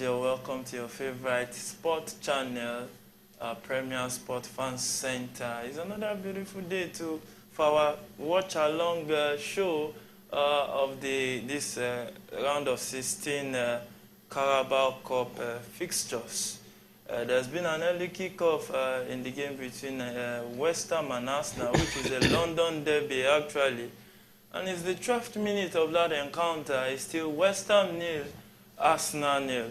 You're welcome to your favorite sport channel, Premier Sport Fan Center. It's another beautiful day for our watch-along show of this round of 16 Carabao Cup fixtures. There's been an early kickoff in the game between West Ham and Arsenal, which is a London derby actually. And it's the 12th minute of that encounter. It's still West Ham 0, Arsenal 0.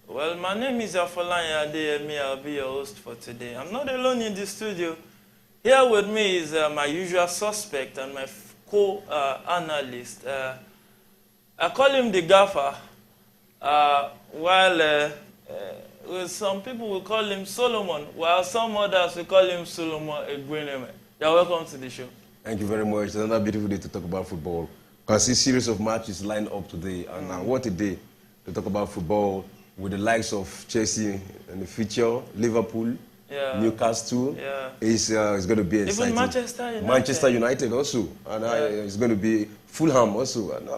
Well, my name is Afolayan Adeyemi. I'll be your host for today. I'm not alone in the studio. Here with me is my usual suspect and my co-analyst. I call him the gaffer, while some people will call him Solomon, while some others will call him Solomon Egweneme. You're welcome to the show. Thank you very much. It's another beautiful day to talk about football. Because this series of matches lined up today, and what a day to talk about football with the likes of Chelsea in the future, Liverpool, Newcastle. It's going to be exciting. Even Manchester United also, and it's going to be Fulham also. And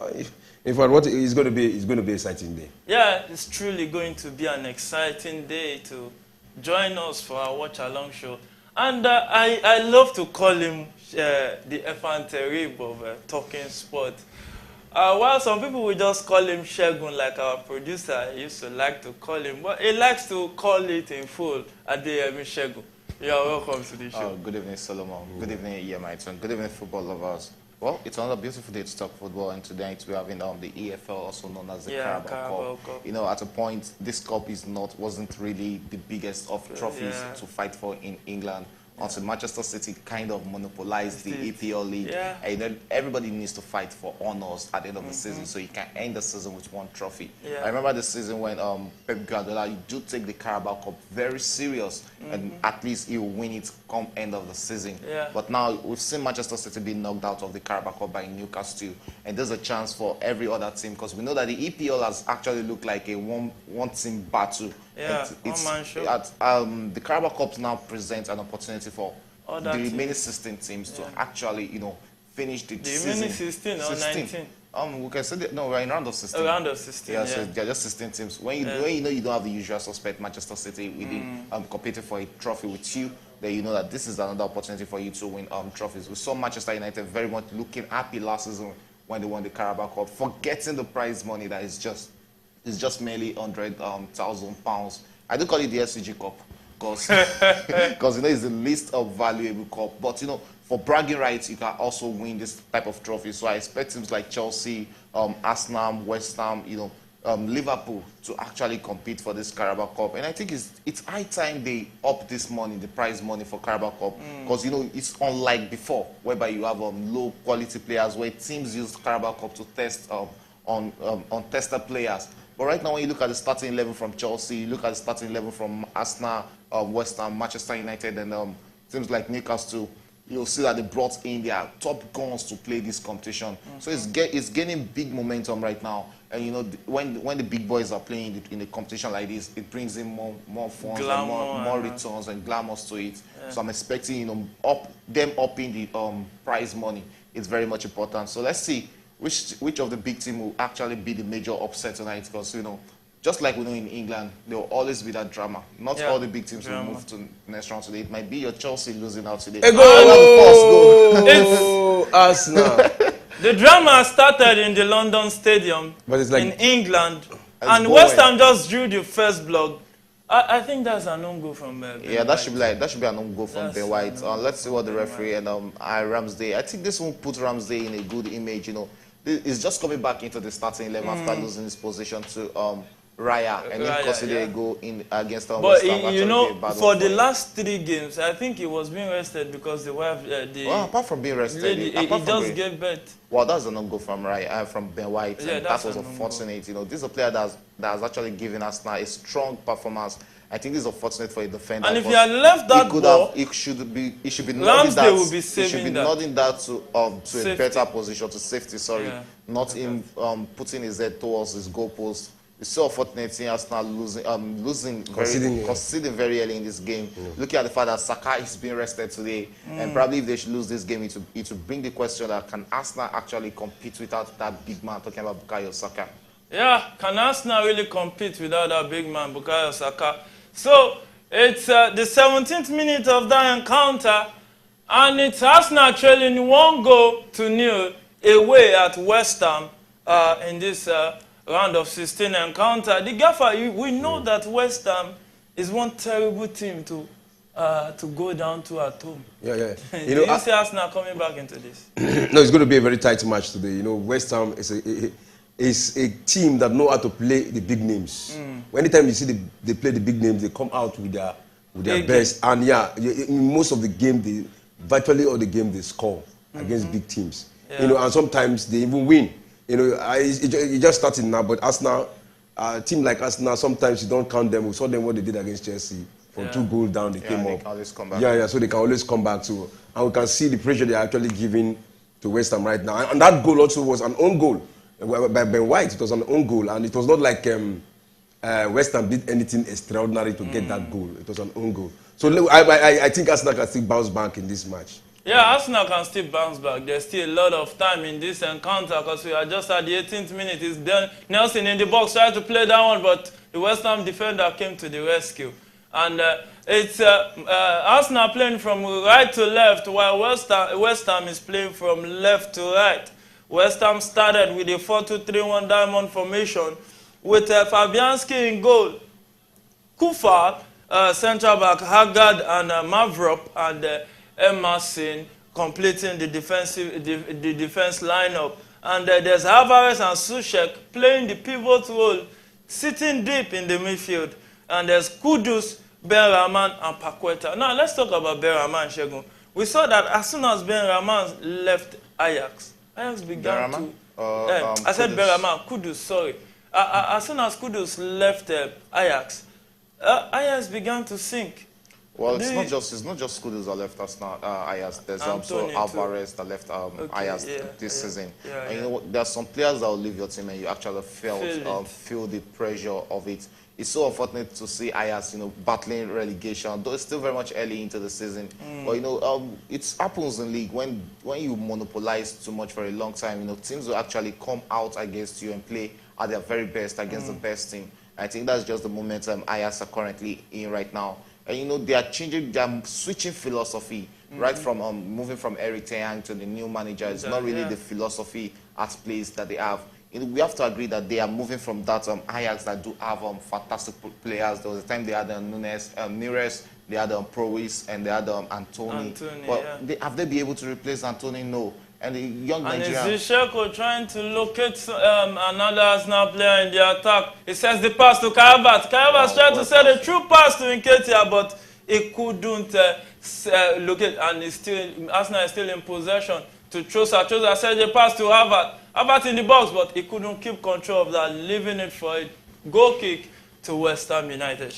in fact, it's going to be an exciting day. Yeah, it's truly going to be an exciting day to join us for our watch-along show. And I love to call him the Efan Terib of talking sport. While some people will just call him Shegun, like our producer used to like to call him, but he likes to call it in full Adeyemi Shegun. You are welcome to the show. Good evening, Solomon. Good evening, EMI. Good evening, football lovers. Well, it's another beautiful day to talk football, and today we're having the EFL, also known as the Carabao Cup. You know, at a point, this cup wasn't really the biggest of trophies to fight for in England. Until Manchester City kind of monopolized the EPL league. And then everybody needs to fight for honors at the end of the season, so you can end the season with one trophy. I remember the season when Pep Guardiola, you do take the Carabao Cup very serious, and at least he'll win it come end of the season. But now we've seen Manchester City being knocked out of the Carabao Cup by Newcastle, and there's a chance for every other team, because we know that the EPL has actually looked like a one-team battle. The Carabao Cup now presents an opportunity for the remaining 16 teams to actually, finish the season. The remaining 16 or 19? We can say that, no, we're in round of 16. Round of 16, so they're just 16 teams. When you know you don't have the usual suspect, Manchester City, within competing for a trophy with you, then you know that this is another opportunity for you to win trophies. We saw Manchester United very much looking happy last season when they won the Carabao Cup, forgetting the prize money that is just merely £100,000. I do call it the SCG Cup because it's the least of valuable cup. But for bragging rights, you can also win this type of trophy. So I expect teams like Chelsea, Arsenal, West Ham, Liverpool to actually compete for this Carabao Cup. And I think it's high time they up this money, the prize money for Carabao Cup, because it's unlike before, whereby you have low quality players, where teams use Carabao Cup to test on tested players. But right now, when you look at the starting 11 from Chelsea, you look at the starting 11 from Arsenal, West Ham, Manchester United, and teams like Newcastle, you'll see that they brought in their top guns to play this competition. So it's gaining big momentum right now. And when the big boys are playing in a competition like this, it brings in more funds, and more returns and glamours to it. So I'm expecting them upping the prize money. It's very much important. So let's see which of the big team will actually be the major upset tonight? Because, you know, just like we know in England, there will always be that drama. Not all the big teams will move to next round today. It might be your Chelsea losing out today. Go! Arsenal. The drama started in the London Stadium in England, and West Ham just drew the first block. I think that's an own goal from Ben White. That should be an own goal from Ben White. Let's see what the referee and Ramsdale. I think this will put Ramsdale in a good image. You know, he's just coming back into the starting 11 after losing his position to Raya, and then consider a goal in against West Ham. But you know, for the last 3 games, I think he was being rested because the wife, well, apart from being rested, he just gave birth. Well, that's an own goal from Raya, from Ben White, and that was unfortunate. You know, this is a player that has actually given us now a strong performance. I think this is unfortunate for a defender. And if he had left that ball, he should be nodding that. Will be saving he should be that. Nodding that to a better position, to safety. Sorry, not in putting his head towards his goalpost. It's so unfortunate seeing Arsenal conceding very early in this game. Looking at the fact that Saka is being rested today, and probably if they should lose this game, it will bring the question that can Arsenal actually compete without that big man, talking about Bukayo Saka? Yeah, can Arsenal really compete without that big man, Bukayo Saka? So it's the 17th minute of that encounter, and it's Arsenal trailing 1-0 away at West Ham in this round of 16 encounter. The gaffer, we know that West Ham is one terrible team to go down to at home. Yeah. You know, see Arsenal coming back into this? No, it's going to be a very tight match today. You know, West Ham is a team that know how to play the big names. Anytime you see they play the big names, they come out with their best. And in most of the game, virtually all the game, they score against big teams. You know, and sometimes they even win. You know, it just started now, but Arsenal, a team like Arsenal, sometimes you don't count them. We saw them what they did against Chelsea. From 2 goals down, they came up. Come back. So they can always come back too. And we can see the pressure they're actually giving to West Ham right now. And that goal also was an own goal by Ben White. It was an own goal, and it was not like West Ham did anything extraordinary to get that goal. It was an own goal. So I think Arsenal can still bounce back in this match. Yeah, Arsenal can still bounce back. There's still a lot of time in this encounter because we are just at the 18th minute. It's done. Nelson in the box tried to play that one, but the West Ham defender came to the rescue. And it's Arsenal playing from right to left, while West Ham is playing from left to right. West Ham started with a 4-2-3-1 diamond formation with Fabianski in goal, Kufa, central back, Haggard and Mavrop, and Emerson completing the defense lineup. And there's Alvarez and Soucek playing the pivot role, sitting deep in the midfield. And there's Kudus, Ben Rahman, and Paqueta. Now let's talk about Ben Rahman, Shegun. We saw that as soon as Ben Rahman left Ajax began to... I said Ben Rahman, Kudus, sorry. As soon as Kudus left Ajax began to sink. Well, it's not just Kudus that left us now. Ajax. There's also Alvarez that left Ajax this season. And you know what? There are some players that will leave your team, and you actually feel the pressure of it. It's so unfortunate to see Ajax, you know, battling relegation. Though it's still very much early into the season, but you know, it happens in league when you monopolize too much for a long time. You know, teams will actually come out against you and play at their very best against the best team. I think that's just the momentum Ajax are currently in right now. And you know, they are switching philosophy, right from moving from Eric Ten Hag to the new manager. It's not really the philosophy at place that they have. You know, we have to agree that they are moving from that Ajax that do have fantastic players. There was a time they had Neres, they had Prois, and they had Antony. But have they been able to replace Antony? No. And the young Nigerian... And is Zizeko trying to locate another Arsenal player in the attack? He sends the pass to Karabat. Karabat tried to send a true pass to Nketiah, but he couldn't locate. And Arsenal is still in possession to Trossard. Trossard sent the pass to Havertz. Havertz in the box, but he couldn't keep control of that, leaving it for a goal kick to West Ham United.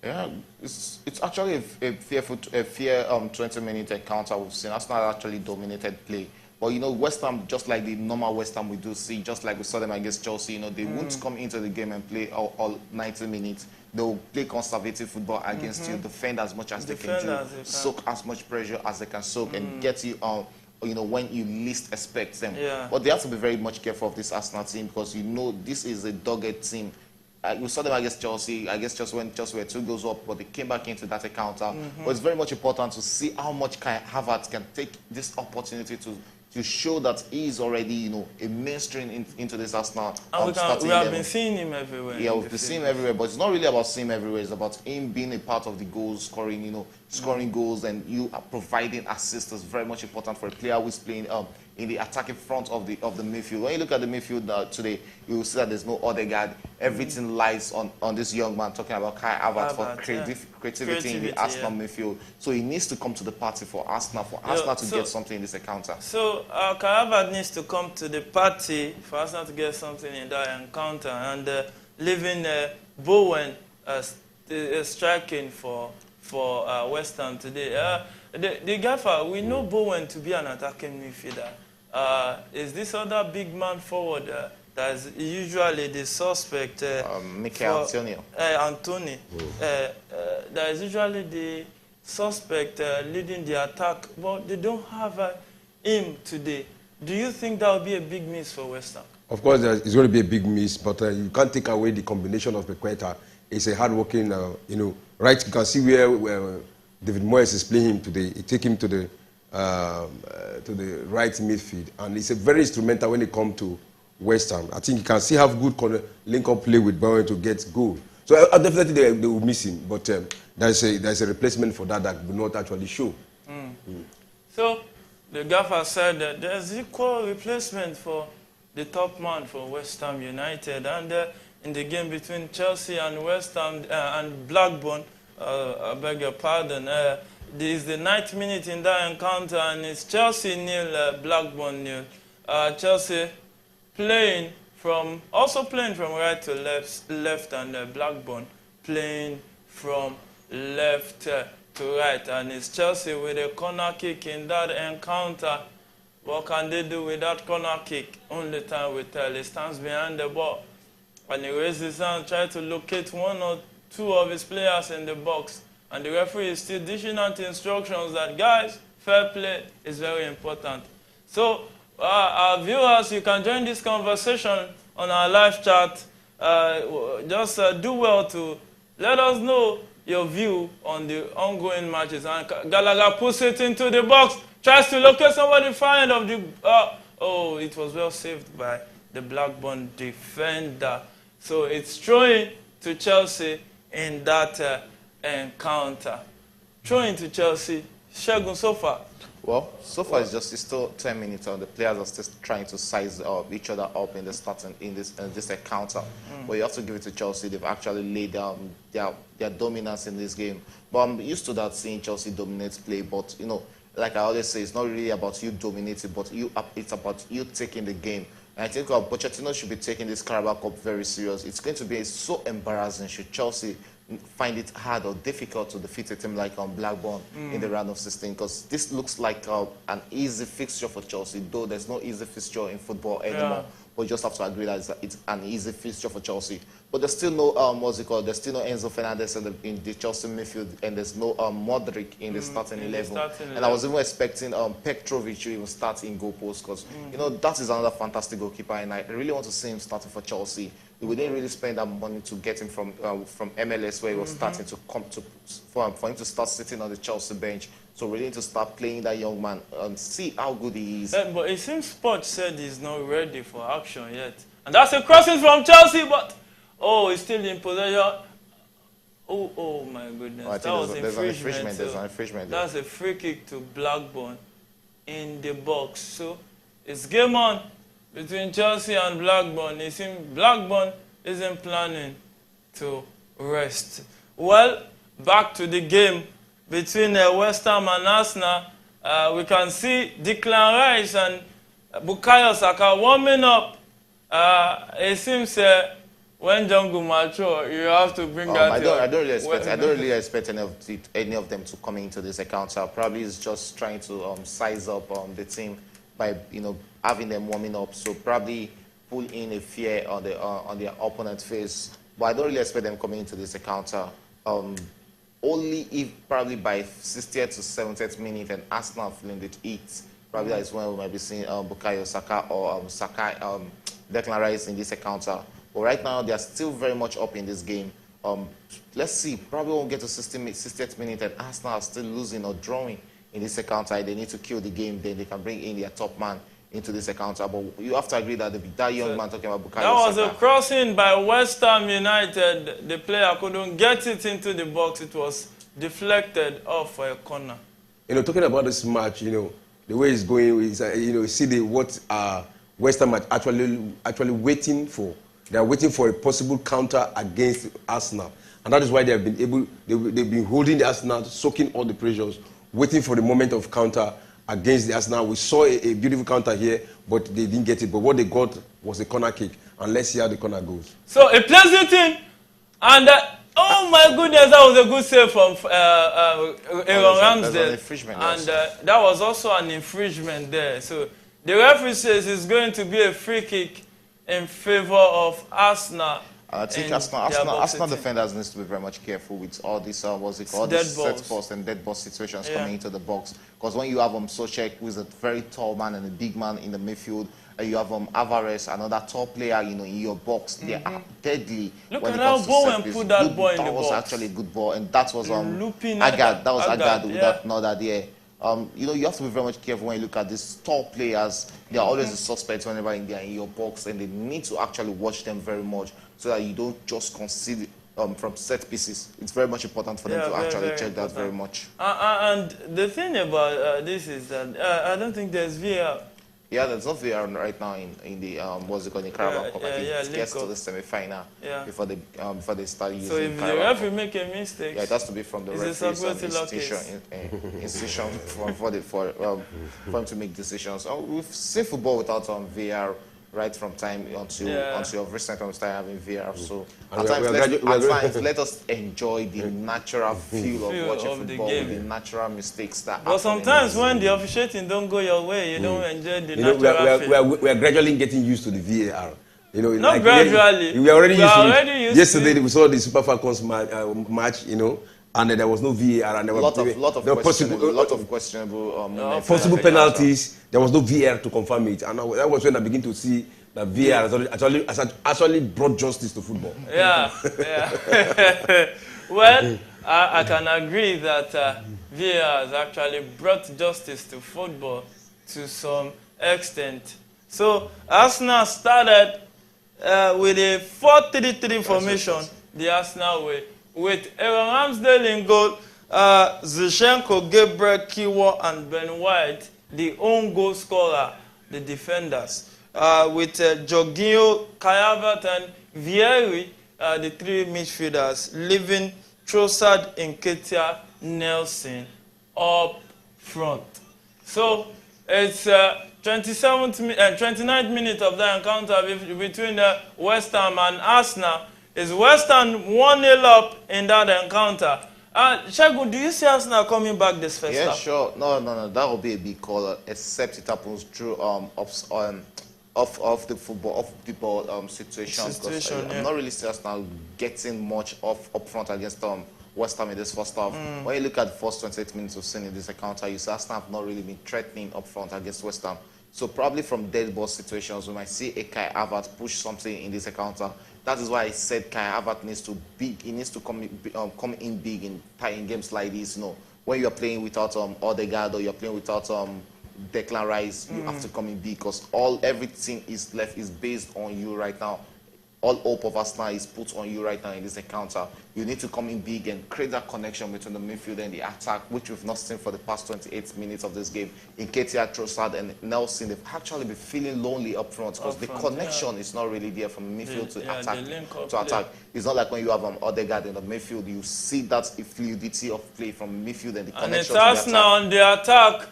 Yeah, it's actually a fair 20-minute encounter we've seen. Arsenal actually dominated play. But, you know, West Ham, just like the normal West Ham we do see, just like we saw them against Chelsea, you know, they won't come into the game and play all 90 minutes. They'll play conservative football against you, defend as much as they can do, soak as much pressure as they can soak, and get you when you least expect them. Yeah. But they have to be very much careful of this Arsenal team because this is a dogged team. We saw them against Chelsea. I guess just when Chelsea were 2 goals up, but they came back into that encounter. But it's very much important to see how much Kai Havertz can take this opportunity to show that he is already, a mainstream into this Arsenal. And we have been seeing him everywhere. Yeah, we've been seeing him everywhere, but it's not really about seeing him everywhere. It's about him being a part of the goal scoring, scoring goals, and you are providing assists is very much important for a player who is playing in the attacking front of the midfield. When you look at the midfield today, you will see that there's no Odegaard. Everything lies on this young man, talking about Kai Havertz for creativity in the Arsenal midfield. So he needs to come to the party for Arsenal, to get something in this encounter. So Kai Havertz needs to come to the party for Arsenal to get something in that encounter. And leaving Bowen striking for West Ham today. The gaffer, we know Bowen to be an attacking midfielder. Is this other big man forward that is usually the suspect? Antonio. Anthony. That is usually the suspect leading the attack, but they don't have him today. Do you think that will be a big miss for West Ham? Of course, it's going to be a big miss, but you can't take away the combination of Pequeta. It's a hard-working, right? You can see where David Moyes is playing him today. He take him to the right midfield, and it's a very instrumental when it comes to West Ham. I think you can still have good link-up play with Bowen to get goal. So definitely they will miss him, but there's a replacement for that will not actually show. So the gaffer said that there's equal replacement for the top man for West Ham United, and in the game between Chelsea and West Ham and Blackburn, I beg your pardon, this is the 9th minute in that encounter, and it's Chelsea 0, Blackburn 0. Chelsea also playing from right to left, and Blackburn playing from left to right. And it's Chelsea with a corner kick in that encounter. What can they do with that corner kick? Only time will tell. He stands behind the ball, and he raises his hand, try to locate 1 or 2 of his players in the box. And the referee is still dishing out instructions that, guys, fair play is very important. So, our viewers, you can join this conversation on our live chat. Just do well to let us know your view on the ongoing matches. And Gallagher puts it into the box, tries to locate somebody far end of the... oh, it was well saved by the Blackburn defender. So it's throwing to Chelsea in that encounter. Throwing to Chelsea. Shegun, so far? Well, so far it's still 10 minutes on. The players are still trying to size each other up in the starting in this encounter. But you have to give it to Chelsea. They've actually laid down their dominance in this game. But I'm used to that, seeing Chelsea dominate play. But like I always say, it's not really about you dominating, but it's about you taking the game. And I think Pochettino should be taking this Carabao Cup very serious. It's going to be so embarrassing should Chelsea find it hard or difficult to defeat a team like Blackburn in the round of 16, because this looks like an easy fixture for Chelsea, though there's no easy fixture in football anymore. But you just have to agree that it's an easy fixture for Chelsea. But there's still no, there's still no Enzo Fernandez in the Chelsea midfield, and there's no Modric in the starting 11. And I was even expecting Petrovic to even start in goal post, because, that is another fantastic goalkeeper, and I really want to see him starting for Chelsea. We didn't really spend that money to get him from MLS, where he was starting to come for him to start sitting on the Chelsea bench. So we need to start playing that young man and see how good he is. But it seems Sport said he's not ready for action yet. And that's a crossing from Chelsea, but he's still in possession. Oh my goodness. That was infringement. There's an infringement. That's a free kick to Blackburn in the box. So it's game on between Chelsea and Blackburn. It seems Blackburn isn't planning to rest. Well, back to the game between West Ham and Arsenal. We can see Declan Rice and Bukayo Saka warming up. It seems when Jungle mature, you have to bring out I don't really expect any of them to come into this encounter. Probably is just trying to size up the team by having them warming up. So probably pull in a fear on their opponent's face. But I don't really expect them coming into this encounter. Only if probably by 60th to 70th minute and Arsenal feeling the heat Probably that is when we might be seeing Bukayo Saka or Declan Rice in this encounter. But right now, they are still very much up in this game. Let's see. Probably won't get to 68th minute, and Arsenal are still losing or drawing in this encounter. They need to kill the game. Then they can bring in their top man into this encounter. But you have to agree that that young man talking about Bukayo Saka. That was a crossing by West Ham United. The player couldn't get it into the box. It was deflected off for a corner. Talking about this match, the way it's going is, see what West Ham are actually waiting for. They are waiting for a possible counter against Arsenal, and that is why they have been they've been holding the Arsenal, soaking all the pressures, waiting for the moment of counter against the Arsenal. We saw a beautiful counter here, but they didn't get it. But what they got was a corner kick, and let's see how the corner goes. So a pleasant thing, and oh my goodness, that was a good save from Aaron Ramsdale, and that was also an infringement there. So the referee says it's going to be a free kick in favor of Arsenal. I think Arsenal defenders need to be very much careful with all these set post and dead ball situations coming into the box. Because when you have Souček, who is a very tall man and a big man in the midfield, and you have Alvarez, another tall player, in your box, they are deadly. Look at how Bowen put that ball in the box. That was actually a good ball, and that was Agard. That was Agard without another there. You have to be very much careful when you look at these tall players. They are always the suspects whenever they are in your box, and they need to actually watch them very much so that you don't just concede from set pieces. It's very much important for them to actually check that very much. And the thing about this is that I don't think there's VAR. Yeah, there's no VAR right now in the the Carabao Cup. I think it gets to the semi-final before they start using. So if the referee make a mistake, it has to be from the referee's institution for him to make decisions. We've seen football without VAR right from time until recent time we started having VAR. So at times let us enjoy the natural feel of watching football with the natural mistakes that happen. But sometimes when the officiating don't go your way, you don't enjoy the natural feel. We are gradually getting used to the VAR. Not gradually. We are already used to it. Yesterday we saw the Super Falcons match, and there was no VAR, and there was a lot of questionable moments. Possible penalties. There was no VAR to confirm it, and that was when I began to see that VAR has actually brought justice to football. Yeah. Well, I can agree that VAR has actually brought justice to football to some extent. So Arsenal started with a 4-3-3 formation. The Arsenal way, with Aaron Ramsdale in goal, Zinchenko, Gabriel, Kiwa, and Ben White, the own goal scorer, the defenders. With Jorginho, Kai Havertz, and Vieri, the three midfielders, leaving Trossard, Nketiah, Nelson up front. So it's 29th minute of the encounter between West Ham and Arsenal. Is West Ham 1-0 up in that encounter? Shagun, do you see Arsenal coming back this first half? Yeah, sure. No. That will be a big call, except it happens through off the ball situation. I'm not really seeing Arsenal getting much up front against West Ham in this first half. When you look at the first 28 minutes of seeing in this encounter, you see Arsenal have not really been threatening up front against West Ham. So probably from dead ball situations, we might see a Kai Havertz push something in this encounter. That is why I said Kai Havertz needs to come in big in games like this. When you are playing without Odegaard or you are playing without Declan Rice, you have to come in big because everything is based on you right now. All hope of Arsenal is put on you right now in this encounter. You need to come in big and create that connection between the midfield and the attack, which we've not seen for the past 28 minutes of this game. Nketiah, Trossard, and Nelson, they've actually been feeling lonely up front because the connection is not really there from midfield to attack. It's not like when you have Odegaard in the midfield, you see that fluidity of play from midfield and the connection. And it's Arsenal on the attack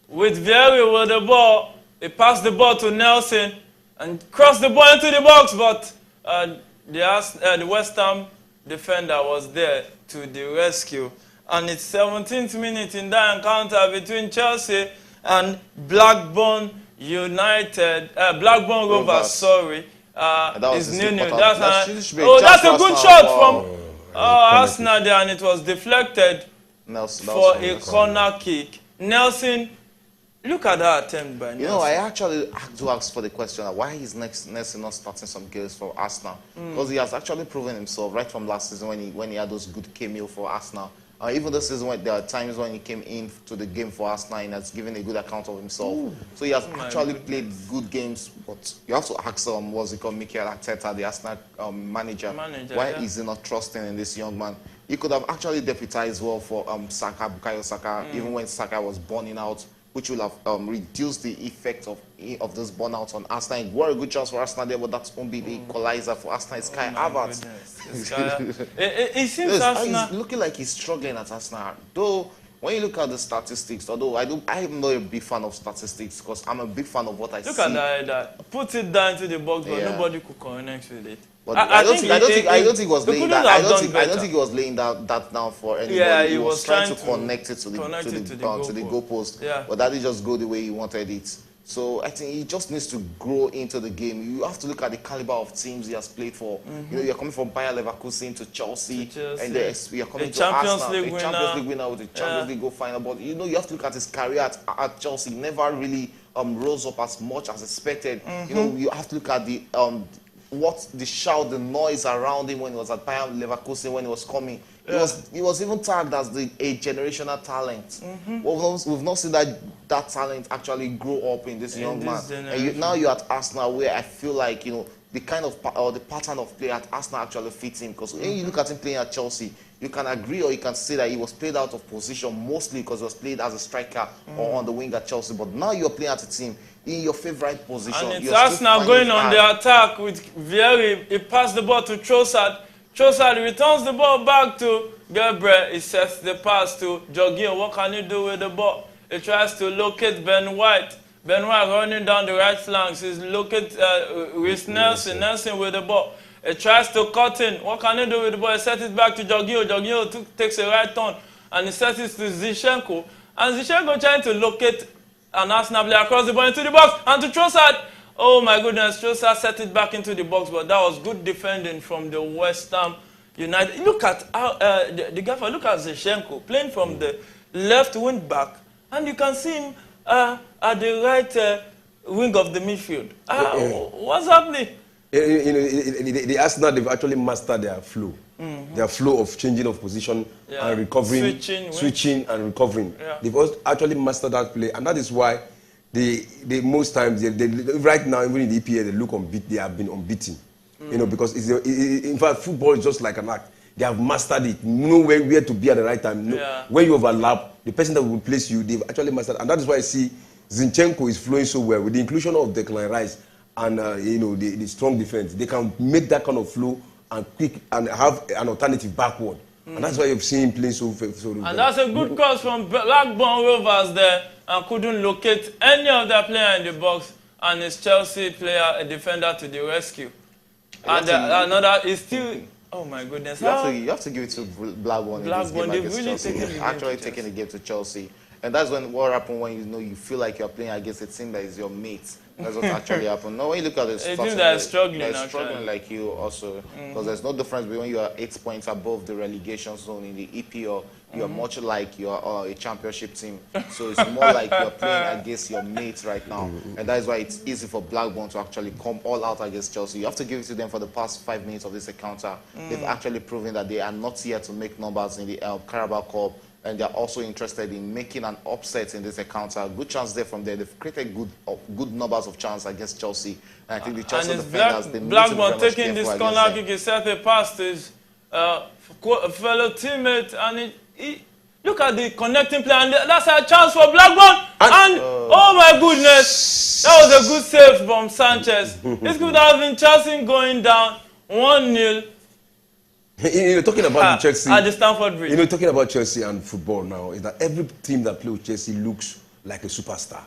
with Vieri with the ball. He passed the ball to Nelson and crossed the ball into the box, but the West Ham defender was there to the rescue. And it's 17th minute in that encounter between Chelsea and Blackburn United. Blackburn Rovers, sorry. Is new. That's a good shot from Arsenal there, and it was deflected for a corner kick. Nelson Look at that attempt by Nelson. You know, I actually had to ask for the question why is Nelson not starting some games for Arsenal? Because he has actually proven himself right from last season when he had those good cameo for Arsenal. Even this season, when there are times when he came in to the game for Arsenal and has given a good account of himself. So he has actually played good games, but you have to ask what's it called, Mikel Arteta, the Arsenal manager, why is he not trusting in this young man? He could have actually deputized well for Saka, Bukayo Saka, even when Saka was burning out, which will have reduced the effect of this burnout on Arsenal. It was a good chance for Arsenal there, but that won't be the equalizer for Arsenal. It's Kai Havertz. It seems Arsenal... He's looking like he's struggling at Arsenal. Though, when you look at the statistics, although I am not a big fan of statistics because I'm a big fan of what I see. Look at that. Put it down to the box, but nobody could connect with it. But I don't think he was laying that. I don't think he was laying that down for anybody. Yeah, he was trying to connect it to the goalpost. Yeah. But that didn't just go the way he wanted it. So I think he just needs to grow into the game. You have to look at the caliber of teams he has played for. You know, you're coming from Bayer Leverkusen to Chelsea, and you're coming to Arsenal, a Champions League winner with the Champions League final. But you know, you have to look at his career at Chelsea. He never really rose up as much as expected. You know, you have to look at the the noise around him when he was at Bayer Leverkusen when he was coming. He was even tagged as a generational talent. We've not seen that talent actually grow up in this young man. And now you're at Arsenal, where I feel like, you know, the kind of the pattern of play at Arsenal actually fits him. Because when you look at him playing at Chelsea, you can agree or you can say that he was played out of position mostly because he was played as a striker or on the wing at Chelsea. But now you're playing at a team in your favorite position. And it's Arsenal going on the attack with Vieri. He passed the ball to Trossard. Trossard returns the ball back to Gabriel. He sets the pass to Jorginho. What can he do with the ball? He tries to locate Ben White. Ben White running down the right flanks. He's locate with Nelson. Nelson with the ball. He tries to cut in. What can he do with the ball? He sets it back to Jorginho. Jorginho takes a right turn and he sets it to Zinchenko. And Zinchenko trying to locate an Arsenal player across the ball into the box and to Trossard. Oh my goodness, Trossard set it back into the box, but that was good defending from the West Ham United. Look at how, the gaffer, look at Zinchenko playing from the left wing back, and you can see him at the right wing of the midfield. What's happening? You know, the Arsenal, they've actually mastered their flow. Their flow of changing of position and recovering, switching and recovering. They've actually mastered that play, and that is why they most times right now, even in the EPL, they look unbeaten. They have been unbeaten, you know, because in fact football is just like an act. They have mastered it. Know where to be at the right time. When you overlap, the person that will replace you, they've actually mastered, and that is why I see Zinchenko is flowing so well with the inclusion of Declan Rice and you know, the strong defense. They can make that kind of flow and quick and have an alternative backward. And that's why you've seen him playing so well. And that's a good cross from Blackburn Rovers there, and couldn't locate any of their player in the box, and his Chelsea player, a defender, to the rescue. And another is still, oh my goodness. You have to give it to Blackburn. Blackburn, they've really taken the game to Chelsea. And that's what happened when you feel like you're playing against a team that is your mate. That's what actually happened. Now, when you look at this, a team that is struggling, struggling like you also, because there's no difference between you are 8 points above the relegation zone in the EPL. You are much like you are a championship team. So it's more like you're playing against your mates right now, and that is why it's easy for Blackburn to actually come all out against Chelsea. You have to give it to them for the past 5 minutes of this encounter. They've actually proven that they are not here to make numbers in the Carabao Cup. And they're also interested in making an upset in this encounter. Good chance there from there. They've created good numbers of chance against Chelsea. And I think the Chelsea defenders, Blackburn taking this corner kick, he set a pass to his fellow teammate, and he look at the connecting play, and that's a chance for Blackburn. And oh my goodness, that was a good save from Sanchez. This could have been Chelsea going down 1-0. You know, talking about Chelsea at the Stamford Bridge. You know, talking about Chelsea and football now is that every team that plays with Chelsea looks like a superstar.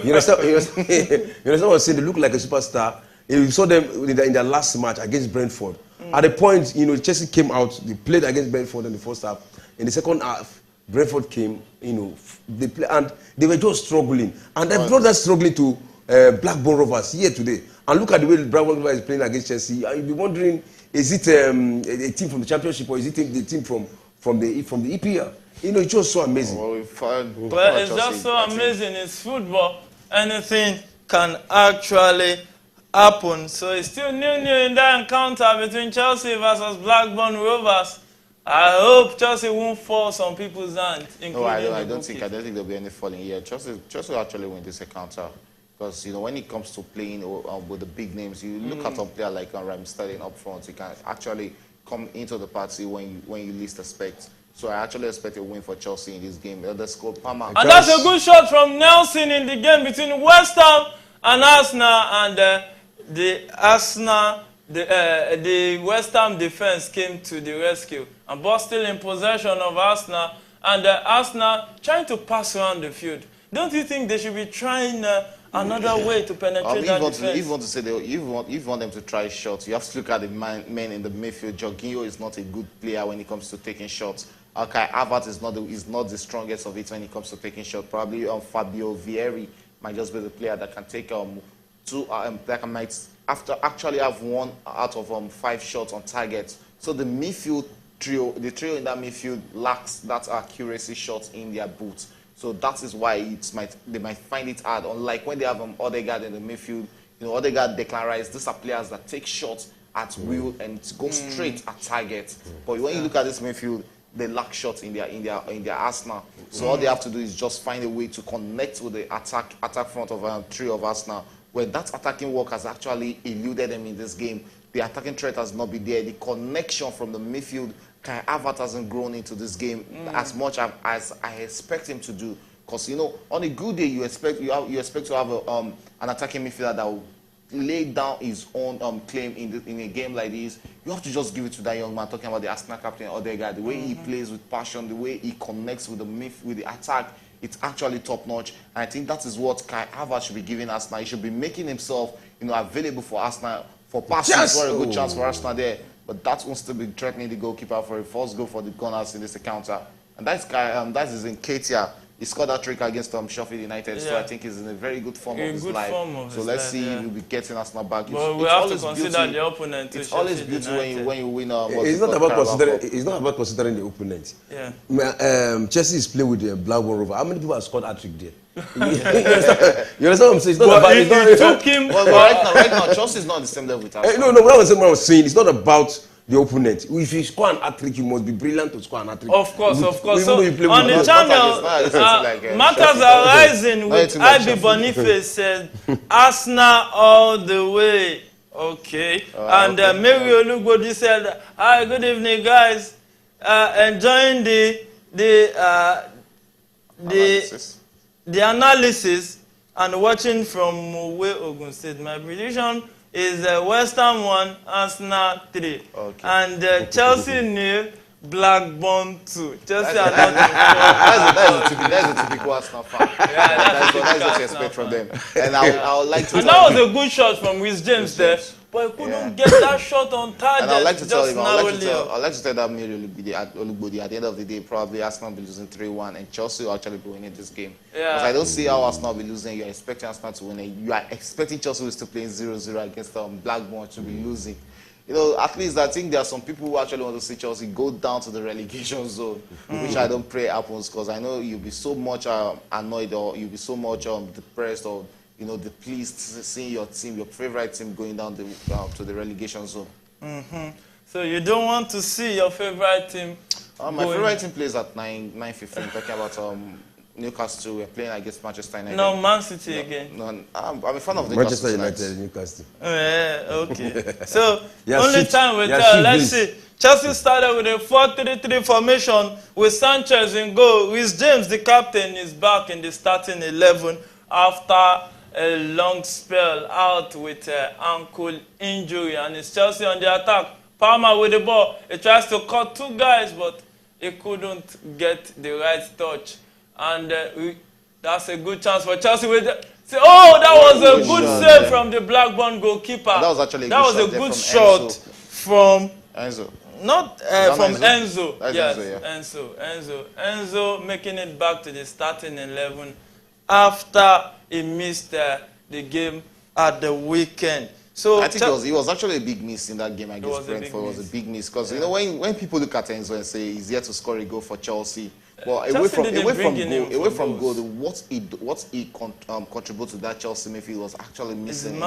You understand? You understand what I'm saying? They look like a superstar. You saw them in their last match against Brentford. At the point, you know, Chelsea came out. They played against Brentford in the first half. In the second half, Brentford came. You know, they play, and they were just struggling. And they brought that struggling to Blackburn Rovers here today. And look at the way Blackburn Rovers is playing against Chelsea. You'll be wondering, is it a team from the Championship or is it the team from from the EPL. You know, it's just so amazing. Well, it's just so amazing. It's football. Anything can actually happen. So it's still new in that encounter between Chelsea versus Blackburn Rovers. I hope Chelsea won't fall some people's hands. No, I don't think there'll be any falling here. Chelsea will actually win this encounter. Because, you know, when it comes to playing with the big names, you look at a player like Raheem Sterling up front, he can actually come into the party when you least expect. So I actually expect a win for Chelsea in this game. The score, Palmer. And that's a good shot from Nelson in the game between West Ham and Arsenal. And the West Ham defense came to the rescue. And ball still in possession of Arsenal. And Arsenal trying to pass around the field. Don't you think they should be trying another way to penetrate that defense? If you want them to try shots, you have to look at the men in the midfield. Jorginho is not a good player when it comes to taking shots. Okay, Havertz is not the strongest of it when it comes to taking shots. Probably Fabio Vieri might just be the player that can take after actually have 1 out of 5 shots on target. So the midfield trio, the trio in that midfield lacks that accuracy shots in their boots. So that is why they might find it hard. Unlike when they have Odegaard in the midfield, you know, Odegaard, Declan Rice, these are players that take shots at will and go straight at target. But when you look at this midfield, they lack shots in their arsenal. So all they have to do is just find a way to connect with the attack front of trio of Arsenal. When that attacking work has actually eluded them in this game, the attacking threat has not been there. The connection from the midfield, Kai Havertz hasn't grown into this game as much as I expect him to do. Because, you know, on a good day, you expect to have an attacking midfielder that will lay down his own claim in a game like this. You have to just give it to that young man, talking about the Arsenal captain, Odegaard. The way he plays with passion, the way he connects with the attack, it's actually top-notch. And I think that is what Kai Havertz should be giving Arsenal. He should be making himself, you know, available for Arsenal, for passing for a good chance for Arsenal there. But that won't still be threatening the goalkeeper for a first goal for the Gunners in this encounter. And that is in Ketia. He scored that trick against Sheffield United, so I think he's in a very good form of his life. So let's see if we'll be getting Arsenal back. But we have to consider the opponent. It's always beautiful when you win. It's not about considering the opponent. Yeah. Chelsea is playing with the Blackburn Rovers. How many people have scored hat-trick there? You understand what I'm saying? It's not about. It took him. Right now, Chelsea is not on the same level with Arsenal. No. What I was saying, it's not about the opponent. If you score an hat-trick, you must be brilliant to score an hat-trick. Of course. So on the channel, matters are rising with IB Boniface said, Arsenal all the way. Okay. And Mary Olugbodi said, hi, good evening, guys. Enjoying the analysis and watching from Mowe, Ogun State. My prediction is West Ham 1, Arsenal 3. Okay. And Chelsea 0, Blackburn 2. Chelsea are not that's a typical Arsenal fan. That's what you expect from them. And I would like to. And that was a good shot from Rhys James there. But he couldn't get that shot on target. And I'd like to tell him, I'd like to tell that Mary Olugbodi at the end of the day, probably Arsenal will be losing 3-1 and Chelsea will actually be winning this game. Because I don't see how Arsenal will be losing. You're expecting Arsenal to win it. You are expecting Chelsea will still playing 0-0 against Blackburn to be losing. You know, at least I think there are some people who actually want to see Chelsea go down to the relegation zone, which I don't pray happens, because I know you'll be so much annoyed, or you'll be so much depressed, or you know, pleased seeing your team, your favorite team, going down to the relegation zone. So you don't want to see your favorite team? My favorite team plays at 9:15. Talking about Newcastle, we're playing against Manchester United. No, Man City again. No, I'm a fan of Manchester United, Newcastle. Okay. So only time we tell. Let's see. Chelsea started with a 4-3-3 formation with Sanchez in goal. Rhys James, the captain, is back in the starting 11 after a long spell out with ankle injury, and it's Chelsea on the attack. Palmer with the ball. He tries to cut 2 guys, but he couldn't get the right touch. And that's a good chance for Chelsea. That was a good save from the Blackburn goalkeeper. That was actually a good shot from Enzo. Not from Enzo. Yes, Enzo making it back to the starting 11 after he missed the game at the weekend. So I think it was actually a big miss in that game against Brentford. It was a big miss because you know when people look at Enzo and say he's here to score a goal for Chelsea, well away from goal, what he contributed to that Chelsea midfield was actually missing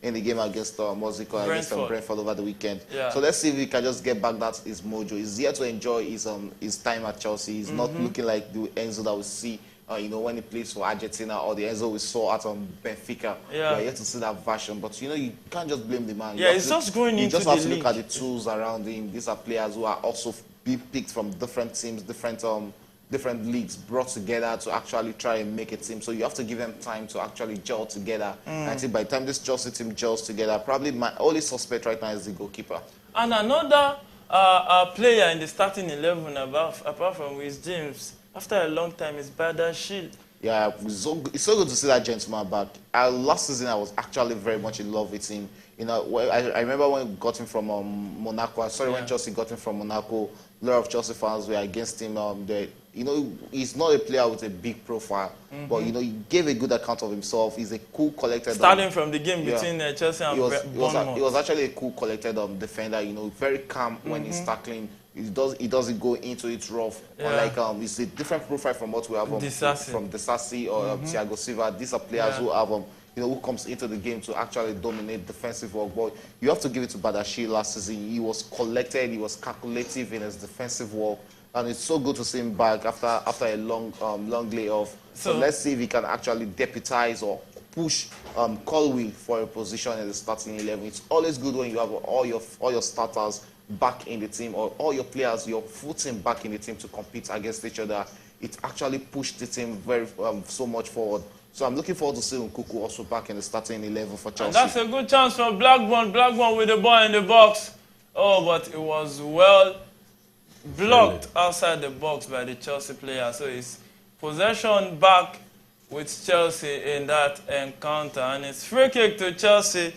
in the game against Brentford over the weekend. Yeah. So let's see if he can just get back his mojo. He's here to enjoy his time at Chelsea. He's not looking like the Enzo that we see. You know, when he plays for Argentina or the Enzo we saw at Benfica, yeah, yet to see that version. But you know, you can't just blame the man. Yeah, he's just going into the league. You just have to look at the tools around him. These are players who are also picked from different teams, different leagues, brought together to actually try and make a team. So you have to give them time to actually gel together. I think by the time this Chelsea team gels together, probably my only suspect right now is the goalkeeper. And another player in the starting 11, apart from Reece James, after a long time, is Badiashile. Yeah, it's so good to see that gentleman back. Last season, I was actually very much in love with him. You know, I remember when we got him from Monaco. When Chelsea got him from Monaco, a lot of Chelsea fans were against him. You know, he's not a player with a big profile, but you know, he gave a good account of himself. He's a cool, collected. Starting from the game between Chelsea and Bournemouth, he was actually a cool, collected defender. You know, very calm when he's tackling. He doesn't go into it rough. Unlike it's a different profile from what we have from Disasi or Thiago Silva. These are players who have you know, who comes into the game to actually dominate defensive work. But you have to give it to Badiashile last season. He was collected, he was calculative in his defensive work, and it's so good to see him back after a long layoff. So let's see if he can actually deputize or push Colwill for a position in the starting 11. It's always good when you have all your starters back in the team, or all your players, your footing back in the team to compete against each other. It actually pushed the team very so much forward. So I'm looking forward to seeing Nkuku also back in the starting 11 for Chelsea. And that's a good chance for Blackburn. Blackburn with the ball in the box. Oh, but it was well blocked outside the box by the Chelsea player. So it's possession back with Chelsea in that encounter. And it's free kick to Chelsea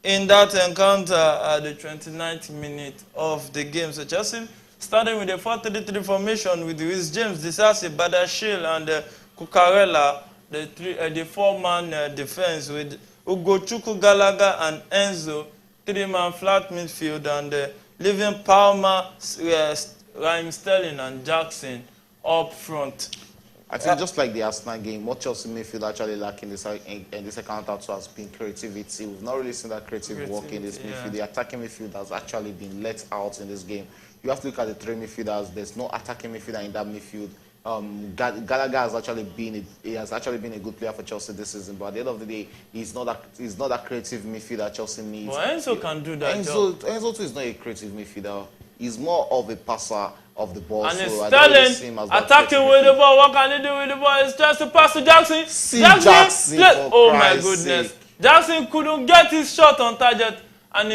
in that encounter at the 29th minute of the game. So Chelsea starting with a 4-3-3 formation with Reece James, Disasi, Badiashile, and Cucurella, the four-man defense with Ugochukwu, Gallagher, and Enzo, three-man flat midfield, and leaving Palmer, Raheem Sterling, and Jackson up front. I think just like the Arsenal game, what Chelsea midfield actually lacking in this account has been creativity. We've not really seen that creative work in this midfield. The attacking midfield has actually been let out in this game. You have to look at the three midfielders. There's no attacking midfielder in that midfield. Gallagher has actually been a good player for Chelsea this season, but at the end of the day, he's not that creative midfielder Chelsea needs. Well, Enzo can do that. Enzo too is not a creative midfielder. He's more of a passer of the ball. And so Sterling attacking with the ball. What can he do with the ball? It's just to pass to Jackson. Jackson oh my goodness! Sake. Jackson couldn't get his shot on target, and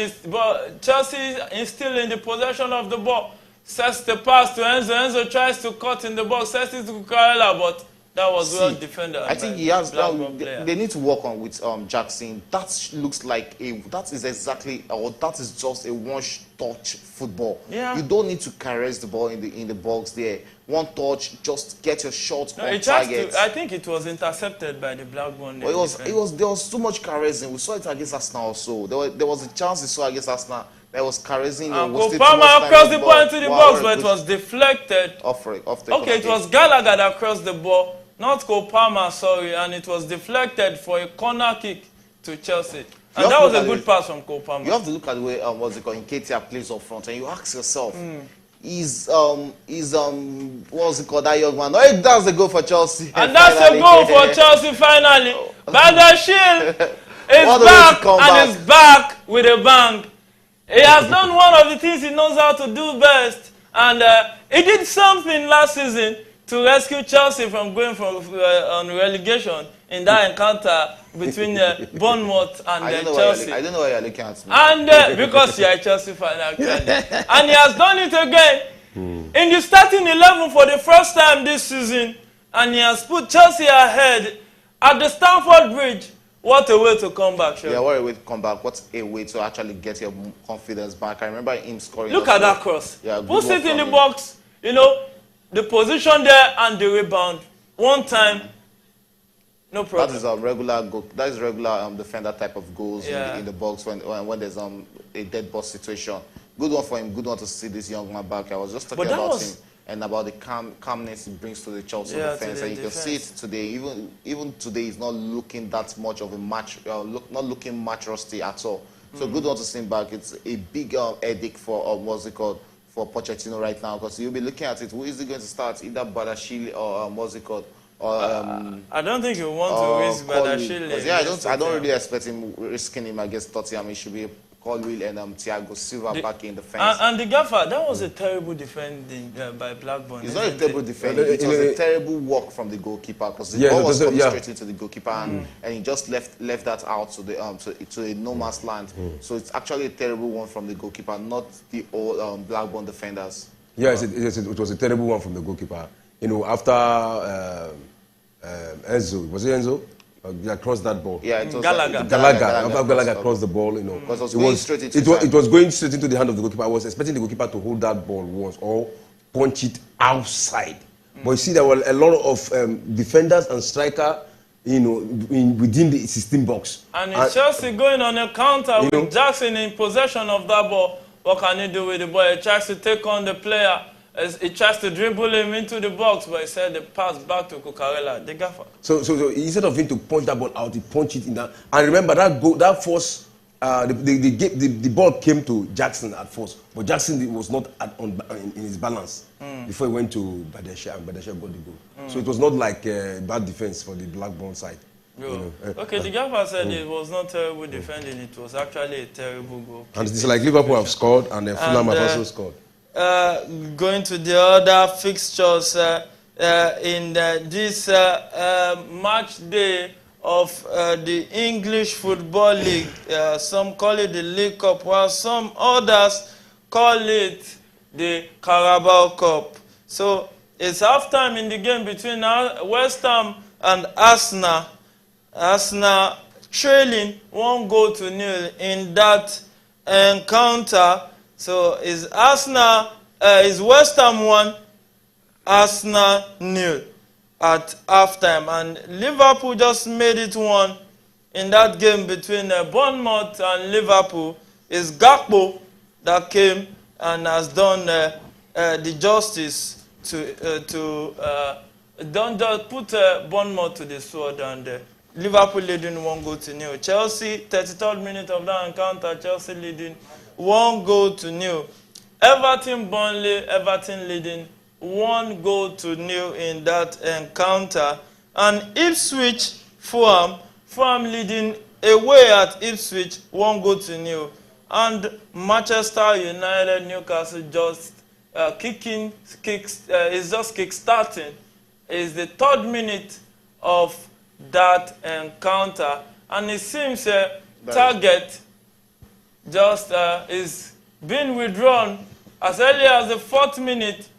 Chelsea is still in the possession of the ball. Sets the pass to Enzo. Enzo tries to cut in the box. Sets it to Cucurella, but that was well defended. I think he has. They need to work on with Jackson. That looks like that is just a one-touch football. Yeah. You don't need to caress the ball in the box there. One touch, just get your shot on target. I think it was intercepted by the Blackburn. Well, there was too much caressing. We saw it against Arsenal also. There was a chance we saw against Arsenal. There was caressing. Palmer crossed the ball into the box, but it was deflected. Okay, it was Gallagher that crossed the ball. Not Cole Palmer, sorry, and it was deflected for a corner kick to Chelsea. And that was a good pass from Cole Palmer. You have to look at the way Nketiah plays up front, and you ask yourself, what's it called, that young man? Oh, that's a goal for Chelsea. And that's a goal for Chelsea finally. Badiashile is back and is back with a bang. He has done one of the things he knows how to do best, and he did something last season to rescue Chelsea from going on relegation in that encounter between Bournemouth and Chelsea. I don't know why you're looking at me. And because you're a Chelsea fan, actually. And he has done it again in the starting 11 for the first time this season, and he has put Chelsea ahead at the Stamford Bridge. What a way to come back, sure. Yeah, what a way to come back. What a way to actually get your confidence back. I remember him scoring. Look at that cross. Yeah, puts it in the box. You know, the position there and the rebound. One time, No problem. That is a regular goal. That is regular defender type of goals in the box when there's a dead ball situation. Good one for him. Good one to see this young man back. I was just talking about him and about the calmness he brings to the Chelsea defense. And you can see it today. Even today, he's not looking that much of a match. Not looking match rusty at all. So good one to see him back. It's a big headache for what's it called, for Pochettino right now, because you'll be looking at it. Who is he going to start? Either Badashile or what's it called? I don't think you want to risk Badashile. Yeah, I don't really expect him risking him against Tottenham. He should be Colwill and Thiago Silva back in the fence. And the gaffer, that was a terrible defending by Blackburn. It's not a terrible defending. It was a terrible walk from the goalkeeper, because the ball was coming straight into the goalkeeper, and he just left that out to the to a no man's land. So it's actually a terrible one from the goalkeeper, not the old Blackburn defenders. Yes, it was a terrible one from the goalkeeper. You know, after Enzo, was it Enzo? Crossed that ball. Yeah, it was Gallagher crossed the ball, you know. Because it was going straight into it was going straight into the hand of the goalkeeper. I was expecting the goalkeeper to hold that ball once or punch it outside. But you see, there were a lot of defenders and striker, you know, within the 16 box. And Chelsea going on a counter with Jackson in possession of that ball. What can he do with the ball? He tries to take on the player. He tries to dribble him into the box, but he said the pass back to Cucurella, the gaffer. So instead of him to punch that ball out, he punched it in that. And remember that force, the ball came to Jackson at first, but Jackson was not in his balance before he went to Badesha, and Badesha got the goal. So it was not like bad defense for the Blackburn side. You know. Okay, the gaffer said it was not terrible defending; it was actually a terrible goal. And it's like Liverpool have scored, and Fulham have also scored. Going to the other fixtures in this match day of the English Football League. Some call it the League Cup, while some others call it the Carabao Cup. So it's halftime in the game between West Ham and Arsenal. Arsenal trailing 1-0 in that encounter. So is West Ham 1, Arsenal 0 at halftime, and Liverpool just made it 1 in that game between Bournemouth and Liverpool. Is Gakpo that came and has done the justice to put Bournemouth to the sword, and Liverpool leading 1-0. Chelsea, 33rd minute of that encounter, Chelsea leading 1-0. Everton, Burnley, Everton leading 1-0 in that encounter. And Ipswich, Fulham leading away at Ipswich 1-0. And Manchester United, Newcastle just is just kick-starting. It's the 3rd minute of that encounter, and it seems target just is being withdrawn as early as the 4th minute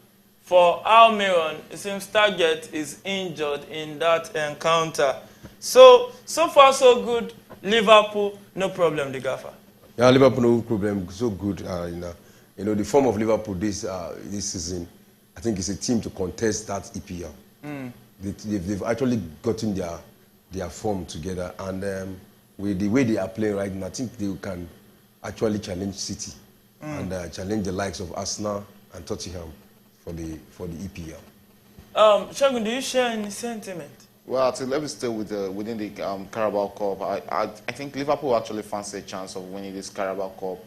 for Almiron. It seems target is injured in that encounter. So far so good. Liverpool, no problem, the gaffer. Yeah, Liverpool, no problem, so good. You know, the form of Liverpool this season, I think it's a team to contest that EPL. They've actually gotten their form together, and with the way they are playing right now, I think they can actually challenge City and challenge the likes of Arsenal and Tottenham for the EPL. Shagun, do you share any sentiment? Well, let me stay within the Carabao Cup. I think Liverpool actually fancy a chance of winning this Carabao Cup,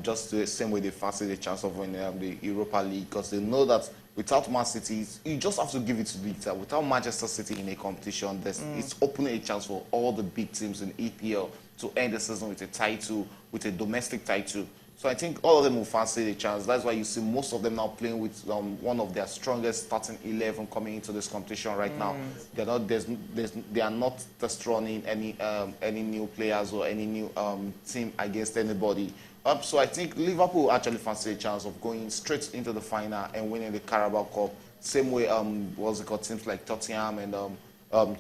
just the same way they fancy the chance of winning the Europa League, because they know that without Man City, you just have to give it to the League. Without Manchester City in a competition, it's opening a chance for all the big teams in EPL to end the season with a title, with a domestic title. So I think all of them will fancy the chance. That's why you see most of them now playing with one of their strongest starting 11 coming into this competition right now. They are not just running any new players or any new team against anybody. So I think Liverpool actually fancy a chance of going straight into the final and winning the Carabao Cup. Same way, teams like Tottenham and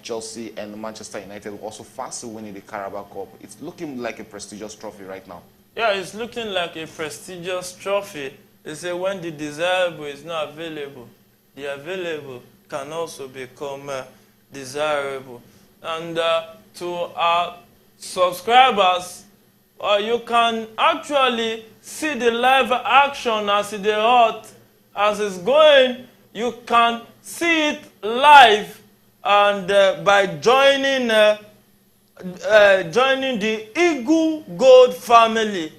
Chelsea and Manchester United will also fancy winning the Carabao Cup. It's looking like a prestigious trophy right now. Yeah, it's looking like a prestigious trophy. They say when the desirable is not available, the available can also become desirable. And to our subscribers, you can actually see the live action as it is hot, as it's going. You can see it live, and by joining the Eagle Gold family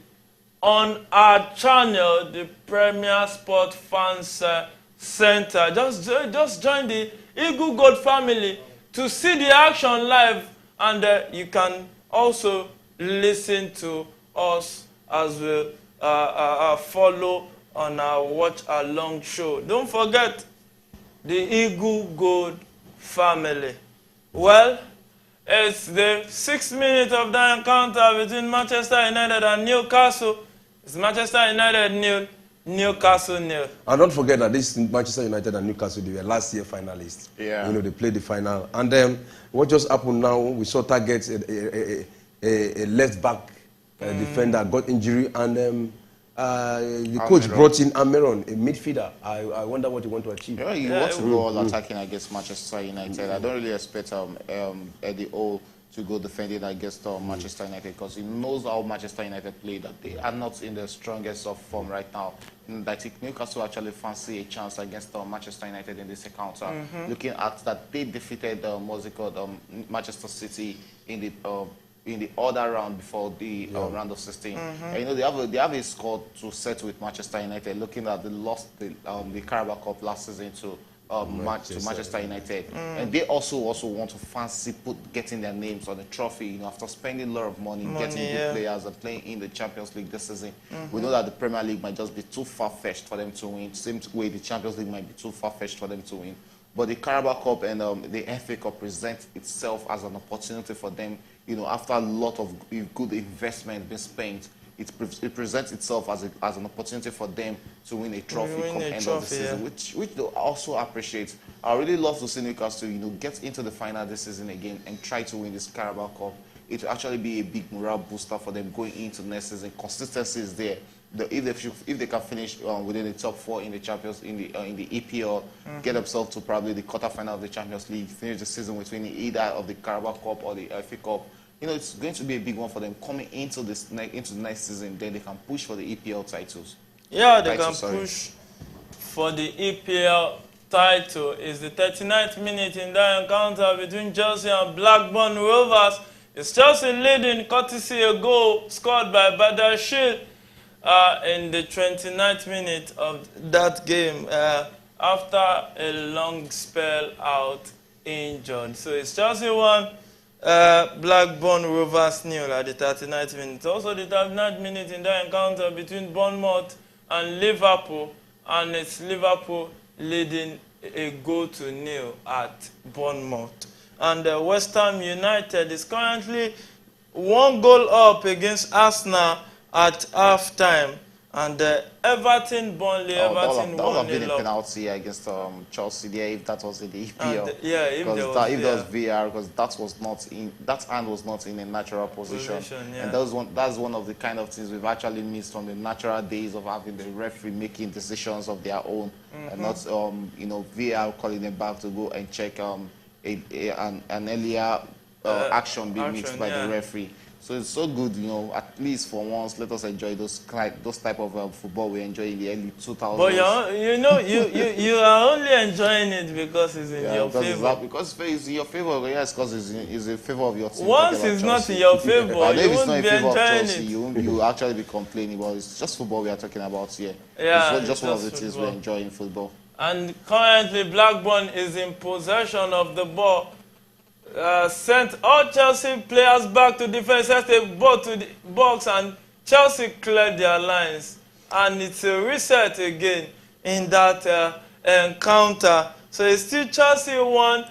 on our channel, the Premier Sport Fans Center. Just join the Eagle Gold family to see the action live, and you can also listen to us as we follow on our watch along show. Don't forget the Eagle Gold family. Well, it's the 6th minute of the encounter between Manchester United and Newcastle. It's Manchester United 0, Newcastle 0. And don't forget that this Manchester United and Newcastle, they were last year finalists. Yeah. You know, they played the final. And then what just happened now, we saw Target, a left-back defender got injury, and the coach brought in Almiron, a midfielder. I wonder what he want to achieve. Yeah, he wants to go all attacking against Manchester United. I don't really expect Eddie Howe to go defending against Manchester United, because he knows how Manchester United play, that they are not in the strongest of form right now. And I think Newcastle actually fancy a chance against Manchester United in this encounter. Looking at that, they defeated Manchester City in the other round before the round of 16. And, you know, they have a score to set with Manchester United, looking at the Carabao Cup last season to Manchester United. And they also want to fancy getting their names on the trophy, you know, after spending a lot of money getting good players and playing in the Champions League this season. We know that the Premier League might just be too far-fetched for them to win. Same way the Champions League might be too far-fetched for them to win. But the Carabao Cup and the FA Cup present itself as an opportunity for them. You know, after a lot of good investment being spent, it presents itself as an opportunity for them to win a trophy come end of the season, which they also appreciate. I really love to see Newcastle, you know, get into the final this season again and try to win this Carabao Cup. It will actually be a big morale booster for them going into next season. Consistency is there. If they can finish within the top 4 in the Champions in the EPL, get themselves to probably the quarterfinal of the Champions League, finish the season between either of the Carabao Cup or the FA Cup. You know, it's going to be a big one for them coming into the next season. Then they can push for the EPL titles. Yeah, they can push for the EPL title. It's the 39th minute in that encounter between Chelsea and Blackburn Rovers. It's Chelsea leading, courtesy a goal scored by Badashil in the 29th minute of that game after a long spell out injured. So it's Chelsea 1, Blackburn Rovers 0 at the 39th minute. Also the 39th minute in that encounter between Bournemouth and Liverpool, and it's Liverpool leading a goal to 0 at Bournemouth. And West Ham United is currently 1 goal up against Arsenal at half-time. And Everton, Burnley, Everton that would have been a 1-0 penalty against Chelsea there if that was in the EPL. If there was VR, because that hand was not in a natural position. And that's one of the kind of things we've actually missed from the natural days of having the referee making decisions of their own, and not you know, VR calling them back to go and check an earlier action being mixed by the referee. So it's so good, you know, at least for once, let us enjoy those type of football we enjoy in the early 2000s. But you know, you are only enjoying it because it's in your favor. Because it's in your favor, yes, because it's in favor of your team. Once it's not in your favor, you won't be enjoying it. You actually be complaining, but it's just football we are talking about here. Yeah, it's just one of the things we enjoy in football. And currently, Blackburn is in possession of the ball. Sent all Chelsea players back to defense, sent the ball to the box, and Chelsea cleared their lines. And it's a reset again in that encounter. So it's still Chelsea 1,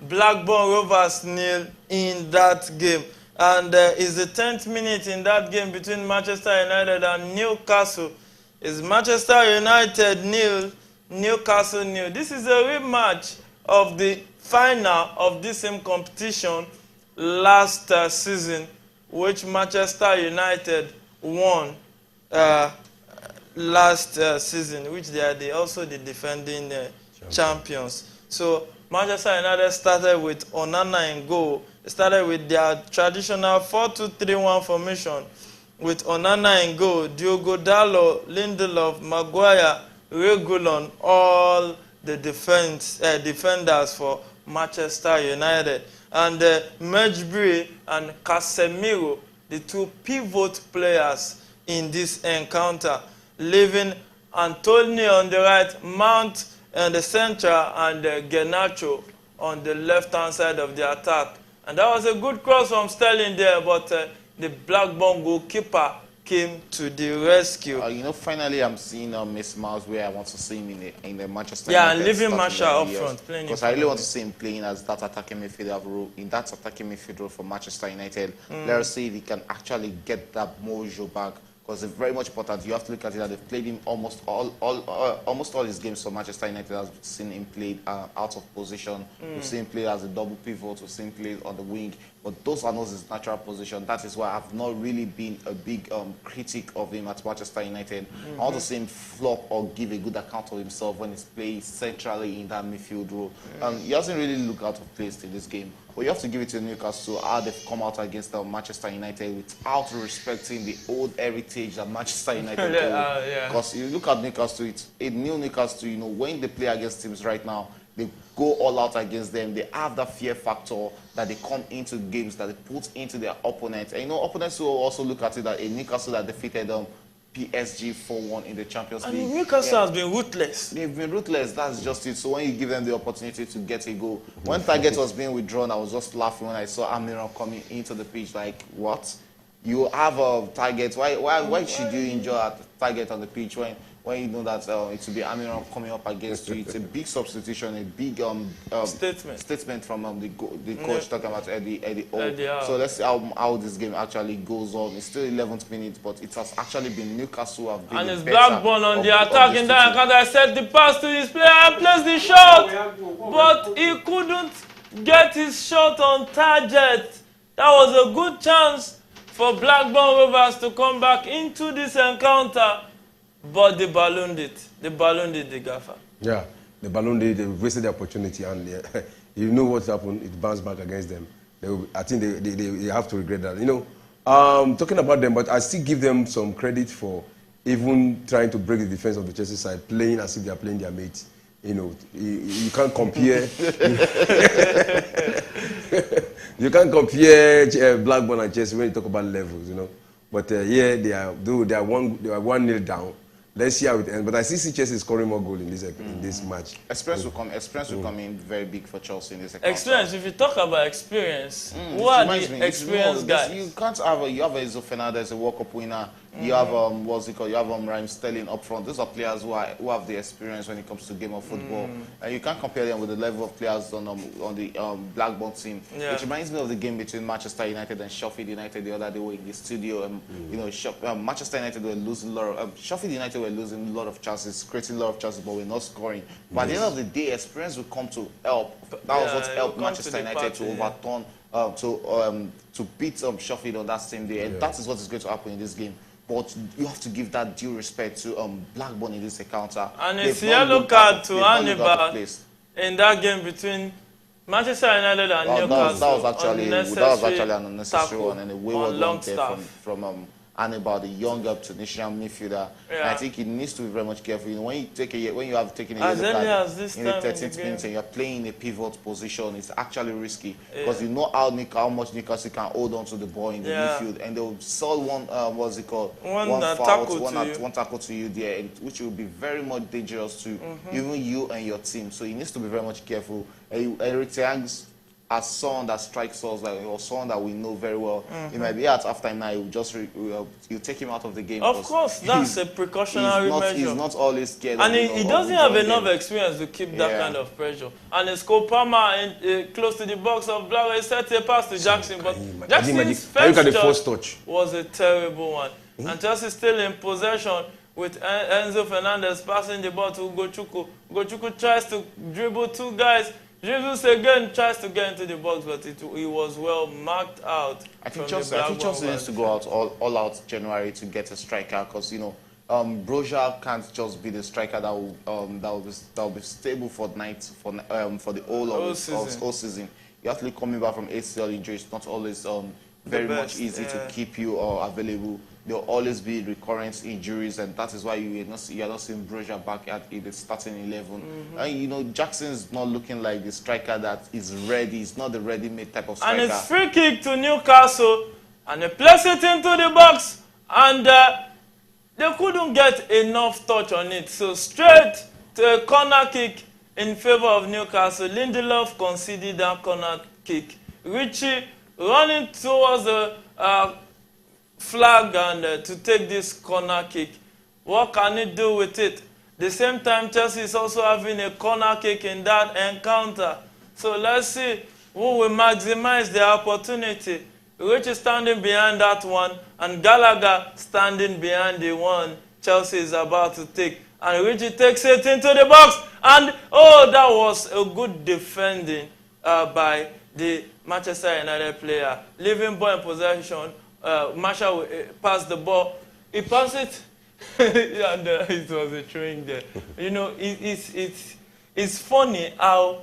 Blackburn Rovers 0 in that game. And it's the 10th minute in that game between Manchester United and Newcastle. It's Manchester United 0, Newcastle 0. This is a rematch of the final of this same competition last season, which Manchester United won last season, which they are also the defending champions. So Manchester United started with Onana in goal. They started with their traditional 4-2-3-1 formation with Onana in goal, Diogo Dalot, Lindelof, Maguire, Reguilon, all the defenders for Manchester United. And Mejbri and Casemiro, the two pivot players in this encounter, leaving Antonio on the right, Mount in the center, and Garnacho on the left-hand side of the attack. And that was a good cross from Sterling there, but the Blackburn goalkeeper came to the rescue. You know, finally I'm seeing Miss Miles where I want to see him in the Manchester United. United. Yeah, and leaving Marshall up front. Because I really want to see him playing as that attacking midfielder role, in that attacking midfield role for Manchester United. Let us see if he can actually get that mojo back. Because it's very much important. You have to look at it that they've played him almost all his games for Manchester United. Has seen him played out of position. We've seen him play as a double pivot. We've seen him play on the wing. But those are not his natural position. That is why I've not really been a big critic of him at Manchester United. I want to see him flop or give a good account of himself when he's playing centrally in that midfield role. He hasn't really looked out of place in this game. But you have to give it to Newcastle how they've come out against Manchester United without respecting the old heritage that Manchester United Because you look at Newcastle, it's a new Newcastle. You know, when they play against teams right now, they go all out against them. They have that fear factor that they come into games, that they put into their opponents. And you know, opponents will also look at it that a Newcastle that defeated PSG 4-1 in the Champions League. And Newcastle has been ruthless. They've been ruthless, that's just it. So when you give them the opportunity to get a goal, when target was being withdrawn, I was just laughing when I saw Amiram coming into the pitch like, what? You have a target, why should you enjoy a target on the pitch when you know that it will be Amiram coming up against you? It's a big substitution, a big statement from the coach talking about Eddie O. So let's see how this game actually goes on. It's still 11th minute, but it has actually been Newcastle who have been and it's Blackburn on the attack in that encounter. I said the pass to his player and placed the shot, but he couldn't get his shot on target. That was a good chance for Blackburn Rovers to come back into this encounter. But they ballooned it. They ballooned it, the gaffer. Yeah, they ballooned it. They wasted the opportunity, and you know what happened. It bounced back against them. I think they have to regret that. You know, talking about them, but I still give them some credit for even trying to break the defense of the Chelsea side, playing as if they are playing their mates. You know, you can't compare. You can't compare Blackburn and Chelsea when you talk about levels. You know, but they are 1-0 down. Let's see how it ends. But I still see Chelsea scoring more goals in this match. Experience will come in very big for Chelsea in this account. Experience. If you talk about experience, who are the experienced guys? You can't have you have Enzo Fernandez, a World Cup winner. You have what's it called? You have Raheem Sterling up front. Those are players who have the experience when it comes to game of football, and you can't compare them with the level of players on the Blackburn team. Yeah. Which reminds me of the game between Manchester United and Sheffield United the other day in the studio. You know, Manchester United were losing a lot of Sheffield United were losing a lot of chances, creating a lot of chances, but we're not scoring. But at the end of the day, experience will come to help. That was what helped Manchester United to overturn, to beat Sheffield on that same day, and that is what is going to happen in this game. But you have to give that due respect to Blackburn in this encounter. And it's a yellow card to Hannibal in that game between Manchester United and Newcastle. That was actually an unnecessary one and a wayward one there from Hannibal, the younger Tunisian midfielder. Yeah. I think he needs to be very much careful. You know, when you have taken a yellow card in the 13th minute and you're playing in a pivot position, it's actually risky because you know how much Newcastle can hold on to the ball in the midfield, and they'll sell one one tackle to you there, which will be very much dangerous to even you and your team. So he needs to be very much careful. Eric Tangs, as someone that strikes us, or someone that we know very well, it might be at halftime now, you take him out of the game. Of course, that's a precautionary measure. He's not always scared. And he doesn't have enough experience to keep that kind of pressure. And it's Kopama close to the box of Blackburn. He set a pass to Jackson, but Jackson's first touch was a terrible one. And Chelsea still in possession with Enzo Fernandez passing the ball to Gochuku. Gochuku tries to dribble two guys. Jesus again tries to get into the box, but he was well marked out. I think Chelsea needs to go out all out January to get a striker, because you know Broja can't just be the striker that will be stable for the whole season. You actually coming back from ACL injury. It's not always very much easy to keep you available. There will always be recurrent injuries, and that is why you are not seeing Broja back in the starting 11. And you know, Jackson is not looking like the striker that is ready. He's not the ready-made type of striker. And it's free kick to Newcastle, and they place it into the box, and they couldn't get enough touch on it. So straight to a corner kick in favor of Newcastle. Lindelof conceded that corner kick. Richie running towards the flag and to take this corner kick. What can he do with it? The same time, Chelsea is also having a corner kick in that encounter. So let's see who will maximize the opportunity. Richie standing behind that one, and Gallagher standing behind the one Chelsea is about to take. And Richie takes it into the box, and oh, that was a good defending by the Manchester United player. Leaving ball in possession, Marshall passed the ball. He passed it, and it was a throwing there. You know, it's funny how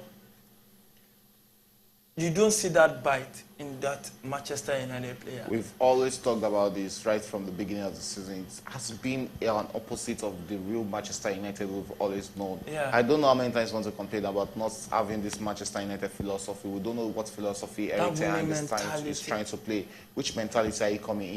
you don't see that bite in that Manchester United player. We've always talked about this right from the beginning of the season. It has been an opposite of the real Manchester United we've always known. Yeah. I don't know how many times we want to complain about not having this Manchester United philosophy. We don't know what philosophy Eric Ten Hag is trying to play. Which mentality are you coming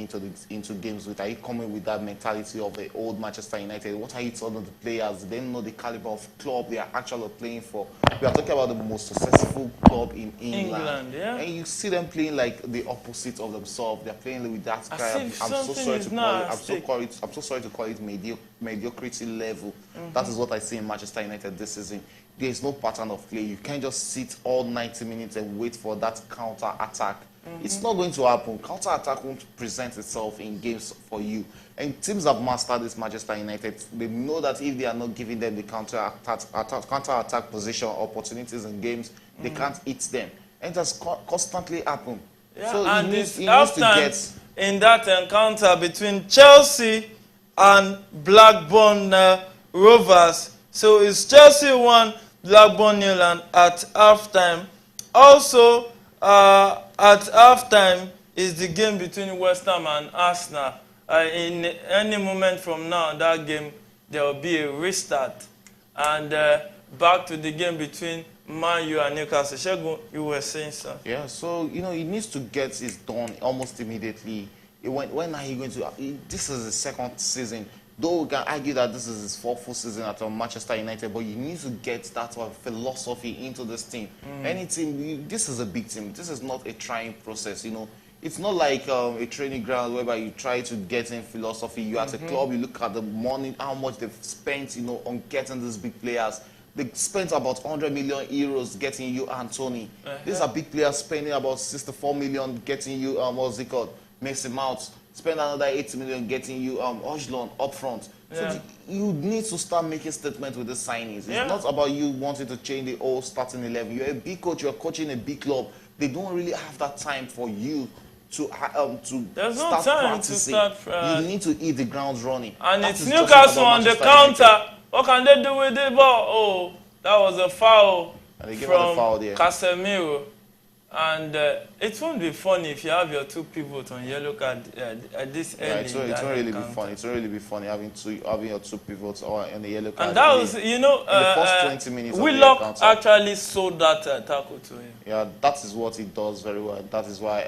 into games with? Are you coming with that mentality of the old Manchester United? What are you telling the players? They don't know the caliber of club they are actually playing for. We are talking about the most successful club in England. Yeah. And you see them playing like the opposite of themselves. They're playing with that kind of, I'm so sorry to call it mediocrity level. That is what I see in Manchester United this season. There is no pattern of play. You can't just sit all 90 minutes and wait for that counter attack. It's not going to happen. Counter attack won't present itself in games for you. And teams have mastered this Manchester United. They know that if they are not giving them the counter attack position opportunities in games, they can't eat them. And it has constantly happened. Yeah, so and he it's needs to get in that encounter between Chelsea and Blackburn Rovers. So it's Chelsea 1, Blackburn 0 at halftime. Also, at halftime is the game between West Ham and Arsenal. In any moment from now, that game, there will be a restart. And back to the game between Man U and Newcastle. Shegun, you were saying so. Yeah, so, you know, he needs to get it done almost immediately. When are you going to... This is the second season. Though we can argue that this is his fourth full season at Manchester United, but you need to get that philosophy into this team. Any team, this is a big team. This is not a trying process, you know. It's not like a training ground whereby you try to get in philosophy. You at a club, you look at the money, how much they've spent, you know, on getting these big players. They spent about 100 million euros getting you Anthony. These are big players spending about 64 million getting you, what's it called, Mason Mount. Spend another 80 million getting you Ojlon up front. So you need to start making statements with the signings. It's not about you wanting to change the whole starting 11. You're a big coach, you're coaching a big club. They don't really have that time for you to start practicing. You need to hit the ground running. And it's Newcastle on the counter. What can they do with the ball? Oh, that was a foul from Casemiro. And it won't be funny if you have your two pivots on yellow card at this early. It won't really be funny. It won't really be funny having your two pivots on the yellow card. And that was, you know, the first 20 minutes. Willock actually sold that tackle to him. Yeah, that is what he does very well. That is why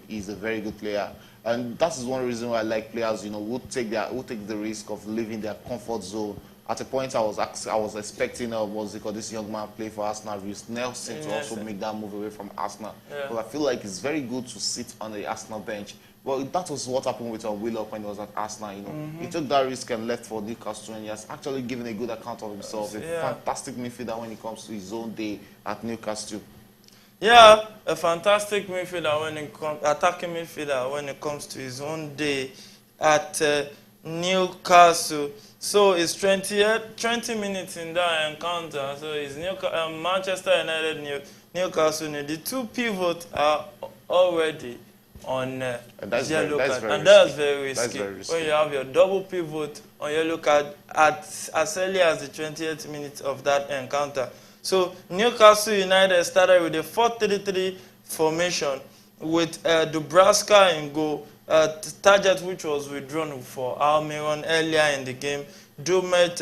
he's a very good player. And that is one reason why I like players, you know, who take the risk of leaving their comfort zone. At a point, I was expecting this young man play for Arsenal, Reece Nelson, to also make that move away from Arsenal. But I feel like it's very good to sit on the Arsenal bench. Well, that was what happened with Willock when he was at Arsenal. You know, he took that risk and left for Newcastle, and he has actually given a good account of himself. A fantastic midfielder when it comes to his own day at Newcastle. Yeah, a fantastic midfielder when it comes, attacking midfielder when it comes to his own day at Newcastle. So it's 20 minutes in that encounter. So it's Manchester United, Newcastle. The two pivots are already on yellow card. And that's very risky. That's very risky. When you have your double pivot on yellow card at as early as the 20th minute of that encounter. So Newcastle United started with a 4-3-3 formation with Dubraska in goal, Target which was withdrawn for Almiron earlier in the game, Dumet,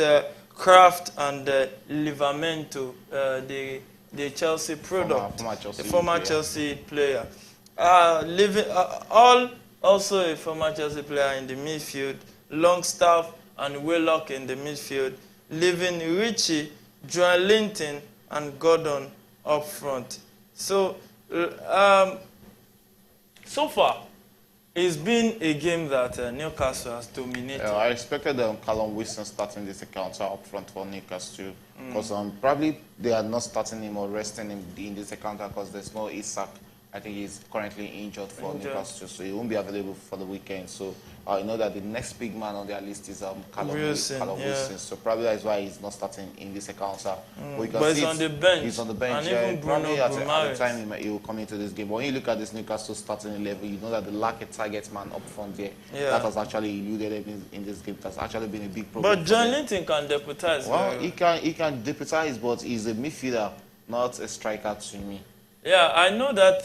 Kraft and Livramento, the Chelsea product, former Chelsea player. All also a former Chelsea player in the midfield, Longstaff and Willock in the midfield, leaving Richie, Joel Linton and Gordon up front. So, so far, it's been a game that Newcastle has dominated. I expected Callum Wilson starting this encounter up front for Newcastle because probably they are not starting him or resting him in this encounter because there's no Isak. I think he's currently injured for Newcastle, so he won't be available for the weekend. So I know that the next big man on their list is Callum Wilson. So probably that's why he's not starting in this encounter. But he's on the bench. He's on the bench. And even probably at the time he will come into this game. But when you look at this Newcastle starting 11, you know that they lack a target man up front there. That has actually eluded him in this game. That's actually been a big problem. But John Linton can deputize. Well, he can deputize, but he's a midfielder, not a striker to me. Yeah, I know that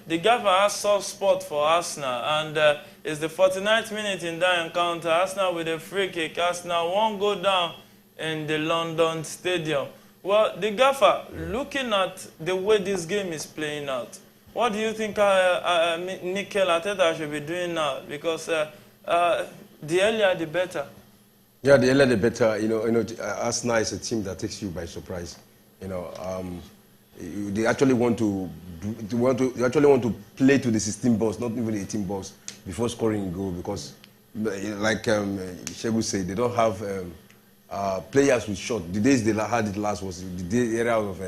the gaffer has soft spot for Arsenal, and it's the 49th minute in that encounter. Arsenal with a free kick. Arsenal won't go down in the London Stadium. Well, the gaffer, looking at the way this game is playing out, what do you think Mikel Arteta should be doing now? Because the earlier the better. Yeah, the earlier the better. Arsenal is a team that takes you by surprise. They actually want to play to the 16 balls, not even 18 balls, before scoring a goal. Because, like Shegu said, they don't have players with shot. The days they had it last was the era of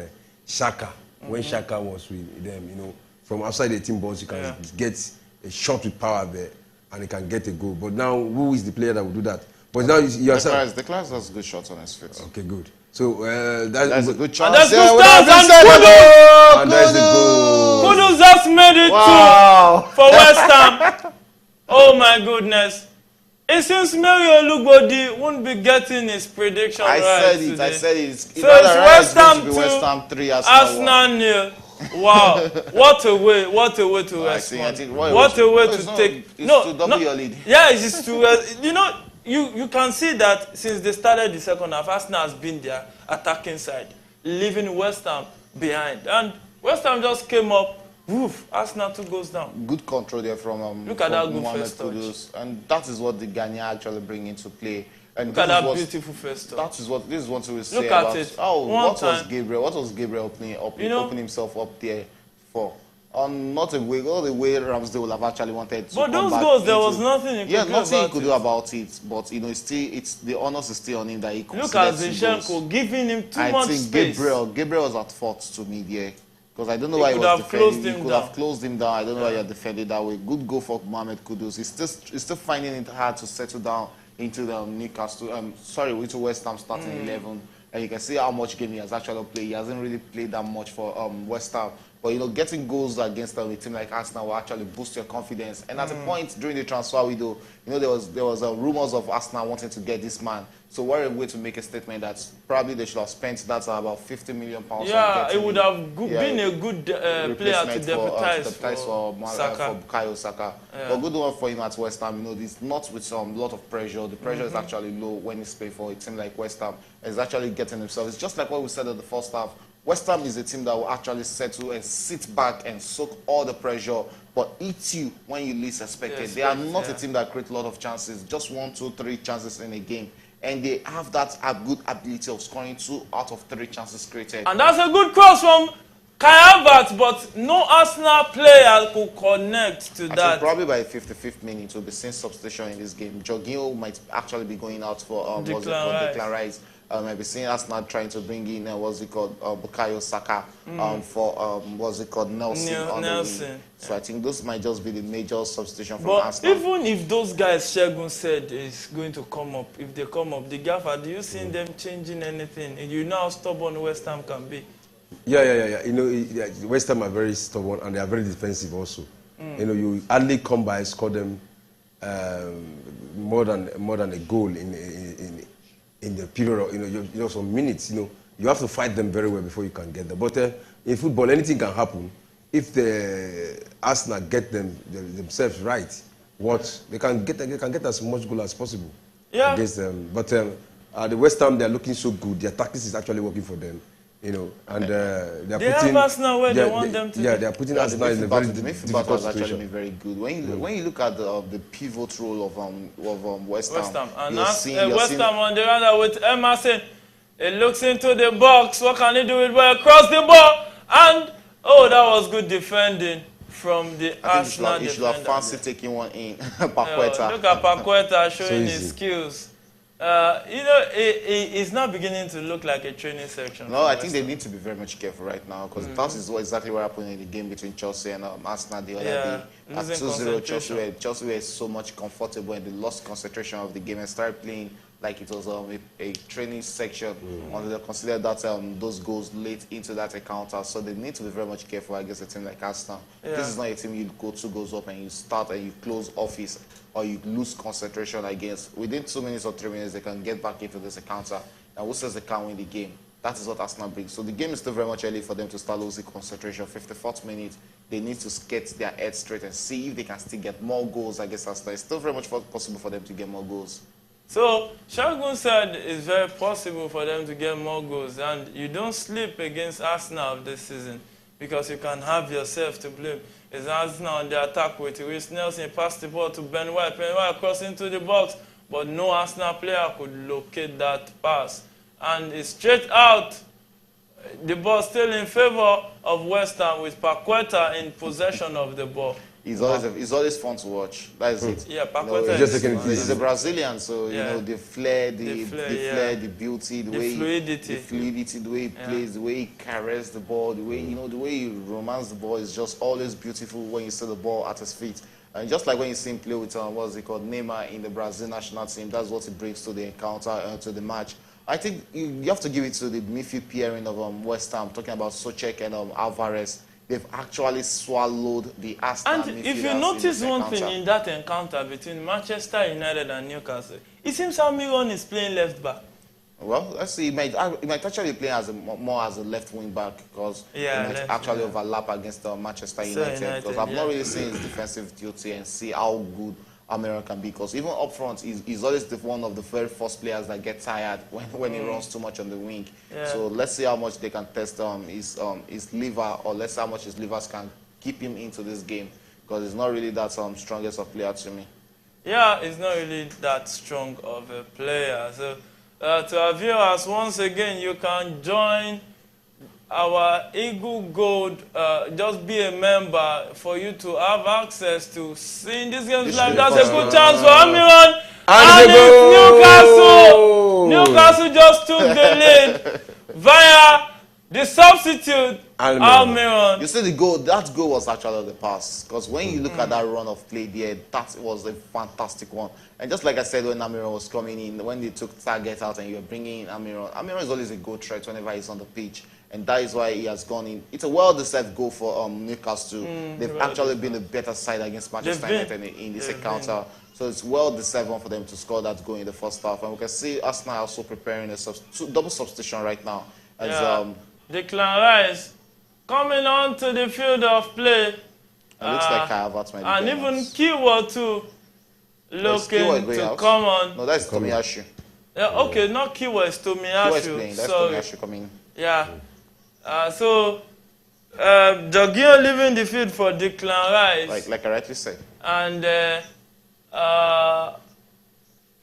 Shaka, when Shaka was with them. From outside the 18 balls, you can get a shot with power there, and you can get a goal. But now, who is the player that will do that? But now the class has good shots on his feet. Okay, good. So that's a good chance. And that's good start, and there's the goal. Kudus just made it too for West Ham. Oh my goodness. It seems Mario Lugbodi won't be getting his prediction right today. I said it. So it's West Ham 2, West Ham 3, Arsenal 0. Wow, what a way to respond. What a way to take. To double your lead. Yeah, it is to You can see that since they started the second half, Arsenal has been their attacking side, leaving West Ham behind. And West Ham just came up, woof, Arsenal 2 goes down. Good control there from Look at that good first touch. And that is what the Ghanaian actually bring into play. And look at that beautiful first touch. This is what we say look about at it. What was Gabriel opening himself up there for? Not the way Ramsdale would have actually wanted to. But those goals, there was nothing he could do about it. Nothing he could do about it. But it's the onus is still on him that he could. Look at Zinchenko giving him too much space. Gabriel was at fault to me there. Because I don't know why he was defending. He could have closed him down. I don't know why he had defended that way. Good goal for Mohamed Kudus. He's still finding it hard to settle down into the Newcastle. Into West Ham starting 11. And you can see how much game he has actually played. He hasn't really played that much for West Ham. But, getting goals against a team like Arsenal will actually boost your confidence. And at a point during the transfer window, there was rumors of Arsenal wanting to get this man. So what a way to make a statement that probably they should have spent about £50 million. Yeah, it would have been a good player to deputize for Bukayo Saka. Yeah. But good one for him at West Ham. It's not with a lot of pressure. The pressure is actually low when he's playing for a team like West Ham. He's actually getting himself. It's just like what we said at the first half. West Ham is a team that will actually settle and sit back and soak all the pressure, but eat you when you least expect it. They are not a team that create a lot of chances, just 1, 2, 3 chances in a game. And they have that good ability of scoring 2 out of 3 chances created. And that's a good cross from Kai Havertz, but no Arsenal player could connect to that. Probably by the 55th minute, we'll be seeing substitution in this game. Jorginho might actually be going out for Declan Rice. I've been seeing Arsenal trying to bring in Bukayo Saka for Nelson. So I think those might just be the major substitution from Arsenal. But even if those guys Shegun said is going to come up, if they come up, the gaffer, do you see them changing anything? You know how stubborn West Ham can be. Yeah. West Ham are very stubborn and they are very defensive also. You know, you hardly come by score them more than a goal in the period of, you know, some minutes. You know, you have to fight them very well before you can get them. But in football, anything can happen. If the Arsenal get themselves right, they can get as much goal as possible against them. But the West Ham, they're looking so good. Their tactics is actually working for them. You know, and they have Arsenal where they want them to. Yeah, they are putting Arsenal in a very difficult situation. Actually very good. When you look at the pivot role of West Ham, and West Ham on the other with Emerson, it looks into the box. What can he do with ball? Across the ball, and that was good defending from the Arsenal defender. You should have fancy taking one in. Paqueta. Look at Paqueta showing his skills. You know, it's not beginning to look like a training section. No, I think they need to be very much careful right now because that is exactly what happened in the game between Chelsea and Arsenal the other day. At 2-0, Chelsea were so much comfortable and they lost concentration of the game and started playing like it was a training section. And they considered that those goals late into that encounter. So they need to be very much careful against a team like Arsenal. This is not a team you go 2 goals up and you start and you close office or you lose concentration against. Within 2 minutes or 3 minutes, they can get back into this encounter. And who says they can't win the game? That is what Arsenal brings. So the game is still very much early for them to start losing concentration. 54th minute, they need to get their head straight and see if they can still get more goals against Arsenal. It's still very much possible for them to get more goals. So, Shagun said it's very possible for them to get more goals. And you don't sleep against Arsenal this season because you can have yourself to blame. It's Arsenal on the attack with Reece Nelson. Passed the ball to Ben White. Ben White crossed into the box. But no Arsenal player could locate that pass. And it's straight out. The ball still in favor of West Ham with Paqueta in possession of the ball. He's always fun to watch. That is it. Yeah, Paqueta he's a Brazilian, so you know the flair, the beauty, the fluidity, the way he plays, the way he carries the ball, the way the way he romances the ball is just always beautiful when you see the ball at his feet. And just like when you see him play with what's it called, Neymar in the Brazil national team, that's what he brings to the encounter, to the match. I think you have to give it to the midfield pairing of West Ham, talking about Souček and Alvarez. They've actually swallowed the Arsenal midfielders. And if you notice one thing in that encounter between Manchester United and Newcastle, it seems Almiron is playing left back. Well, let's see. He might actually play more as a left wing back because he might actually overlap against Manchester United. Because I've not really seen his defensive duty and see how good Almiron can be. Because even up front, he's always one of the very first players that get tired when he runs too much on the wing. So let's see how much they can test his liver, or let's see how much his livers can keep him into this game. Because he's not really that strongest of player to me. Yeah, he's not really that strong of a player. So to our viewers, once again, you can join our Eagle Gold, just be a member for you to have access to seeing these games live. That's a good chance for Almiron. And Newcastle. Newcastle just took the lead via the substitute, Almiron. You see the goal, that goal was actually the pass. Because when you look at that run of play there, that was a fantastic one. And just like I said when Almiron was coming in, when they took target out and you were bringing in Almiron, Almiron is always a goal threat whenever he's on the pitch. And that is why he has gone in. It's a well-deserved goal for Newcastle. They've actually been a better side against Manchester United in this encounter. So it's well-deserved one for them to score that goal in the first half. And we can see Arsenal also preparing a double substitution right now. As, Declan Rice coming on to the field of play. It looks like Havertz. And even Kiwa too looking to come on. No, that's Tomiyasu. Yeah, okay, not Kiwa, it's Tomiyasu. Kiwa is playing, that's Tomiyasu coming. Yeah. So, Jorginho leaving the field for Declan Rice. Like I rightly said. And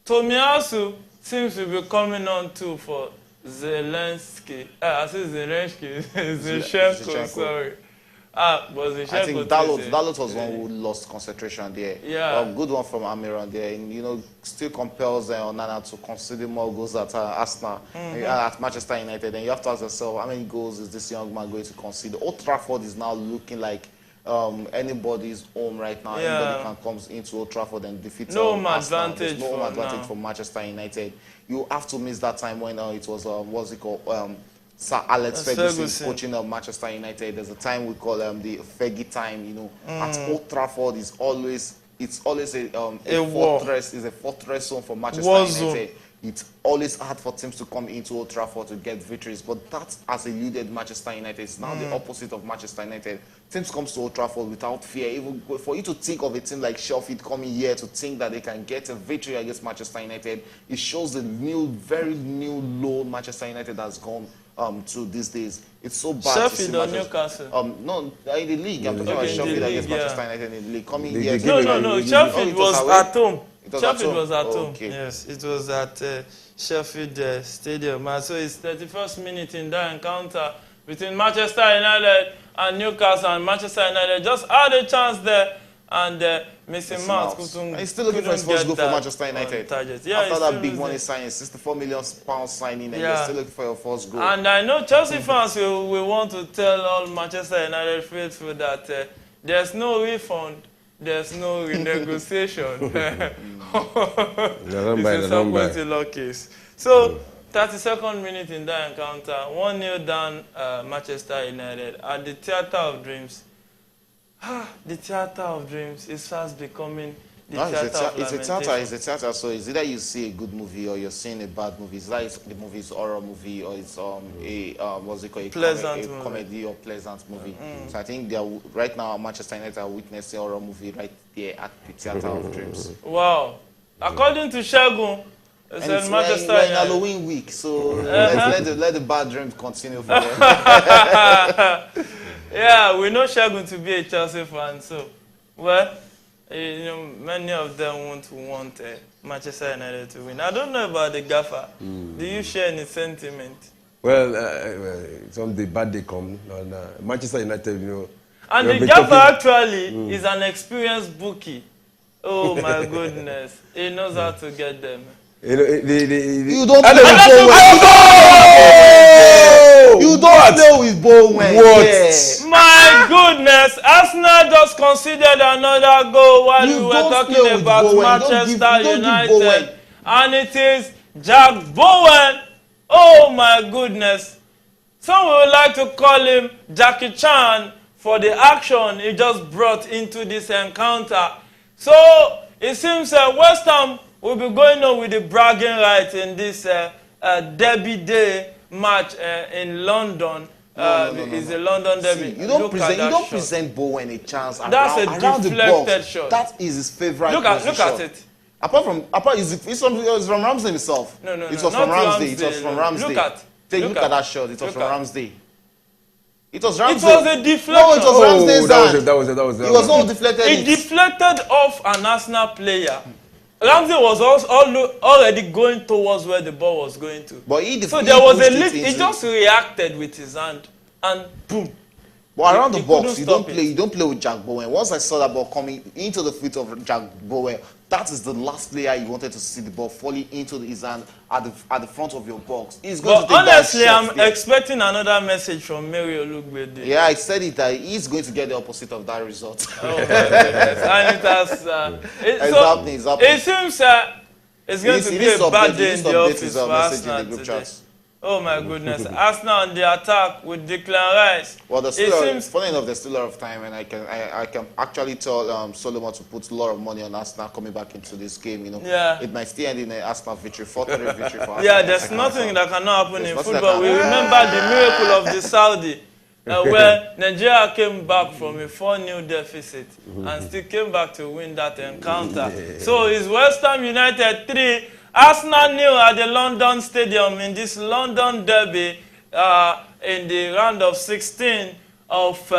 Tomiyasu seems to be coming on too for Zelensky. I said Zelensky. Zinchenko, sorry. But Zinchenko, I think Dalot was one who lost concentration there. Yeah. Good one from Almiron there. And, still compels Onana to concede more goals at Arsenal, at Manchester United. And you have to ask yourself, how many goals is this young man going to concede? Old Trafford is now looking like anybody's home right now. Anybody can come into Old Trafford and defeat Arsenal. There's no advantage for Manchester United. You have to miss that time when it was, what's it called? Sir Alex Ferguson Ferguson. coaching of Manchester United. There's a time we call the Fergie time. You know, at Old Trafford is always a war. fortress. Is a fortress zone for Manchester War United. zone. It's always hard for teams to come into Old Trafford to get victories, but that has eluded Manchester United. It's now the opposite of Manchester United. Teams come to Old Trafford without fear. Even for you to think of a team like Sheffield coming here to think that they can get a victory against Manchester United, it shows the very new low Manchester United has gone to these days. It's so bad. Sheffield or Newcastle? No, in the league. I'm talking about Sheffield against Manchester United in the league. Coming here. No. Sheffield was at home. Sheffield was at home. Okay. Yes, it was at Sheffield Stadium. And so it's 31st minute in that encounter between Manchester United and Newcastle. And Manchester United just had a chance there. And Mason Mount couldn't. He's still looking for his first goal for Manchester United. Yeah, after that big money signing, £64 million signing, and you're still looking for your first goal. And I know Chelsea fans will want to tell all Manchester United faithful that there's no refund, there's no renegotiation. It's a Samuel law case. So, 32nd minute in that encounter, 1-0 down Manchester United at the Theatre of Dreams. The Theatre of Dreams is fast becoming the Theatre of Lamentation. It's a theatre, so it's either you see a good movie or you're seeing a bad movie. It's like the movie is a horror movie or it's a comedy or pleasant movie. So I think they are, right now Manchester United are witnessing a horror movie right there at the Theatre of Dreams. Wow. According to Shagun, and it's Manchester we're in Halloween week, so let the bad dreams continue for them. Yeah, we know Shagun to be a Chelsea fan, so, well, you know, many of them won't want Manchester United to win. I don't know about the gaffer. Do you share any sentiment? Well, some the bad day come, and Manchester United, you know. And the gaffer actually is an experienced bookie. Oh my goodness, he knows how to get them. You don't play with Bowen. What? My goodness, Arsenal just conceded another goal while we were talking about Manchester United. And it is Jack Bowen. Oh my goodness. Some would like to call him Jackie Chan for the action he just brought into this encounter. So it seems West Ham will be going on with the bragging rights in this Derby Day match in London. It's a London derby. See, you don't present Bowen a chance That's around a the deflected box. shot. That is his favorite Look at it. It's from Ramsdale himself. No, it was from Ramsdale. It was from Ramsdale. Look at that shot. It was from Ramsdale. It was Ramsdale. It was a deflection. No, it was Ramsdale's hand. That was it. It was not deflected. It deflected off an Arsenal player. Ramsdale was already going towards where the ball was going to. But so there was a lift. He just reacted with his hand, and boom. But around the box, you don't play with Jack Bowen. Once I saw that ball coming into the feet of Jack Bowen, that is the last player you wanted to see the ball falling into his hand at the front of your box. He's going to take honestly, that shot. I'm expecting another message from Mary Olugbede. Yeah, I said it that he's going to get the opposite of that result. Oh my goodness. And it has. It's happening. It seems it's going to be a bad day in the office for Arsenal today. Oh my goodness. Arsenal on the attack with Declan Rice. Well, funny enough, there's still a lot of time, and I can actually tell Solomon to put a lot of money on Arsenal coming back into this game. You know, it might still end in an Arsenal victory, 4-3 victory for Arsenal. Yeah, there's nothing that cannot happen in football. We remember the miracle of the Saudi, where Nigeria came back from a 4-0 deficit and still came back to win that encounter. Yeah. So it's West Ham United 3. Arsenal 0 at the London Stadium in this London derby in the round of 16 of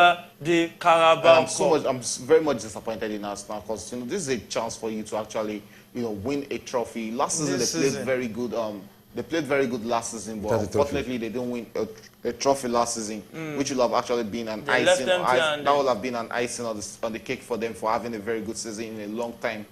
the Carabao Cup. I'm very much disappointed in Arsenal because this is a chance for you to actually win a trophy. Last season they played very good. They played very good last season, but unfortunately they didn't win a trophy last season, which will have actually been an icing. That would have been an icing on the cake for them for having a very good season in a long time.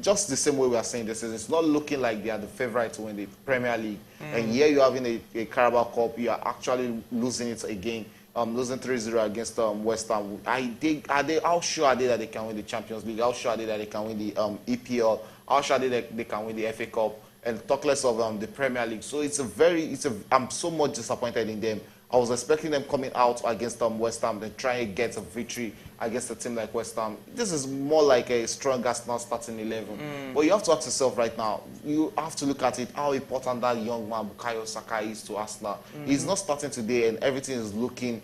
Just the same way we are saying this season, it's not looking like they are the favorite to win the Premier League. And here you're having a Carabao Cup, you are actually losing it again, losing 3-0 against West Ham. How sure are they that they can win the Champions League? How sure are they that they can win the EPL? How sure are they that they can win the FA Cup? and talk less of the Premier League. So I'm so much disappointed in them. I was expecting them coming out against West Ham and trying to get a victory against a team like West Ham. This is more like a strong Arsenal starting 11. But you have to ask yourself right now, you have to look at it, how important that young man, Bukayo Saka, is to Arsenal. He's not starting today and everything is looking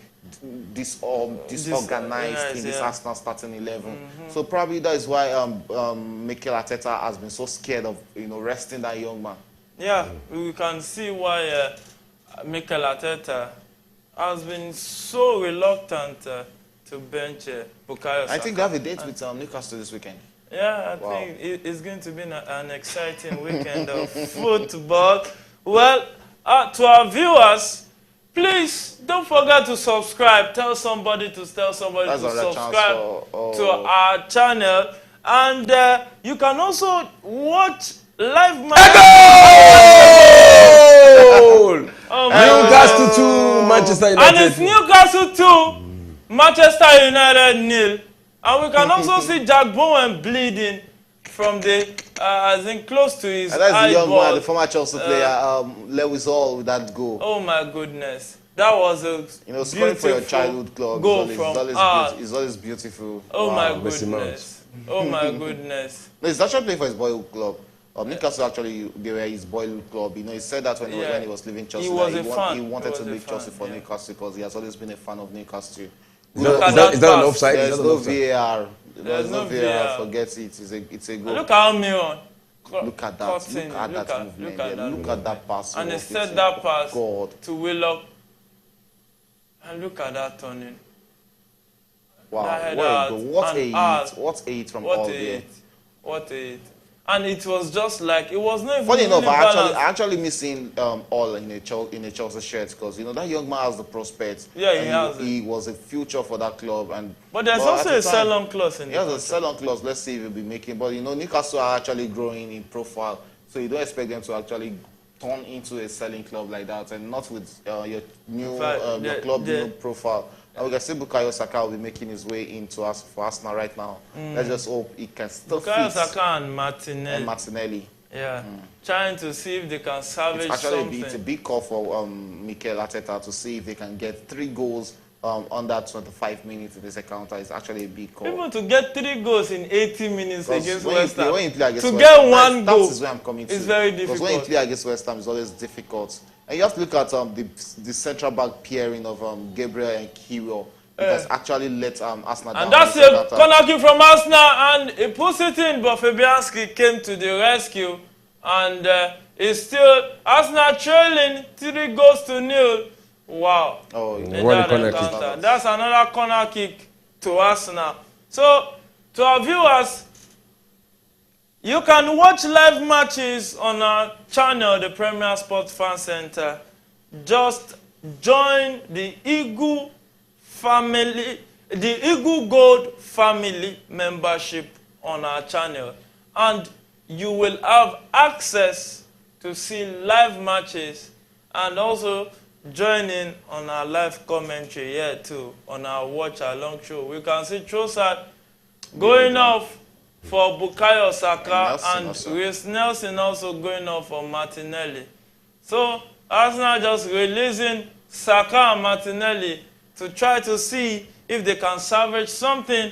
disorganized in this Arsenal starting 11. So probably that is why Mikel Arteta has been so scared of resting that young man. Yeah, we can see why Mikel Arteta has been so reluctant to bench Bukayo Saka. I think they have a date with Newcastle this weekend. Yeah, I think it's going to be an exciting weekend of football. Well, to our viewers, please don't forget to subscribe. Tell somebody to subscribe to our channel. And you can also watch live Newcastle 2, Manchester United. And it's Newcastle 2, Manchester United 0. And we can also see Jack Bowen bleeding from I think, close to his eyeball. That's the young man, the former Chelsea player, Lewis Hall, with that goal. Oh my goodness. That was a scoring for your childhood club goal it's always beautiful. Oh my goodness. Oh my goodness. No, he's actually playing for his boyhood club. Newcastle actually, they were his boyhood club. He said that when he was leaving Chelsea, he wanted to leave Chelsea for Newcastle because he has always been a fan of Newcastle. Is that an offside? There's no VAR. There's no VAR. Forget it. It's a goal. Look how Miron. Look at that. Look at that pass. And he set that pass to Willock. And look at that turning. Wow. What a hit from all there. What a hit. And it was just like, it was not even funny enough, I actually missing all in a Chelsea shirt because, that young man has the prospect. Yeah, he was a future for that club. But there's also a sell-on clause in the contract. He has a sell-on clause. Let's see if he'll be making. But, Newcastle are actually growing in profile. So you don't expect them to actually turn into a selling club like that. And not with your new new profile. And we can see Bukayo Saka will be making his way into us for Arsenal right now. Let's just hope he can still Bukayo Saka and Martinelli. Yeah. Trying to see if they can salvage something. It's a big call for Mikel Arteta to see if they can get 3 goals under 25 minutes in this encounter. It's actually a big call. Even to get 3 goals in 80 minutes against West Ham. To get 1 goal, that is where I'm coming to. It's very difficult. Because when you play against West Ham, it's always difficult. And you have to look at the central back pairing of Gabriel and Kiwior. It has actually let Arsenal down. And that's a corner kick from Arsenal, and he puts it in, but Fabianski came to the rescue. And it's still Arsenal trailing 3-0. Wow. Oh, that's another corner kick to Arsenal. So, to our viewers, you can watch live matches on our channel, the Premier Sports Fan Center. Just join the Eagle family, the Eagle Gold family membership on our channel, and you will have access to see live matches and also join in on our live commentary here too on our watch along show. We can see Trossard going off for Bukayo Saka and Reece Nelson also going off for Martinelli. So Arsenal just releasing Saka and Martinelli to try to see if they can salvage something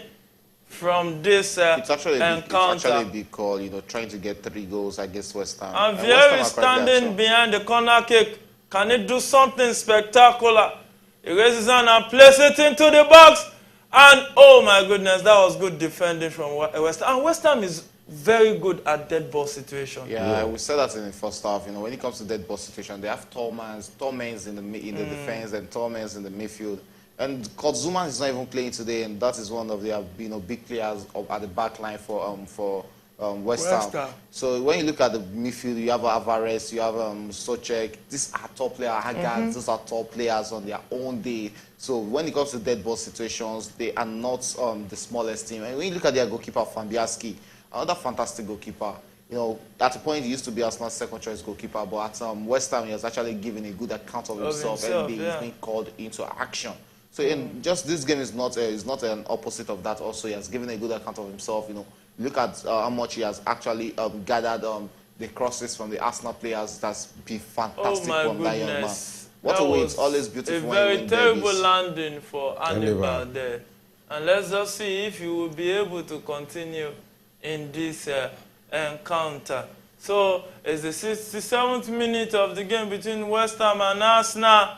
from this encounter. It's actually a big call, trying to get 3 goals against West Ham. And Vieira is standing behind the corner kick. Can he do something spectacular? He raises hand and places it into the box. And, oh my goodness, that was good defending from West Ham. And West Ham is very good at dead ball situation. Yeah, we said that in the first half. When it comes to dead ball situation, they have tall men in the defense and tall men in the midfield. And Kozuma is not even playing today, and that is one of their big players at the back line for West Ham. So when you look at the midfield, you have Alvarez, you have Souček. These are top players. These are top players on their own day. So when it comes to dead ball situations, they are not the smallest team. And when you look at their goalkeeper, Fabianski, another fantastic goalkeeper. At a point he used to be Arsenal's second choice goalkeeper, but at West Ham he has actually given a good account of himself every day. He's been called into action. So just this game is not an opposite of that. Also, he has given a good account of himself. Look at how much he has actually gathered the crosses from the Arsenal players. That's been fantastic. Oh my from that young man. goodness. What a way, it's always beautiful. A when you very win terrible derbies. landing for Hannibal there. And let's just see if he will be able to continue in this encounter. So it's the 67th minute of the game between West Ham and Arsenal.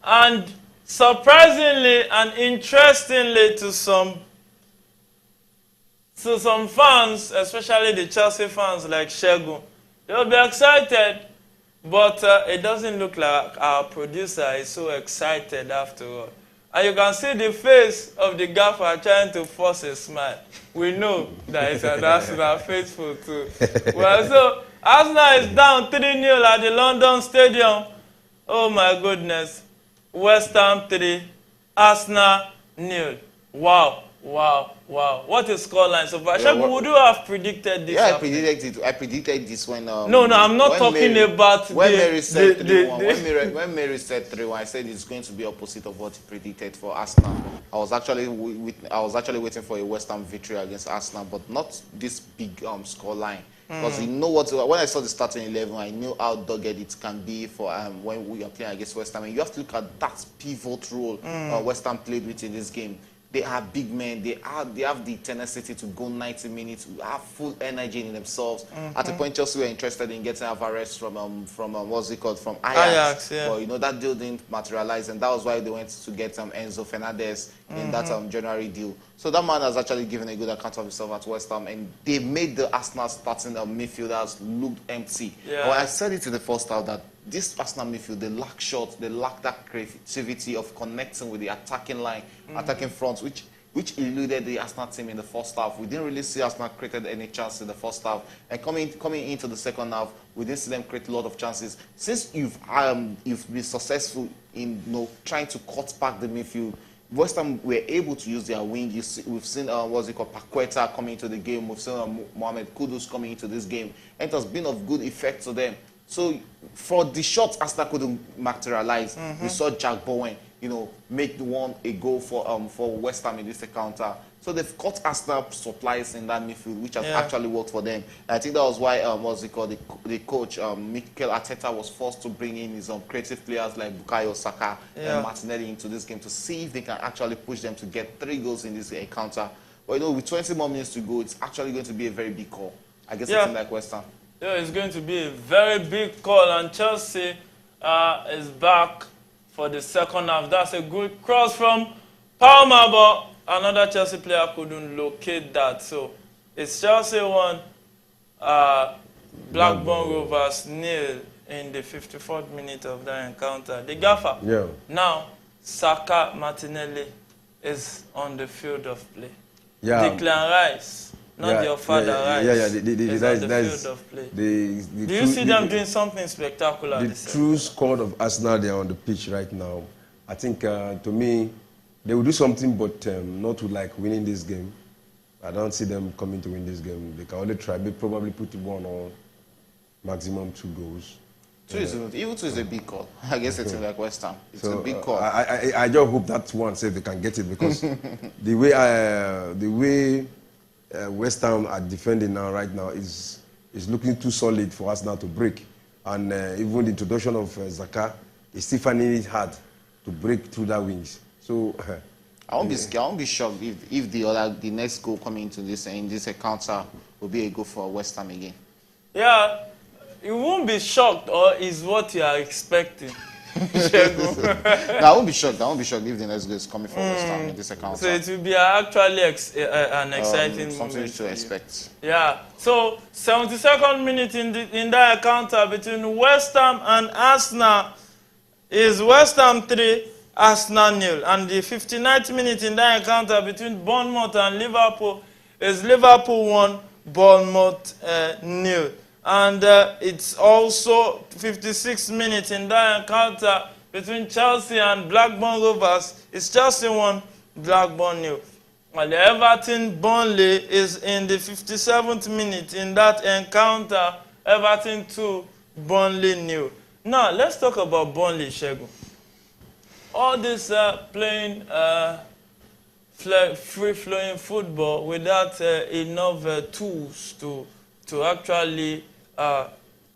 And surprisingly and interestingly to some fans, especially the Chelsea fans like Shegun, they'll be excited, but it doesn't look like our producer is so excited after all. And you can see the face of the gaffer trying to force a smile. We know that it's an Arsenal faithful too. Well, so Arsenal is down 3-0 at the London Stadium. Oh my goodness. West Ham 3, Arsenal 0. Wow, wow, wow. What a scoreline so far. Shegun, would you have predicted this? Yeah, I predicted this when... no, I'm not talking about when Mary said 3-1. When Mary said 3-1, I said it's going to be opposite of what he predicted for Arsenal. I was actually waiting for a West Ham victory against Arsenal, but not this big scoreline. Because you know what, when I saw the starting 11, I knew how dogged it can be for when we are playing against West Ham. And you have to look at that pivot role West Ham played with in this game. They are big men. They have the tenacity to go 90 minutes, have full energy in themselves. At a point, Chelsea were interested in getting Alvarez from what's it called, from Ajax. Yeah. But you know that deal didn't materialize, and that was why they went to get Enzo Fernandez in that January deal. So that man has actually given a good account of himself at West Ham, and they made the Arsenal starting midfielders look empty. Yeah. Well, I said it in the first half that this Arsenal midfield, they lack shots, they lack that creativity of connecting with the attacking line, attacking front, which eluded the Arsenal team in the first half. We didn't really see Arsenal created any chance in the first half. And coming into the second half, we didn't see them create a lot of chances. Since you've been successful in trying to cut back the midfield, West Ham were able to use their wing. We've seen Paqueta coming into the game. We've seen Mohamed Kudus coming into this game. And it has been of good effect to them. So for the shots Arsenal couldn't materialize, we saw Jack Bowen, make a goal for West Ham in this encounter. So they've cut Arsenal supplies in that midfield, which has actually worked for them. And I think that was why the coach Mikel Arteta was forced to bring in his creative players like Bukayo Saka and Martinelli into this game to see if they can actually push them to get 3 goals in this encounter. But with 20 more minutes to go, it's actually going to be a very big call against a team like West Ham. Yeah, it's going to be a very big call, and Chelsea is back for the second half. That's a good cross from Palmer, but another Chelsea player couldn't locate that. So it's Chelsea 1, Blackburn Rovers 0 in the 54th minute of that encounter. The gaffer. Yeah. Now, Saka Martinelli is on the field of play. Yeah. Declan Rice. Not your father, right? Yeah. Field of play. Do you see them doing something spectacular? The true squad of Arsenal, they are on the pitch right now. I think, to me, they will do something, but not to winning this game. I don't see them coming to win this game. They can only try, probably put 1 or maximum 2 goals. Even 2 is a big call. I guess it's like West Ham. It's a big call. I just hope that one says they can get it, because the way West Ham are defending right now is looking too solid for us now to break. And even the introduction of Zaka is still finding it hard to break through that wings. So I won't be shocked if the next goal coming into this encounter will be a goal for West Ham again. Yeah, you won't be shocked, or is what you are expecting? No, I won't be shocked. If the next goal is coming from West Ham in this encounter. So it will be actually an exciting something moment to expect. Yeah. So 72nd minute in that encounter between West Ham and Arsenal is West Ham 3, Arsenal 0. And the 59th minute in that encounter between Bournemouth and Liverpool is Liverpool 1, Bournemouth 0. And it's also 56 minutes in that encounter between Chelsea and Blackburn Rovers. It's Chelsea 1, Blackburn 0. And the Everton Burnley is in the 57th minute in that encounter. Everton 2, Burnley 0. Now, let's talk about Burnley, Shegun. All this playing free-flowing football without enough tools to actually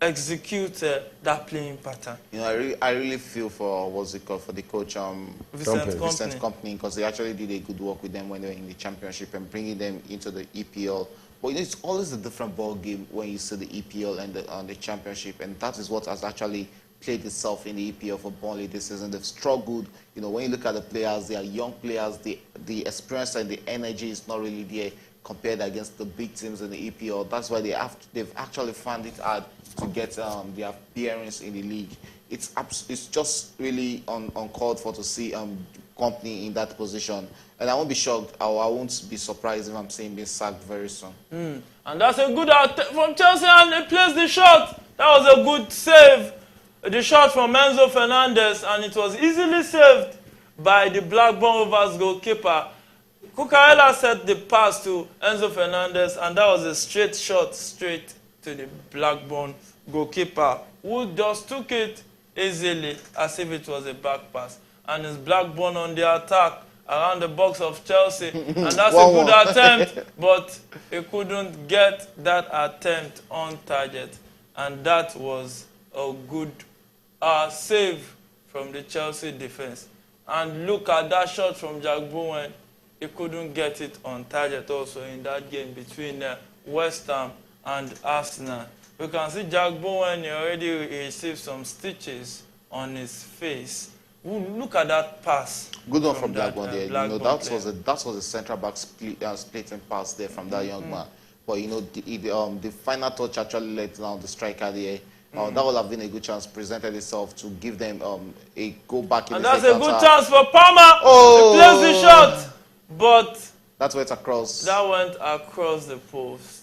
execute that playing pattern. You know, I really feel for what's it called, for the coach Vincent Kompany, because they actually did a good work with them when they were in the championship and bringing them into the EPL. But you know, it's always a different ball game when you see the EPL and the championship, and that is what has actually played itself in the EPL for Burnley this season. They've struggled. You know, when you look at the players, they are young players. The experience and the energy is not really there compared against the big teams in the EPL. That's why they've actually found it hard to get their appearance in the league. It's just really uncalled for to see Kompany in that position. And I won't be shocked, I won't be surprised if I'm seeing being sacked very soon. And that's a good from Chelsea, and they placed the shot. That was a good save. The shot from Enzo Fernandez, and it was easily saved by the Blackburn Rovers goalkeeper. Cucurella set the pass to Enzo Fernandez, and that was a straight shot straight to the Blackburn goalkeeper, who just took it easily as if it was a back pass. And it's Blackburn on the attack around the box of Chelsea. And that's a good attempt, but he couldn't get that attempt on target. And that was a good save from the Chelsea defense. And look at that shot from Jack Bowen. He couldn't get it on target also in that game between West Ham and Arsenal. You can see Jack Bowen already received some stitches on his face. Look at that pass. Good one from Blackburn there. You know, that was a central back splitting pass there from that young man. But you know, the final touch actually let down the striker there. That would have been a good chance presented itself to give them a go back in and the that's second a good half. chance for Palmer. Oh! He plays the shot, but that went across. That went across the post.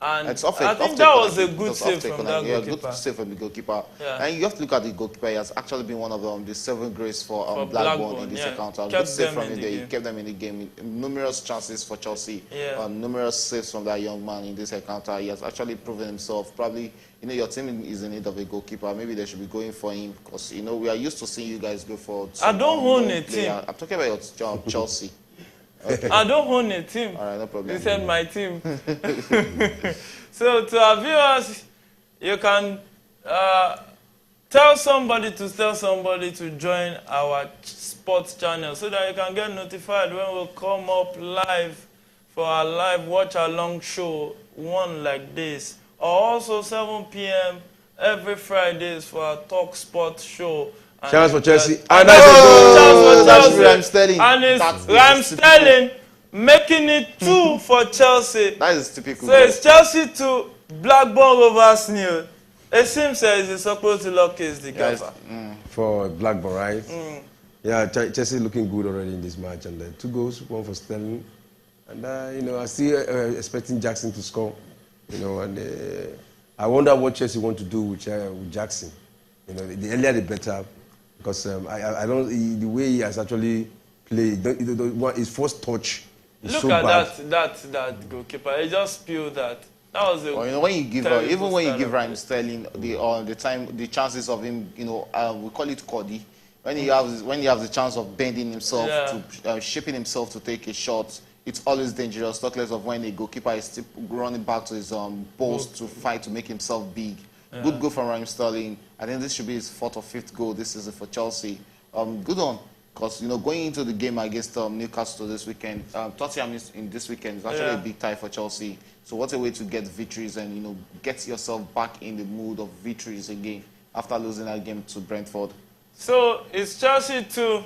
And I think that was a good save from that goalkeeper. Good save from the goalkeeper. Yeah. And you have to look at the goalkeeper. He has actually been one of the 7 greats for Blackburn in this encounter. Good save from him there. He kept them in the game. Numerous chances for Chelsea. Yeah. Numerous saves from that young man in this encounter. He has actually proven himself. Probably, you know, your team is in need of a goalkeeper. Maybe they should be going for him because, you know, we are used to seeing you guys go for. I don't own a team. I'm talking about your Chelsea. Okay. I don't own a team. All right, no problem. You said my team. So to our viewers, you can tell somebody to join our sports channel so that you can get notified when we'll come up live for our live watch-along show, one like this. Or also 7 p.m. every Fridays for our Talk Sports show. Chance for Chelsea. And that's Raheem Sterling. And it's Raheem Sterling making it 2 for Chelsea. That is typical. So it's Chelsea 2, Blackburn Rovers 0. It seems it's supposed to lock is the gaffer. For Blackburn, right? Yeah, Chelsea looking good already in this match. And 2 goals, 1 for Sterling. And, you know, I still expecting Jackson to score. You know, and I wonder what Chelsea want to do with Jackson. You know, the earlier the better. Because I don't, the way he has actually played, his first touch is so bad. Look at that goalkeeper. He just spilled that. That was a. Well, you know, when you give even when you give Raheem Sterling the chances of him, you know, we call it Cody. When he has the chance of bending himself to shaping himself to take a shot, it's always dangerous. Talk less of when a goalkeeper is still running back to his post to fight to make himself big. Yeah. Good goal from Raheem Sterling. I think this should be his 4th or 5th goal this season for Chelsea. Good on, because you know, going into the game against Newcastle this weekend, Tottenham in this weekend is actually a big tie for Chelsea. So what a way to get victories and, you know, get yourself back in the mood of victories again after losing that game to Brentford. So it's Chelsea 2,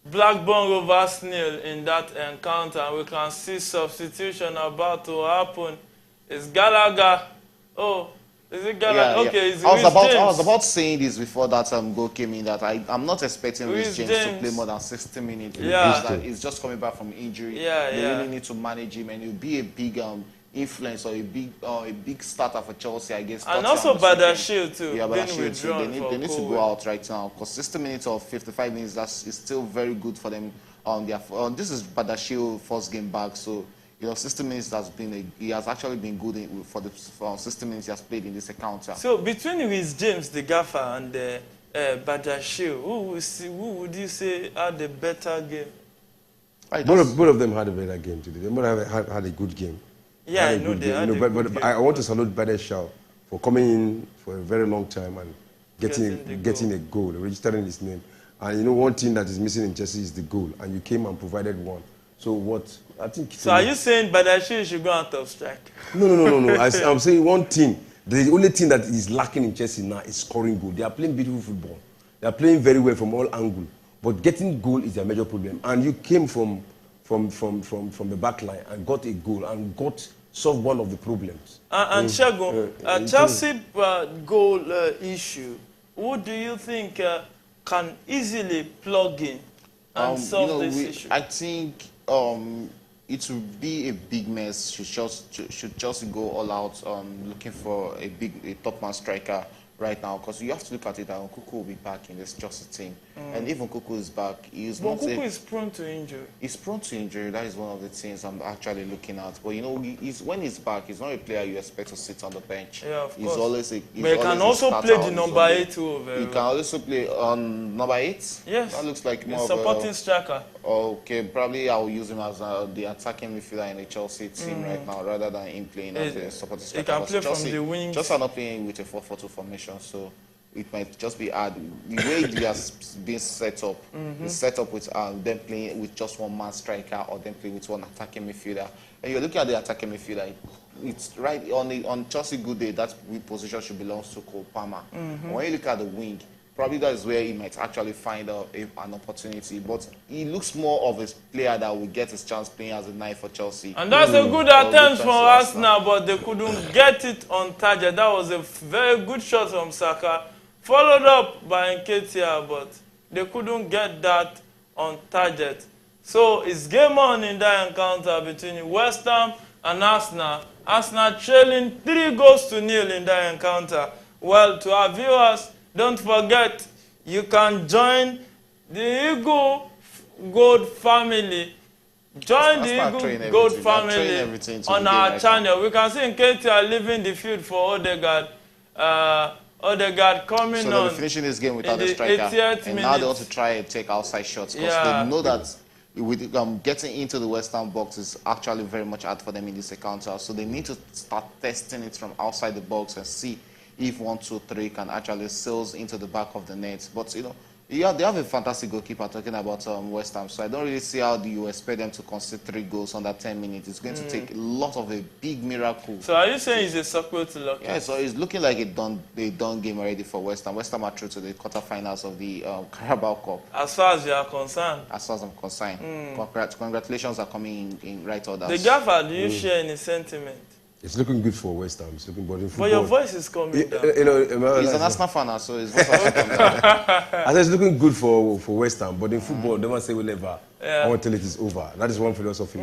Blackburn Rovers 0 in that encounter. And we can see substitution about to happen. It's Gallagher. Oh. Is it Gallagher? Okay, it's I was about saying this before that goal came in, that I'm not expecting Reece James to play more than 60 minutes. Yeah. He's just coming back from injury. Yeah, they really need to manage him, and he'll be a big influence or a big starter for Chelsea against Tottenham. And also Badiashile too. Yeah, Badiashile too. They need to go out right now because 60 minutes or 55 minutes is still very good for them. This is Badiashile's first game back, so. You know, 60 minutes he has actually been good for 60 minutes he has played in this encounter. So between Reece James, the gaffer, and Badiashile, who would you say had a better game? Both of them had a better game today. They might have had a good game. Yeah, I know they had a good but game. I want to salute Badeshal for coming in for a very long time and getting a goal, registering his name. And you know, one thing that is missing in Chelsea is the goal, and you came and provided one. So what I think. So are you saying Badashi should go out of strike? No. I'm saying one thing. The only thing that is lacking in Chelsea now is scoring goal. They are playing beautiful football. They are playing very well from all angles. But getting goal is a major problem. And you came from the back line and got a goal and solved one of the problems. And Shegun, Chelsea goal issue, who do you think can easily plug in and solve this issue? I think it would be a big mess. Should Chelsea go all out looking for a top man striker right now, because you have to look at it that Nkuku will be back in this Chelsea team. And if Nkuku is back, Nkuku is prone to injury. He's prone to injury. That is one of the things I'm actually looking at. But you know, when he's back, he's not a player you expect to sit on the bench. Yeah, of he's course. Always but he can also play the number 8 too. He can also play on number 8. Yes. That looks like more supporting striker. Okay, probably I will use him as the attacking midfielder in the Chelsea team right now, rather than him playing as a supporting striker. He can play from the wings. Chelsea are not playing with a 4-4-2 formation, so it might just be hard. The way he has been set up, is set up with them playing with just one man striker or them playing with one attacking midfielder. And you're looking at the attacking midfielder, it's right on Chelsea good day, that position should belong to Cole Palmer. When you look at the wing, probably that is where he might actually find an opportunity. But he looks more of a player that will get his chance playing as a 9 for Chelsea. And that's a good attempt for Arsenal, but they couldn't get it on target. That was a very good shot from Saka, followed up by Nketiah, but they couldn't get that on target. So it's game on in that encounter between West Ham and Arsenal. Arsenal trailing 3-0 in that encounter. Well, to our viewers, don't forget, you can join the Eagle Gold family. Join the Eagle Gold family on our channel. We can see Nketiah leaving the field for Odegaard. Odegaard coming on. So they'll be finishing this game without a striker. And now they want to try and take outside shots, because they know that with getting into the West Ham box is actually very much hard for them in this encounter. So they need to start testing it from outside the box and see if 1, 2, 3 can actually sail into the back of the net. But you know, they have a fantastic goalkeeper, talking about West Ham. So I don't really see how you expect them to concede 3 goals under 10 minutes. It's going to take a lot of a big miracle. So are you saying it's a circle to luck? Yeah, so it's looking like a done game already for West Ham. West Ham are through to the quarterfinals of the Carabao Cup. As far as you are concerned? As far as I'm concerned. Congratulations are coming in right order. The Gaffer, do you share any sentiment? It's looking good for West Ham. It's looking good in football. But your voice is coming down. He's an Arsenal fan, so his voice has come down. I said it's looking good for West Ham, but in football, never say never. I want to tell it is over. That is one philosophy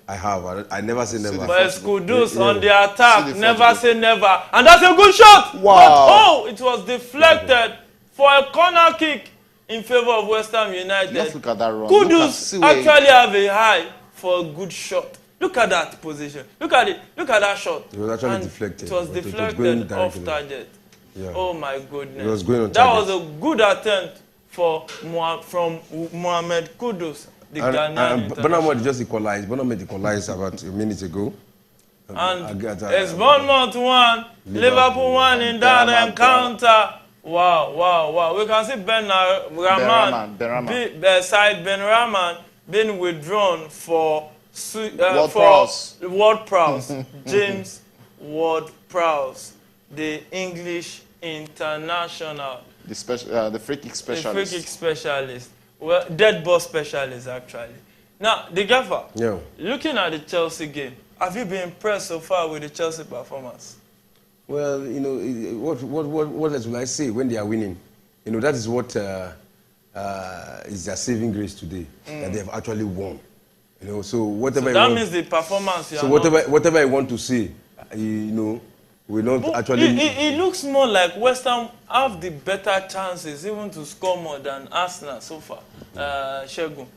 I have. I never say never. But it's Kudus on the attack. Never say never. And that's a good shot! Wow! But, it was deflected for a corner kick in favor of West Ham United. You have to look at that run. Kudus actually have a high for a good shot. Look at that position. Look at it. Look at that shot. It was actually deflected. It was deflected off target. Yeah. Oh my goodness. It was going on that target. was a good attempt from Mohamed Kudus, the Ghanaian. Bournemouth just equalized. Bournemouth equalized about a minute ago. And it's Bournemouth 1, Liverpool 1 in that encounter. Wow. We can see Ben Rahman being withdrawn for Ward-Prowse. James Ward-Prowse, the English international. The free kick specialist. The free kick specialist. Well, dead ball specialist, actually. Now, the Gaffer, looking at the Chelsea game, have you been impressed so far with the Chelsea performance? Well, you know, what else will I say when they are winning? You know, that is what is their saving grace today, that they have actually won. You know, so whatever. So that means the performance. So whatever I want to say, you know, we don't actually. It looks more like West Ham have the better chances, even to score more than Arsenal so far. Shegun.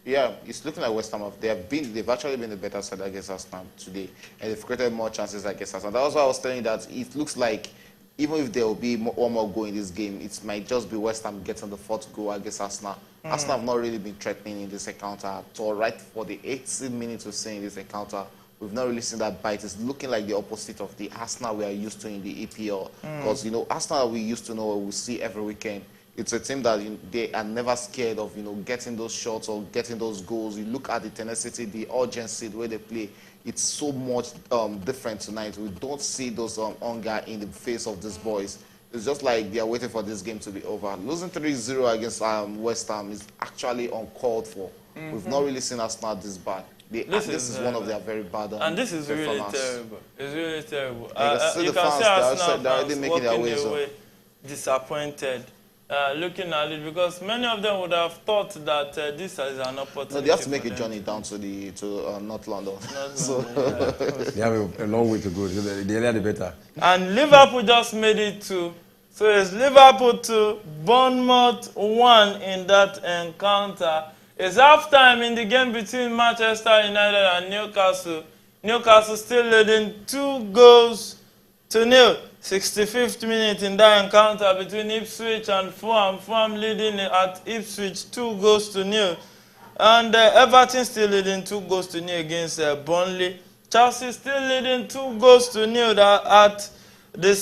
Yeah, it's looking like West Ham. They've actually been the better side against Arsenal today, and they've created more chances against Arsenal. That was why I was telling you that it looks like even if there will be one more goal in this game, it might just be West Ham getting the 4th goal against Arsenal. Arsenal have not really been threatening in this encounter at all. Right for the 80 minutes we've seen in this encounter, we've not really seen that bite. It's looking like the opposite of the Arsenal we are used to in the EPL. Because, you know, Arsenal we used to know, we see every weekend. It's a team that they are never scared of, you know, getting those shots or getting those goals. You look at the tenacity, the urgency, the way they play. It's so much different tonight. We don't see those hunger in the face of these boys. It's just like they are waiting for this game to be over. Losing 3-0 against West Ham is actually uncalled for. We've not really seen Arsenal this bad. This is one of their very bad and this is really terrible. It's really terrible. You can see Arsenal they're already making their way away disappointed. Looking at it, because many of them would have thought that this is an opportunity. No, they have to make a journey down to North London. They have a long way to go. The earlier the better. And Liverpool just made it to. So it's Liverpool 2, Bournemouth 1 in that encounter. It's halftime in the game between Manchester United and Newcastle. Newcastle still leading 2-0. 65th minute in that encounter between Ipswich and Fulham. Fulham leading at Ipswich 2-0. And Everton still leading 2-0 against Burnley. Chelsea still leading 2-0 at the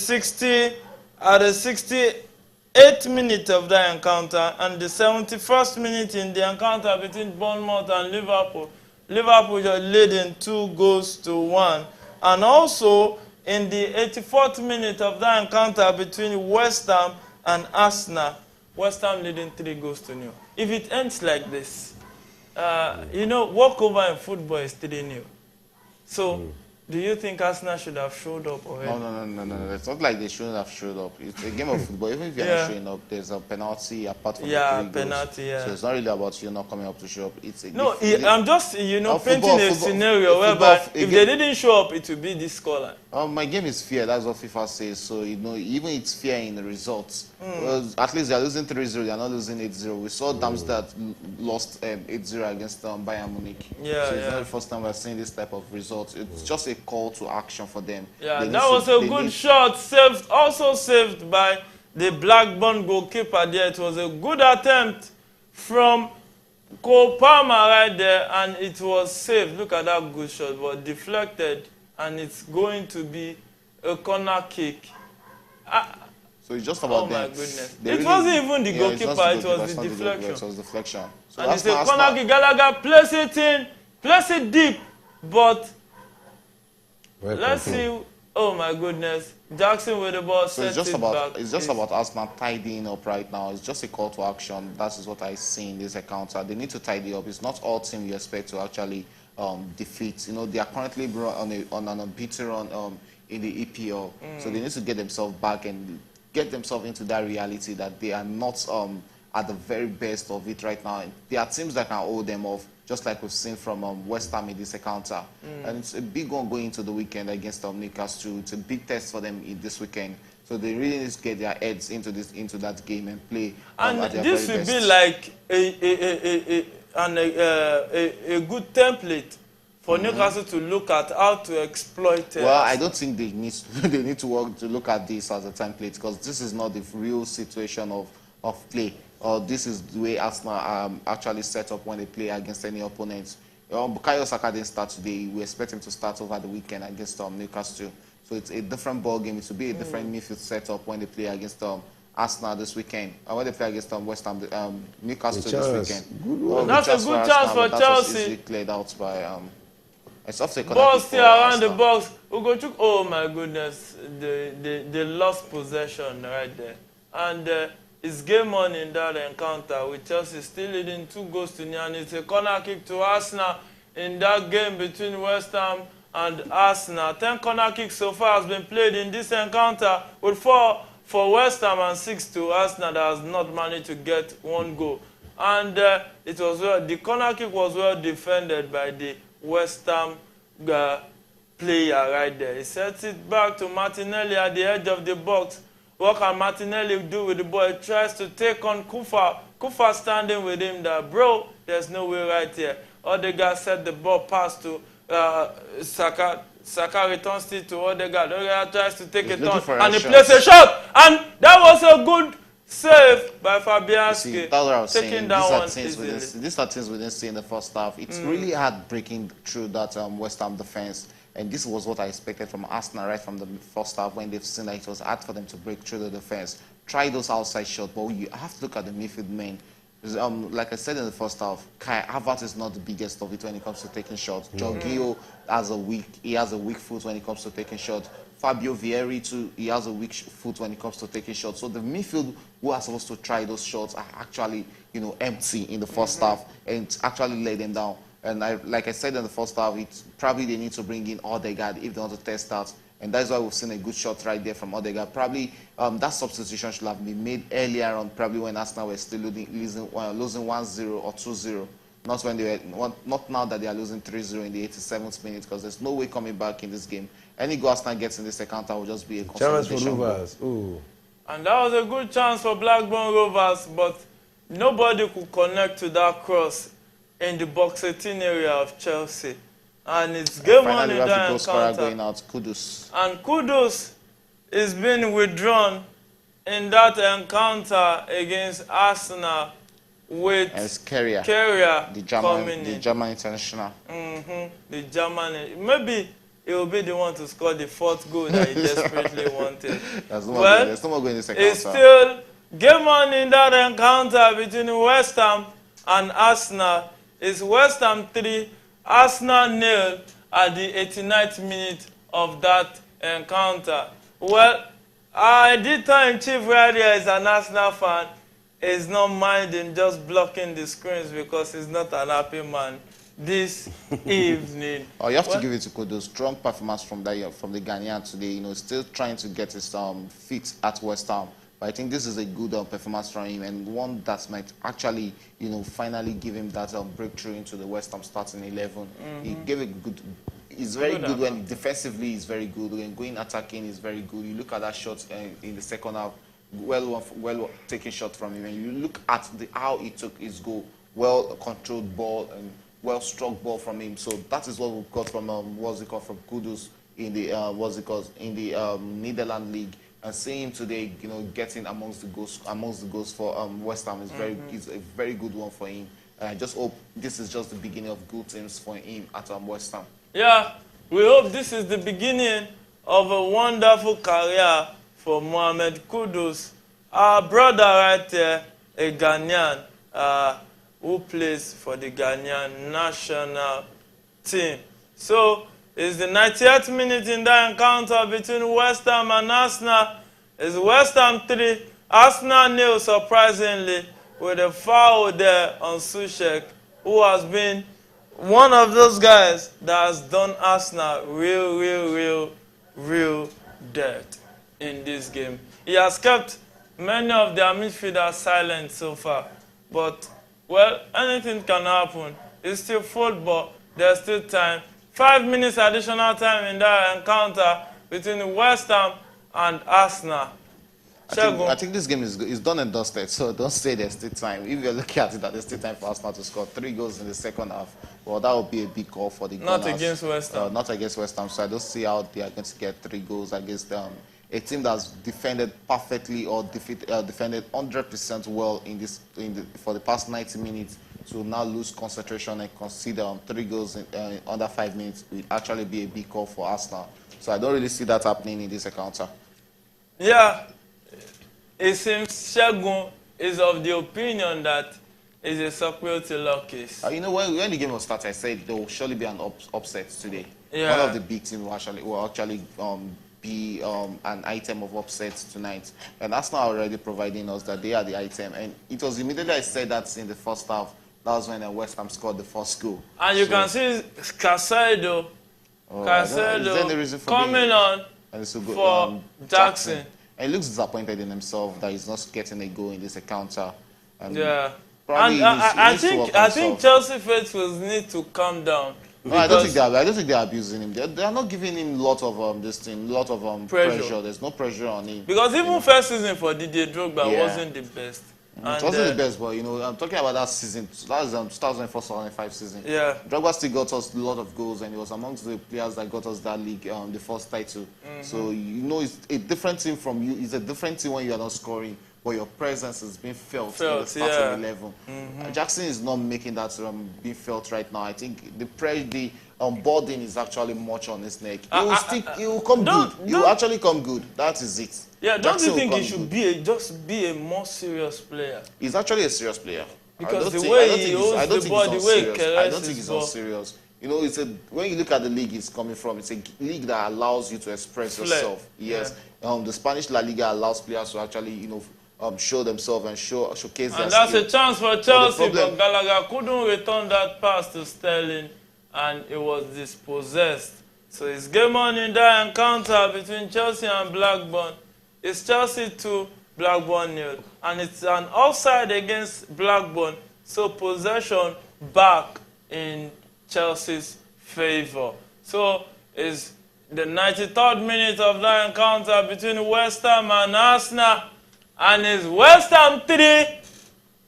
68th minute of that encounter. And the 71st minute in the encounter between Bournemouth and Liverpool. Liverpool are leading 2-1. And also, in the 84th minute of that encounter between West Ham and Arsenal, West Ham leading 3-0. If it ends like this, you know, walkover in football is 3-0. So, do you think Arsenal should have showed up already? No. It's not like they shouldn't have showed up. It's a game of football. Even if you're not showing up, there's a penalty apart from the 3 penalty, goals. So it's not really about you not coming up to show up. I'm just, you know, painting a scenario whereby if they didn't show up, it would be this scoreline. My game is fair. That's what FIFA says. So, you know, even it's fair in the results. Well, at least they're losing 3-0. They're not losing 8-0. We saw Darmstadt lost 8-0 against Bayern Munich. So it's not the first time we're seeing this type of results. It's just a call to action for them. Yeah, that was a good shot. Also saved by the Blackburn goalkeeper there. It was a good attempt from Cole Palmer right there, and it was saved. Look at that good shot, but deflected. And it's going to be a corner kick. So it's just about them. Oh my goodness. It wasn't even the goalkeeper, it was the deflection. It was deflection. So and it's a corner kick. Gallagher, place it deep. But let's see. Oh my goodness. Jackson with the ball, so it's just about Arsenal tidying up right now. It's just a call to action. That is what I see in this encounter. They need to tidy up. It's not all team you expect to actually defeat. You know, they are currently on an unbeaten run in the EPL. So they need to get themselves back and get themselves into that reality that they are not at the very best of it right now. There are teams that can hold them off, just like we've seen from West Ham in this encounter. And it's a big one going into the weekend against Newcastle. It's a big test for them in this weekend. So they really need to get their heads into that game and play and at their this very will best. be like a good template for Newcastle to look at how to exploit. Well, I don't think they need to look at this as a template, because this is not the real situation of play. Or this is the way Arsenal actually set up when they play against any opponents. Bukayo Saka didn't start today. We expect him to start over the weekend against Newcastle. So it's a different ball game. It will be a different midfield setup when they play against Arsenal this weekend. When they play against West Ham, Newcastle this weekend. That's a good chance for Chelsea. That was easily cleared out by. It's off the corner. Ball still around the box. Ugochukwu, oh my goodness, they lost possession right there. And it's game on in that encounter with Chelsea still leading 2-0, and it's a corner kick to Arsenal in that game between West Ham and Arsenal. 10 corner kicks so far has been played in this encounter, with 4 for West Ham and 6 to Arsenal that has not managed to get one goal. And it was the corner kick was well defended by the West Ham player right there. He sets it back to Martinelli at the edge of the box. What can Martinelli do with the ball? He tries to take on Kufa. Kufa standing with him there. Bro, there's no way right here. Odegaard set the ball pass to Saka. Saka returns it to Odegaard. Odegaard tries to take He's it looking on, for and a he shot. plays a shot. And that was a good save by Fabianski. That's what I was taking saying. that one These are things we didn't see in the first half. It's really hard breaking through that West Ham defense. And this was what I expected from Arsenal right from the first half, when they've seen that it was hard for them to break through the defense. Try those outside shots, but you have to look at the midfield men. Like I said in the first half, Kai Havertz is not the biggest of it when it comes to taking shots. Jorginho has a weak foot when it comes to taking shots. Fabio Vieri too, he has a weak foot when it comes to taking shots. So the midfield who are supposed to try those shots are actually, empty in the first half, and actually let them down. And like I said in the first half, it's probably they need to bring in Odegaard if they want to test out. And that's why we've seen a good shot right there from Odegaard. Probably that substitution should have been made earlier on, probably when Arsenal were still losing 1-0 or 2-0. Not when they were, not now that they are losing 3-0 in the 87th minute, because there's no way coming back in this game. Any goal Arsenal gets in this second half will just be a consolidation goal. And that was a good chance for Blackburn Rovers, but nobody could connect to that cross in the box 18 area of Chelsea. And it's game on in that encounter. Going out. Kudus. And Kudus is being withdrawn in that encounter against Arsenal with Carrier, the German international. The German. Maybe he will be the one to score the fourth goal that he desperately wanted. There's no more going in the second it's still game on in that encounter between West Ham and Arsenal. It's West Ham 3, Arsenal 0 at the 89th minute of that encounter. Well, our editor-in-chief right here is an Arsenal fan. He's not minding just blocking the screens because he's not an happy man this evening. Oh, you have to give it to Kudo. Strong performance from the Ghanaian today. Still trying to get his feet at West Ham. But I think this is a good performance from him, and one that might actually, finally give him that breakthrough into the West Ham starting 11. He gave a good. He's very good when defensively. He's very good when going attacking. He's very good. You look at that shot in the second half. Well taken shot from him, and you look at how he took his goal. Well controlled ball and well struck ball from him. So that is what we got from from Kudus in the Netherlands league. And seeing him today, getting amongst the goals for West Ham is a very good one for him. And I just hope this is just the beginning of good things for him at West Ham. Yeah, we hope this is the beginning of a wonderful career for Mohamed Kudus, our brother right there, a Ghanaian who plays for the Ghanaian national team. So it's the 90th minute in that encounter between West Ham and Arsenal. It's West Ham 3, Arsenal 0, surprisingly, with a foul there on Soucek, who has been one of those guys that has done Arsenal real dirt in this game. He has kept many of their midfielders silent so far. But, well, anything can happen. It's still football. There's still time. 5 minutes additional time in that encounter between West Ham and Arsenal. I think this game is done and dusted, so don't say there's still time. If you're looking at it, that there's still time for Arsenal to score 3 goals in the second half, well, that would be a big call for the Gunners. Not against West Ham. Not against West Ham, so I don't see how they are going to get 3 goals against a team that's defended perfectly or defended 100% well for the past 90 minutes. To now lose concentration and consider 3 goals in under 5 minutes will actually be a big call for Arsenal. So I don't really see that happening in this encounter. Yeah, it seems Shegun is of the opinion that it's a security law case. When the game was started, I said there will surely be an upset today. Yeah. One of the big teams will actually be an item of upset tonight. And Arsenal are already providing us that they are the item. And it was immediately I said that in the first half. That was when West Ham scored the first goal. And you can see Caicedo coming on for Jackson. And he looks disappointed in himself that he's not getting a goal in this encounter. And yeah. And I think Chelsea faithfuls need to calm down. No, I don't think they are abusing him. They are not giving him a lot of pressure. There's no pressure on him. Because even first season for Didier Drogba wasn't the best. And, it wasn't the best, but you know, I'm talking about that season. That was 2004-2005 season. Yeah. Drogba still got us a lot of goals, and he was amongst the players that got us that league, the first title. So you know, it's a different team from you. It's a different team when you are not scoring, but your presence is being felt in the starting 11. Jackson is not making that being felt right now. I think the onboarding is actually much on his neck. He will come good. He will actually come good. That is it. Yeah, don't you think he should just be a more serious player? He's actually a serious player. Because the way he holds the ball, the way he caresses I don't think he's unserious. You know, when you look at the league he's coming from, it's a league that allows you to express yourself. Yes. Yeah. The Spanish La Liga allows players to actually, you know, show themselves and showcase their And that's skill. a chance for Chelsea, but Gallagher couldn't return that pass to Sterling, and it was dispossessed. So it's game on in that encounter between Chelsea and Blackburn. It's Chelsea 2, Blackburn 0. And it's an offside against Blackburn, so possession back in Chelsea's favour. So it's the 93rd minute of that encounter between West Ham and Arsenal. And it's West Ham 3,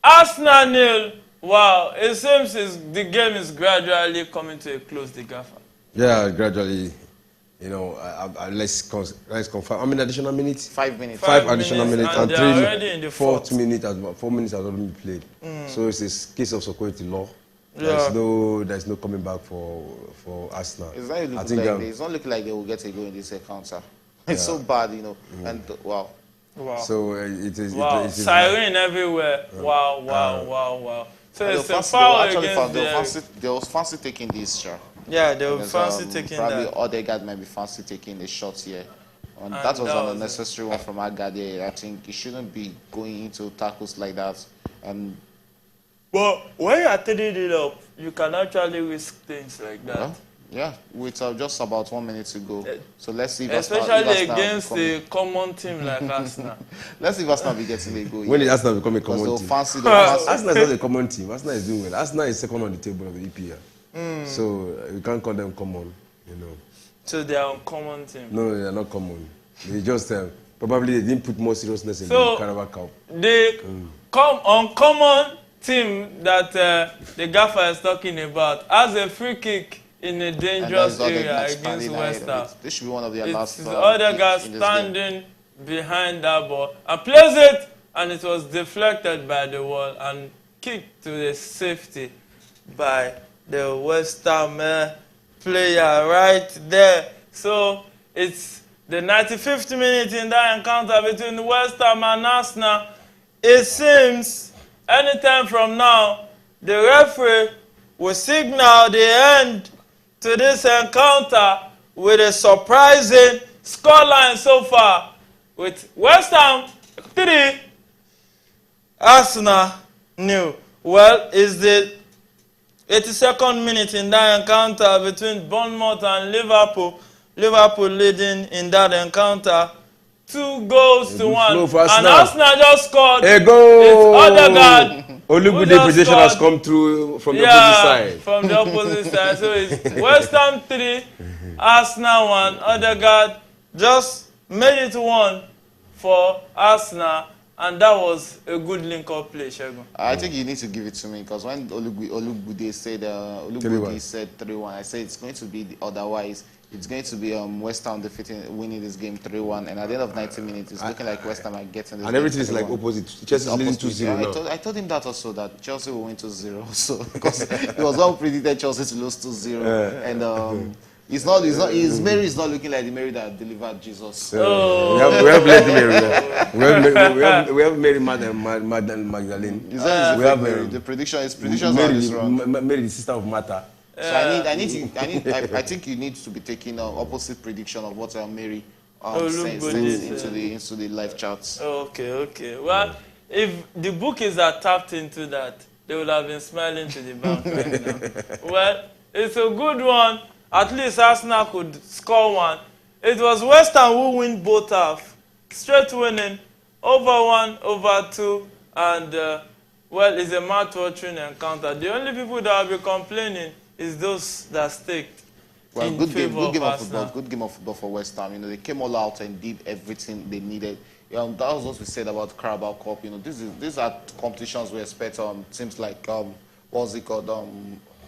Arsenal 0. Wow, it seems the game is gradually coming to a close, the gaffer. Yeah, gradually. You know, let's confirm. How many additional minutes? 5 minutes. 5 additional minutes and and they're already in the fourth minute. 4 minutes has already been played. So it's a case of security law. Yeah. There's no coming back for Arsenal. It's not looking like they will get a goal in this encounter. It's so bad, you know. And wow. So it is. Wow. It is siren everywhere. Wow. So it's a foul against they was fancy taking this shot. Yeah, they were fancy taking probably that. Odegaard might be fancy taking the shot here. And that was an unnecessary one from Agade. I think he shouldn't be going into tackles like that. But when you are turning it up, you can actually risk things like that. Well, yeah, with just about 1 minute to go. So let's see if especially against a common team like Arsenal. Let's see if Arsenal be getting a goal. When did Arsenal become a common team? Arsenal is not a common team. Arsenal is doing well. Arsenal is second on the table of the EPL. So you can't call them common, you know. So they are uncommon team. No, they are not common. They just probably they didn't put more seriousness in the Carabao Cup. The uncommon team that the gaffer is talking about has a free kick in a dangerous area against West Ham. This should be one of their last. The other guy standing behind that ball and plays it, and it was deflected by the wall and kicked to the safety by the West Ham player right there. So it's the 95th minute in that encounter between West Ham and Arsenal. It seems anytime from now, the referee will signal the end to this encounter with a surprising scoreline so far, with West Ham 3, Arsenal 0. Well, it's the 82nd minute in that encounter between Bournemouth and Liverpool. Liverpool leading in that encounter 2 goals to 1. And Arsenal just scored. A goal! It's Odegaard. Olugbide precision has come through from the opposite side. From the opposite side. So it's West Ham 3, Arsenal 1. Odegaard just made it 1 for Arsenal. And that was a good link-up play, Shegun. I think you need to give it to me, because when Olugbide said 3-1, I said it's going to be otherwise. It's going to be West Ham winning this game 3-1, and at the end of 90 minutes, it's looking like West Ham are getting this. And everything is like opposite. Chelsea is leading 2-0 now. I told him that also, that Chelsea will win 2-0. So because it was all predicted Chelsea to lose 2-0, and Mary is not looking like the Mary that delivered Jesus. We have Lady Mary. We have Mary Magdalene. We have Mary. The predictions are wrong. Mary, the sister of Martha. So I think you need to be taking opposite prediction of what Mary sends into the live chats. Okay. Well, if the bookies are tapped into that, they would have been smiling to the bank right now. Well, it's a good one. At least Arsenal could score 1. It was West Ham who win both half. Straight winning, over 1, over 2, and well, it's a mouth-watering encounter. The only people that will be complaining is those that staked. Well, good game of football for West Ham. You know, they came all out and did everything they needed. that was what we said about Carabao Cup. These are competitions we expect teams like what's it called,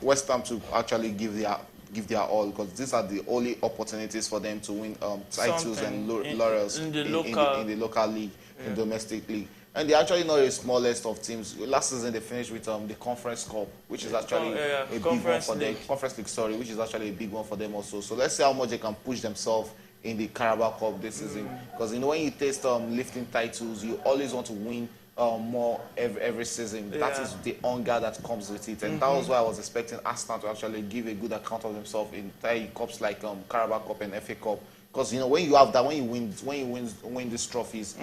West Ham to actually give their all, because these are the only opportunities for them to win titles and laurels in the local league, in domestic league. And they're actually not the smallest of teams. Last season they finished with the Conference Cup, which is actually a big one for them. Conference League, sorry, which is actually a big one for them also. So let's see how much they can push themselves in the Carabao Cup this season. Because when you taste lifting titles, you always want to win more every season. That is the hunger that comes with it. And that was why I was expecting Arsenal to actually give a good account of themselves in cups like Carabao Cup and FA Cup. Because when you have that, when you win these trophies,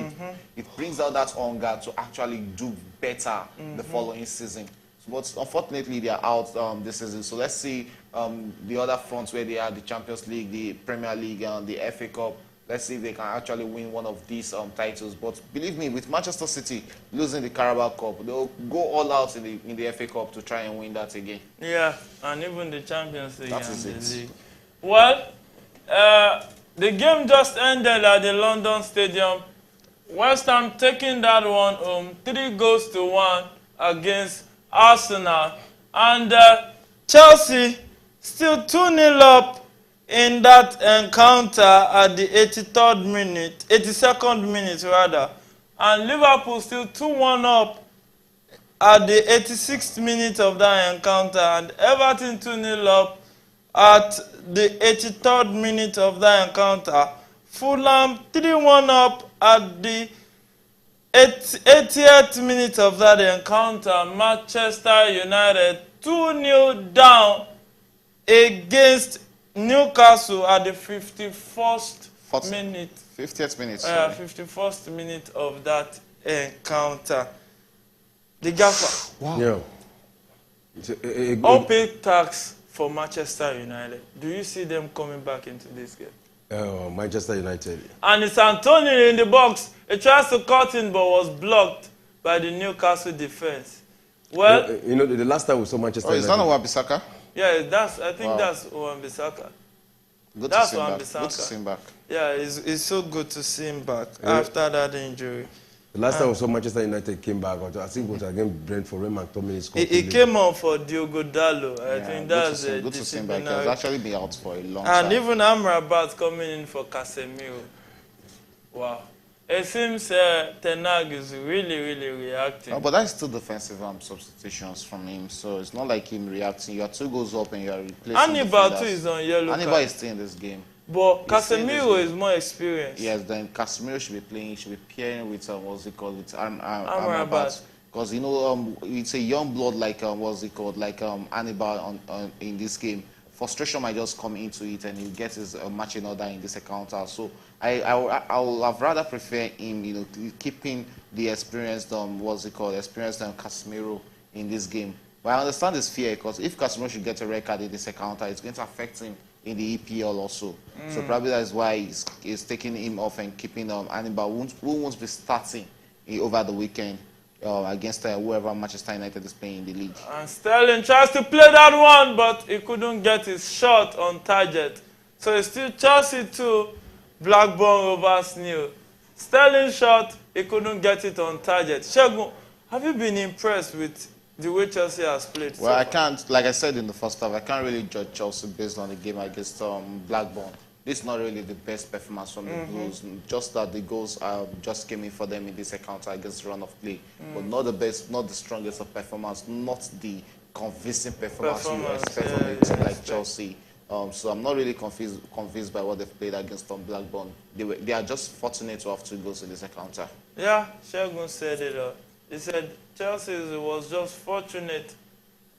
it brings out that hunger to actually do better the following season. But unfortunately, they are out this season. So let's see the other fronts where they are: the Champions League, the Premier League, and the FA Cup. Let's see if they can actually win one of these titles. But believe me, with Manchester City losing the Carabao Cup, they'll go all out in the FA Cup to try and win that again. Yeah, and even the Champions League. That is it. League. Well, the game just ended at the London Stadium. West Ham taking that one home, 3-1 against Arsenal. And Chelsea still 2-0 up in that encounter at the 82nd minute rather. And Liverpool still 2-1 up at the 86th minute of that encounter. And Everton 2-0 up at the 83rd minute of that encounter. Fulham 3-1 up at the 80th minute of that encounter. Manchester United 2-0 down against Newcastle at the 51st minute. 50th minute. 51st minute of that encounter. The gaffer. Wow. Yeah. Unpaid tax for Manchester United. Do you see them coming back into this game? Manchester United. And it's Antonio in the box. He tries to cut in but was blocked by the Newcastle defense. Well, the last time we saw Manchester United. Is that not Wan-Bissaka? Yeah, I think that's Wan-Bissaka. Good to see him back. Yeah, it's so good to see him back after that injury. The last time we saw Manchester United came back, I think it was against Brentford. Raymond McTominay. He came on for Diogo Dallo. I think that's a good to see him back. He has actually been out for a long time. And even Amrabat coming in for Casemiro. Wow. It seems Ten Hag is really, really reacting. Oh, but that's still defensive substitutions from him, so it's not like him reacting. You are 2 goals up and you are replacing Anibal too is on yellow card. Anibal is still in this game. But Casemiro is more experienced. Yes, then Casemiro should be playing. He should be pairing with with Amrabat. Because it's a young blood like Anibal in this game. Frustration might just come into it, and he gets his match in order in this encounter. So I would have rather prefer him, keeping the experienced experienced Casemiro in this game. But I understand his fear, because if Casemiro should get a red card in this encounter, it's going to affect him in the EPL also. So probably that's why he's taking him off and keeping Anibal, who won't be starting over the weekend against whoever Manchester United is playing in the league. And Sterling tries to play that one, but he couldn't get his shot on target. So it's still Chelsea 2, Blackburn over nil. Sterling shot, he couldn't get it on target. Shegun, have you been impressed with the way Chelsea has played? Well, I can't, like I said in the first half, I can't really judge Chelsea based on the game against Blackburn. This is not really the best performance from the Blues. Just that the goals just came in for them in this encounter against run of play. But not the best, not the strongest of performance, not the convincing performance you expect from a team like Chelsea. So I'm not really convinced by what they've played against Blackburn. They are just fortunate to have 2 goals in this encounter. Yeah, Shegun said it. He said Chelsea was just fortunate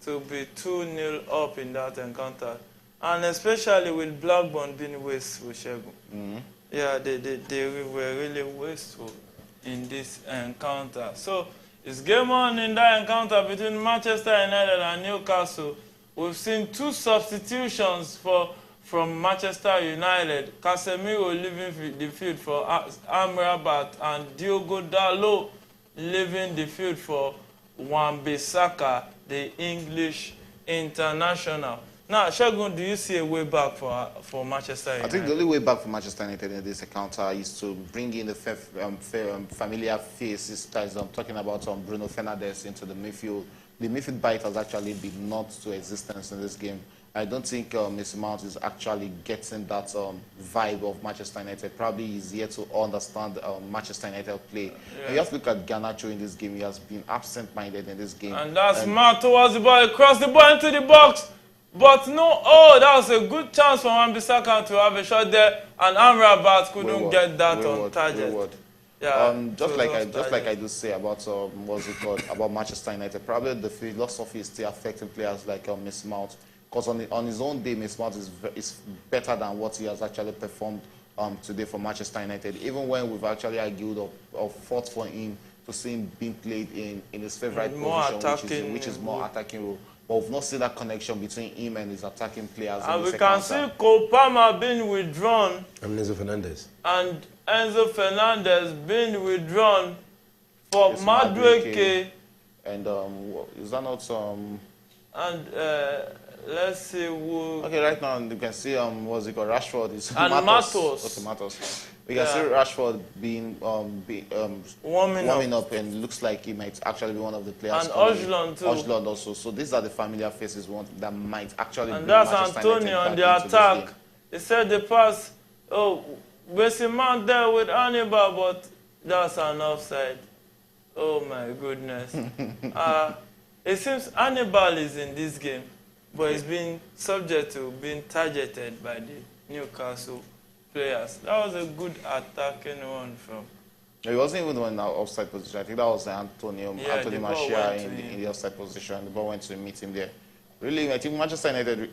to be 2-0 up in that encounter. And especially with Blackburn being wasteful, Shegun. Yeah, they were really wasteful in this encounter. So it's game on in that encounter between Manchester United and Newcastle. We've seen 2 substitutions from Manchester United. Casemiro leaving the field for Amrabat and Diogo Dallo leaving the field for Wan-Bissaka, the English international. Now, Shogun, do you see a way back for Manchester United? I think the only way back for Manchester United in this encounter is to bring in the familiar faces. Guys, I'm talking about Bruno Fernandes into the midfield. The midfield bite has actually been knocked to existence in this game. I don't think Mr. Mount is actually getting that vibe of Manchester United. Probably he's yet to understand Manchester United play. Yeah. You have to look at Garnacho in this game. He has been absent-minded in this game. And that's Mount towards the ball, across the ball into the box. But no, oh, that was a good chance for Wan-Bissaka to have a shot there, and Amrabat couldn't get that on target. Yeah, just like I do say about what's it called about Manchester United, probably the philosophy is still affecting players like Mr. Mount. Because on his own day, Mr. Mount is better than what he has actually performed today for Manchester United. Even when we've actually argued or fought for him to see him being played in his favorite position, which is more attacking role. But we've not seen that connection between him and his attacking players. And we can see Cole Palmer being withdrawn. And Enzo Fernandez. And Enzo Fernandez being withdrawn for Madueke. And is that not And let's see who. Okay, right now you can see what's it called? Rashford is and Matos. Matos. We can see Rashford being warming up, and looks like he might actually be one of the players. And Ojlund too. Ojlund also. So these are the familiar faces that might actually. And that's Antonio on the attack. He said the pass. Oh, Bessie-Mount there with Hannibal, but that's an offside. Oh my goodness. It seems Hannibal is in this game, but he's been subject to being targeted by the Newcastle players. That was a good attacking one from. He wasn't even in our offside position. I think that was Anthony Martial in the offside position. The ball went to meet him there. Really, I think Manchester United,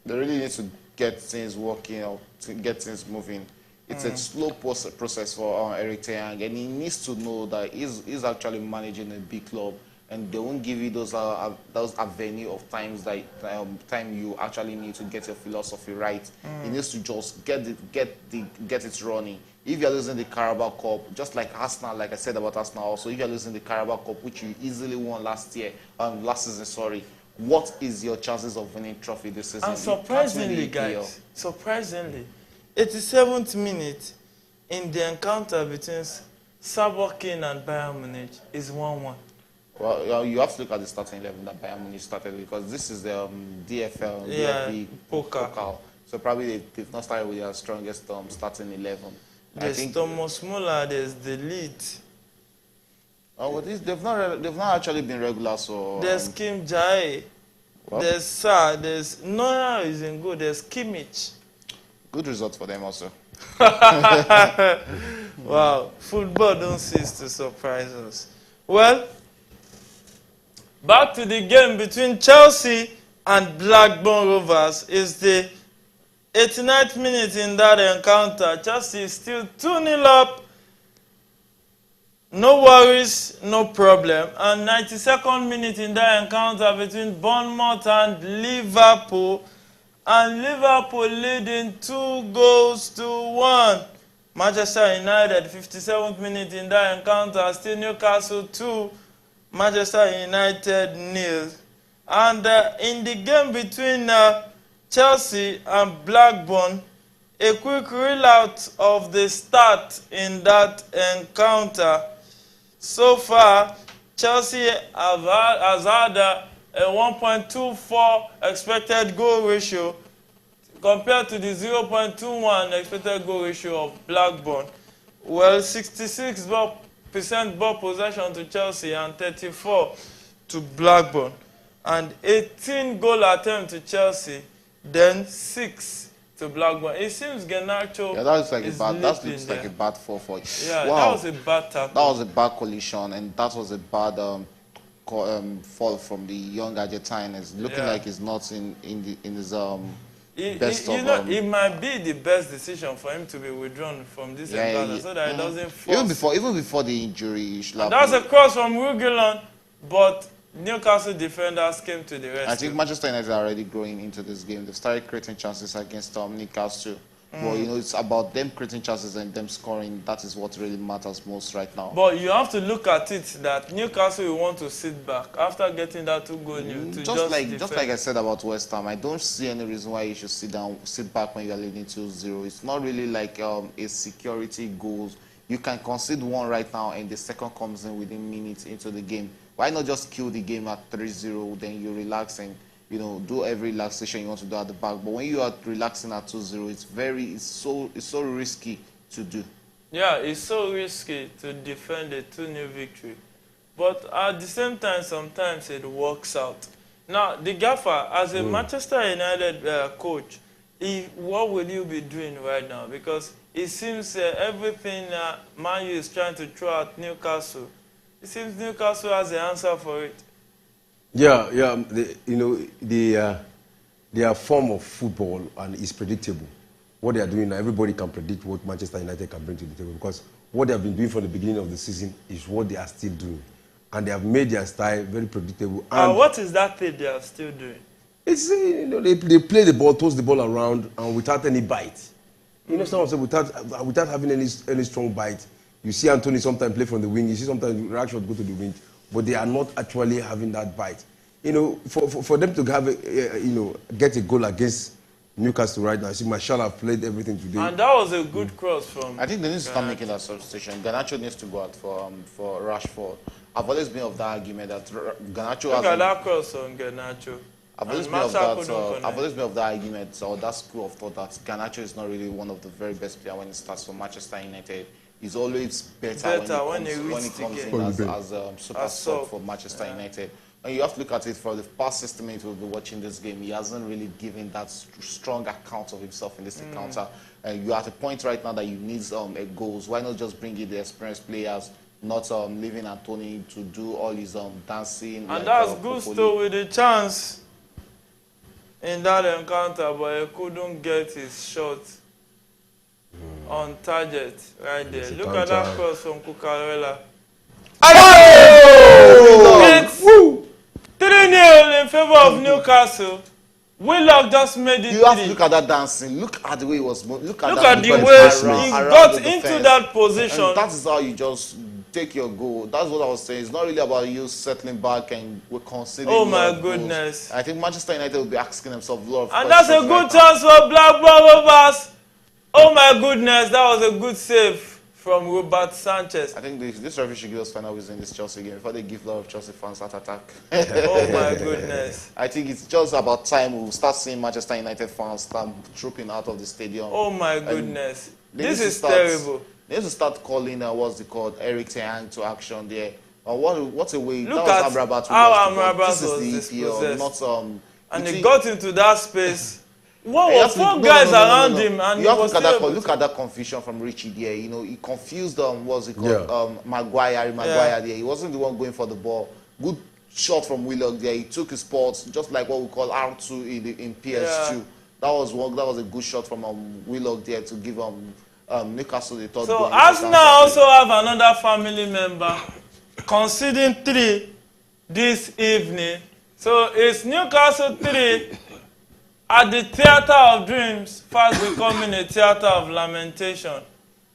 they really need to get things working or to get things moving. It's a slow process for Eric Ten Hag, and he needs to know that he's actually managing a big club, and they won't give you those avenue of times that time you actually need to get your philosophy right. He needs to just get it running. If you're losing the Carabao Cup, just like Arsenal, like I said about Arsenal also, if you're losing the Carabao Cup, which you easily won last season, sorry, what is your chances of winning trophy this season? And surprisingly, guys, 87th minute in the encounter between Saarbrücken and Bayern Munich is 1-1. Well, you have to look at the starting 11 that Bayern Munich started, because this is the DFL, DFB Pokal. So probably they've not started with their strongest starting 11. There's Thomas Muller, there's the lead. Oh, well, they've not actually been regular. So there's Kim Jae, there's Sa, there's Neuer is in good, there's Kimmich. Good result for them also. Wow, football don't cease to surprise us. Well, back to the game between Chelsea and Blackburn Rovers. Is the 89th minute in that encounter. Chelsea is still 2-0 up. No worries, no problem. And 92nd minute in that encounter between Bournemouth and Liverpool. And Liverpool leading 2-1. Manchester United, 57th minute in that encounter. Still Newcastle 2. Manchester United 0. And in the game between Chelsea and Blackburn, a quick readout of the start in that encounter. So far, Chelsea has had a 1.24 expected goal ratio compared to the 0.21 expected goal ratio of Blackburn. Well, 66% ball possession to Chelsea and 34 to Blackburn. And 18 goal attempt to Chelsea, then 6 to Blackburn. It seems Garnacho that looks like a bad 4-4. Yeah, wow. That was a bad tackle. That was a bad collision, and that was a bad fall from the young Argentine. It's looking like he's not in his best of. It might be the best decision for him to be withdrawn from this encounter so that he doesn't force. Even before the injury, that's a cross from Rugelon, but Newcastle defenders came to the rescue. I think Manchester United are already growing into this game. They've started creating chances against Newcastle. But you know, it's about them creating chances and them scoring. That is what really matters most right now. But you have to look at it that Newcastle will want to sit back after getting that 2-goal lead to just like I said about West Ham, I don't see any reason why you should sit back when you are leading 2-0. It's not really like a security goal. You can concede one right now, and the second comes in within minutes into the game. Why not just kill the game at 3-0? Then you relax and do every relaxation you want to do at the back. But when you are relaxing at 2-0, it's so risky to do. Yeah, it's so risky to defend a 2-0 victory. But at the same time, sometimes it works out. Now, the gaffer, as a Manchester United coach, what will you be doing right now? Because it seems everything Man U is trying to throw at Newcastle, it seems Newcastle has the answer for it. Yeah. Their form of football and is predictable. What they are doing now, everybody can predict what Manchester United can bring to the table because what they have been doing from the beginning of the season is what they are still doing, and they have made their style very predictable. And what is that thing they are still doing? It's they play the ball, toss the ball around, and without any bite. Someone said without having any strong bite. You see Anthony sometimes play from the wing. You see sometimes Rashford go to the wing, but they are not actually having that bite. For them to have get a goal against Newcastle right now. I see Marshall have played everything today. And that was a good cross from... I think they need to start making that substitution. Garnacho needs to go out for Rashford. I've always been of that argument that Garnacho Look at that cross on Garnacho. I've always been of that argument or that school of thought that Garnacho is not really one of the very best players when he starts for Manchester United. He's always better when he comes in as super sub for Manchester United. And you have to look at it for the past 60 minutes we'll be watching this game. He hasn't really given that strong account of himself in this encounter. You're at a point right now that you need goals. Why not just bring in the experienced players, not leaving Anthony to do all his dancing. And that's Gusto with a chance in that encounter, but he couldn't get his shot on target right there. Look at that cross from Cucurella. It's 3-0 in favor of Newcastle. Willock just made it. You have to look at that dancing. Look at the way he was moving. Look at the way he got into that position. And that is how you just take your goal. That's what I was saying. It's not really about you settling back and we're considering. Oh my goodness! Goals. I think Manchester United will be asking themselves a lot of questions. And that's a good chance for Blackburn Rovers. Oh my goodness, that was a good save from Robert Sanchez. I think this referee should give us final whistle in this Chelsea game before they give a lot of Chelsea fans that attack. Oh my goodness. I think it's just about time we'll start seeing Manchester United fans start trooping out of the stadium. Oh my goodness. This is terrible. They need to start calling, what's it called, Eric Ten Hag to action there. What a way. Look at how Amrabat was dispossessed. And he got into that space. What four guys around him, and you have to look at that confusion from Richie there. He confused what's it called, Maguire there. He wasn't the one going for the ball. Good shot from Willock there. He took his spots, just like what we call R2 in PS2. Yeah. That was a good shot from Willock there to give Newcastle the third goal. So Arsenal also have another family member conceding 3 this evening. So it's Newcastle 3. At the theater of dreams, fast becoming a theater of lamentation.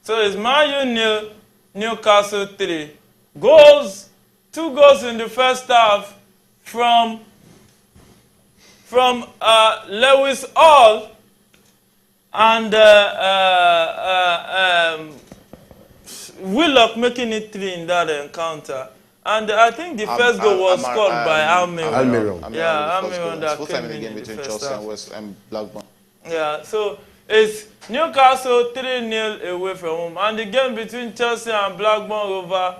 So it's Man U 0, Newcastle 3. Goals, 2 goals in the first half from Lewis Hall and Willock making it 3 in that encounter. And I think the first goal was scored by Almiron. Yeah, Almiron that came in the game between Chelsea and Blackburn. Yeah, so it's Newcastle 3-0 away from home. And the game between Chelsea and Blackburn Rovers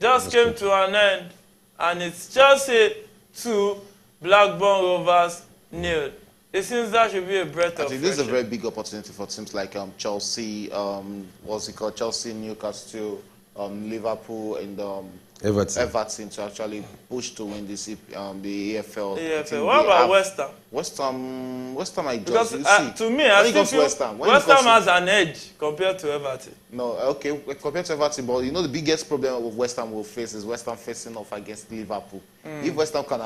just came to an end. And it's Chelsea 2, Blackburn Rovers 0. It seems that should be a breath of fresh air. I think this is a very big opportunity for teams like Chelsea, Chelsea, Newcastle, Liverpool, and Everton to actually push to win the EFL. What about West Ham? West Ham, I just because to me, I think West Ham has an edge compared to Everton. No, okay, compared to Everton, but the biggest problem with West Ham will face is West Ham facing off against Liverpool. If West Ham can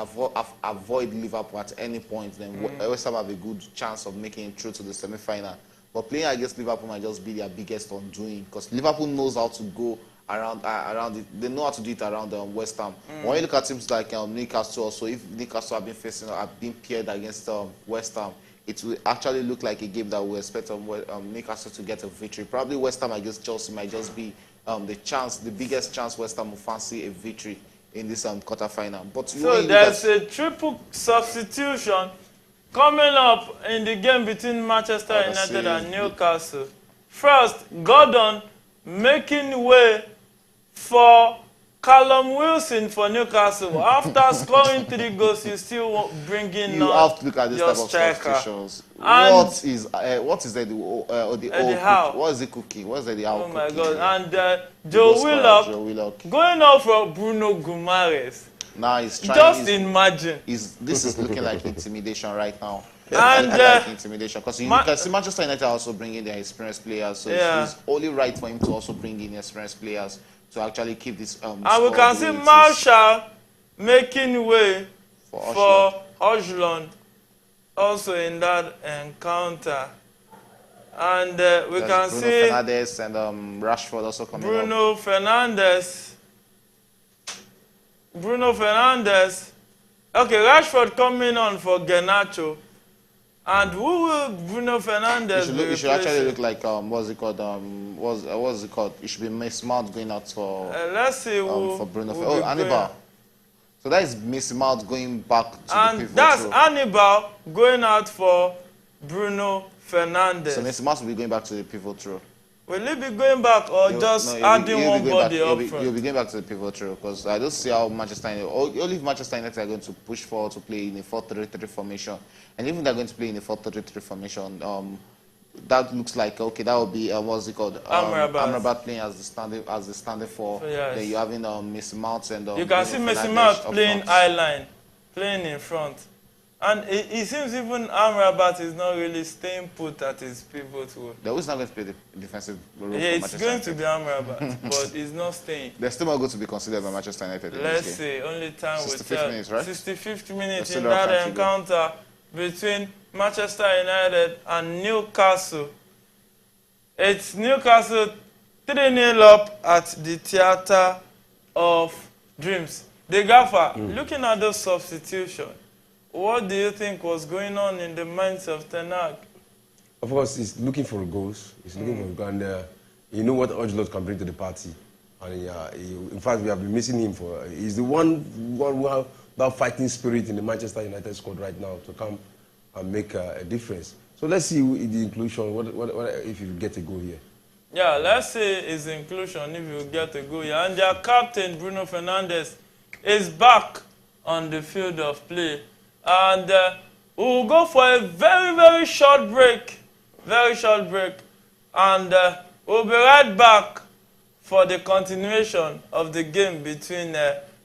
avoid Liverpool at any point, then West Ham have a good chance of making it through to the semi-final. But playing against Liverpool might just be their biggest undoing because Liverpool knows how to go around it. They know how to do it around West Ham. When you look at teams like Newcastle, also if Newcastle have been paired against West Ham, it will actually look like a game that we expect Newcastle to get a victory. Probably West Ham against Chelsea might just be the biggest chance West Ham will fancy a victory in this quarter-final. But so there's a triple substitution coming up in the game between Manchester United and Newcastle. First, Gordon making way for Callum Wilson for Newcastle. After scoring 3 goals, you still bring in you have to look at this type of substitutions. What is the cooking? What's the oh my God! And Joe Willock going off for Bruno Guimaraes. Now he's trying. Just imagine. This is looking like intimidation right now. And like intimidation because you can see Manchester United also bring in their experienced players, so it's only right for him to also bring in experienced players to actually keep this. And we can see Marshall making way for Højlund also in that encounter, and we can see Bruno Fernandes and Rashford also coming up. Bruno Fernandes. Okay, Rashford coming on for Garnacho. And who will Bruno Fernandes be? It should actually look like what's it called? What's it called? It should be Mason Mount going out for. Let's see who for Bruno. Oh, Hannibal. So that is Mason Mount going back to the pivot. And that's Hannibal going out for Bruno Fernandes. So Mason Mount will be going back to the pivot throw. Will he be going back or adding one body up front? He'll be going back to the pivot throw because I don't see how Manchester United, only if Manchester United are going to push forward to play in a 4-3-3 formation. And even they're going to play in a 4-3-3 formation, that looks like, okay, that would be, what's it called? Amrabat playing as the standing for. Yes. Then you're having Mason Mount and you can see Mason Mount playing eye-line, playing in front. And it seems even Amrabat is not really staying put at his pivot role. They're always not going to play the defensive role. Yeah, it's going to be Amrabat, but he's not staying. They're still not going to be considered by Manchester United. Let's see, only time will tell. 65 minutes, right? 65th minute in that encounter between Manchester United and Newcastle. It's Newcastle 3-0 up at the Theatre of Dreams. The gaffer, looking at those substitutions, what do you think was going on in the minds of Ten Hag? Of course, he's looking for goals. He's looking for goals. And you know what Højlund can bring to the party. And in fact, we have been missing him for. He's the one who has that fighting spirit in the Manchester United squad right now to come and make a difference. So let's see the inclusion. What if you get a goal here? Yeah, let's see his inclusion if you get a goal here. And their captain, Bruno Fernandes, is back on the field of play. And we'll go for a very, very short break. Very short break. And we'll be right back for the continuation of the game between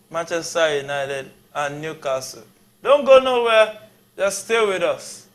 Manchester United and Newcastle. Don't go nowhere. Just stay with us.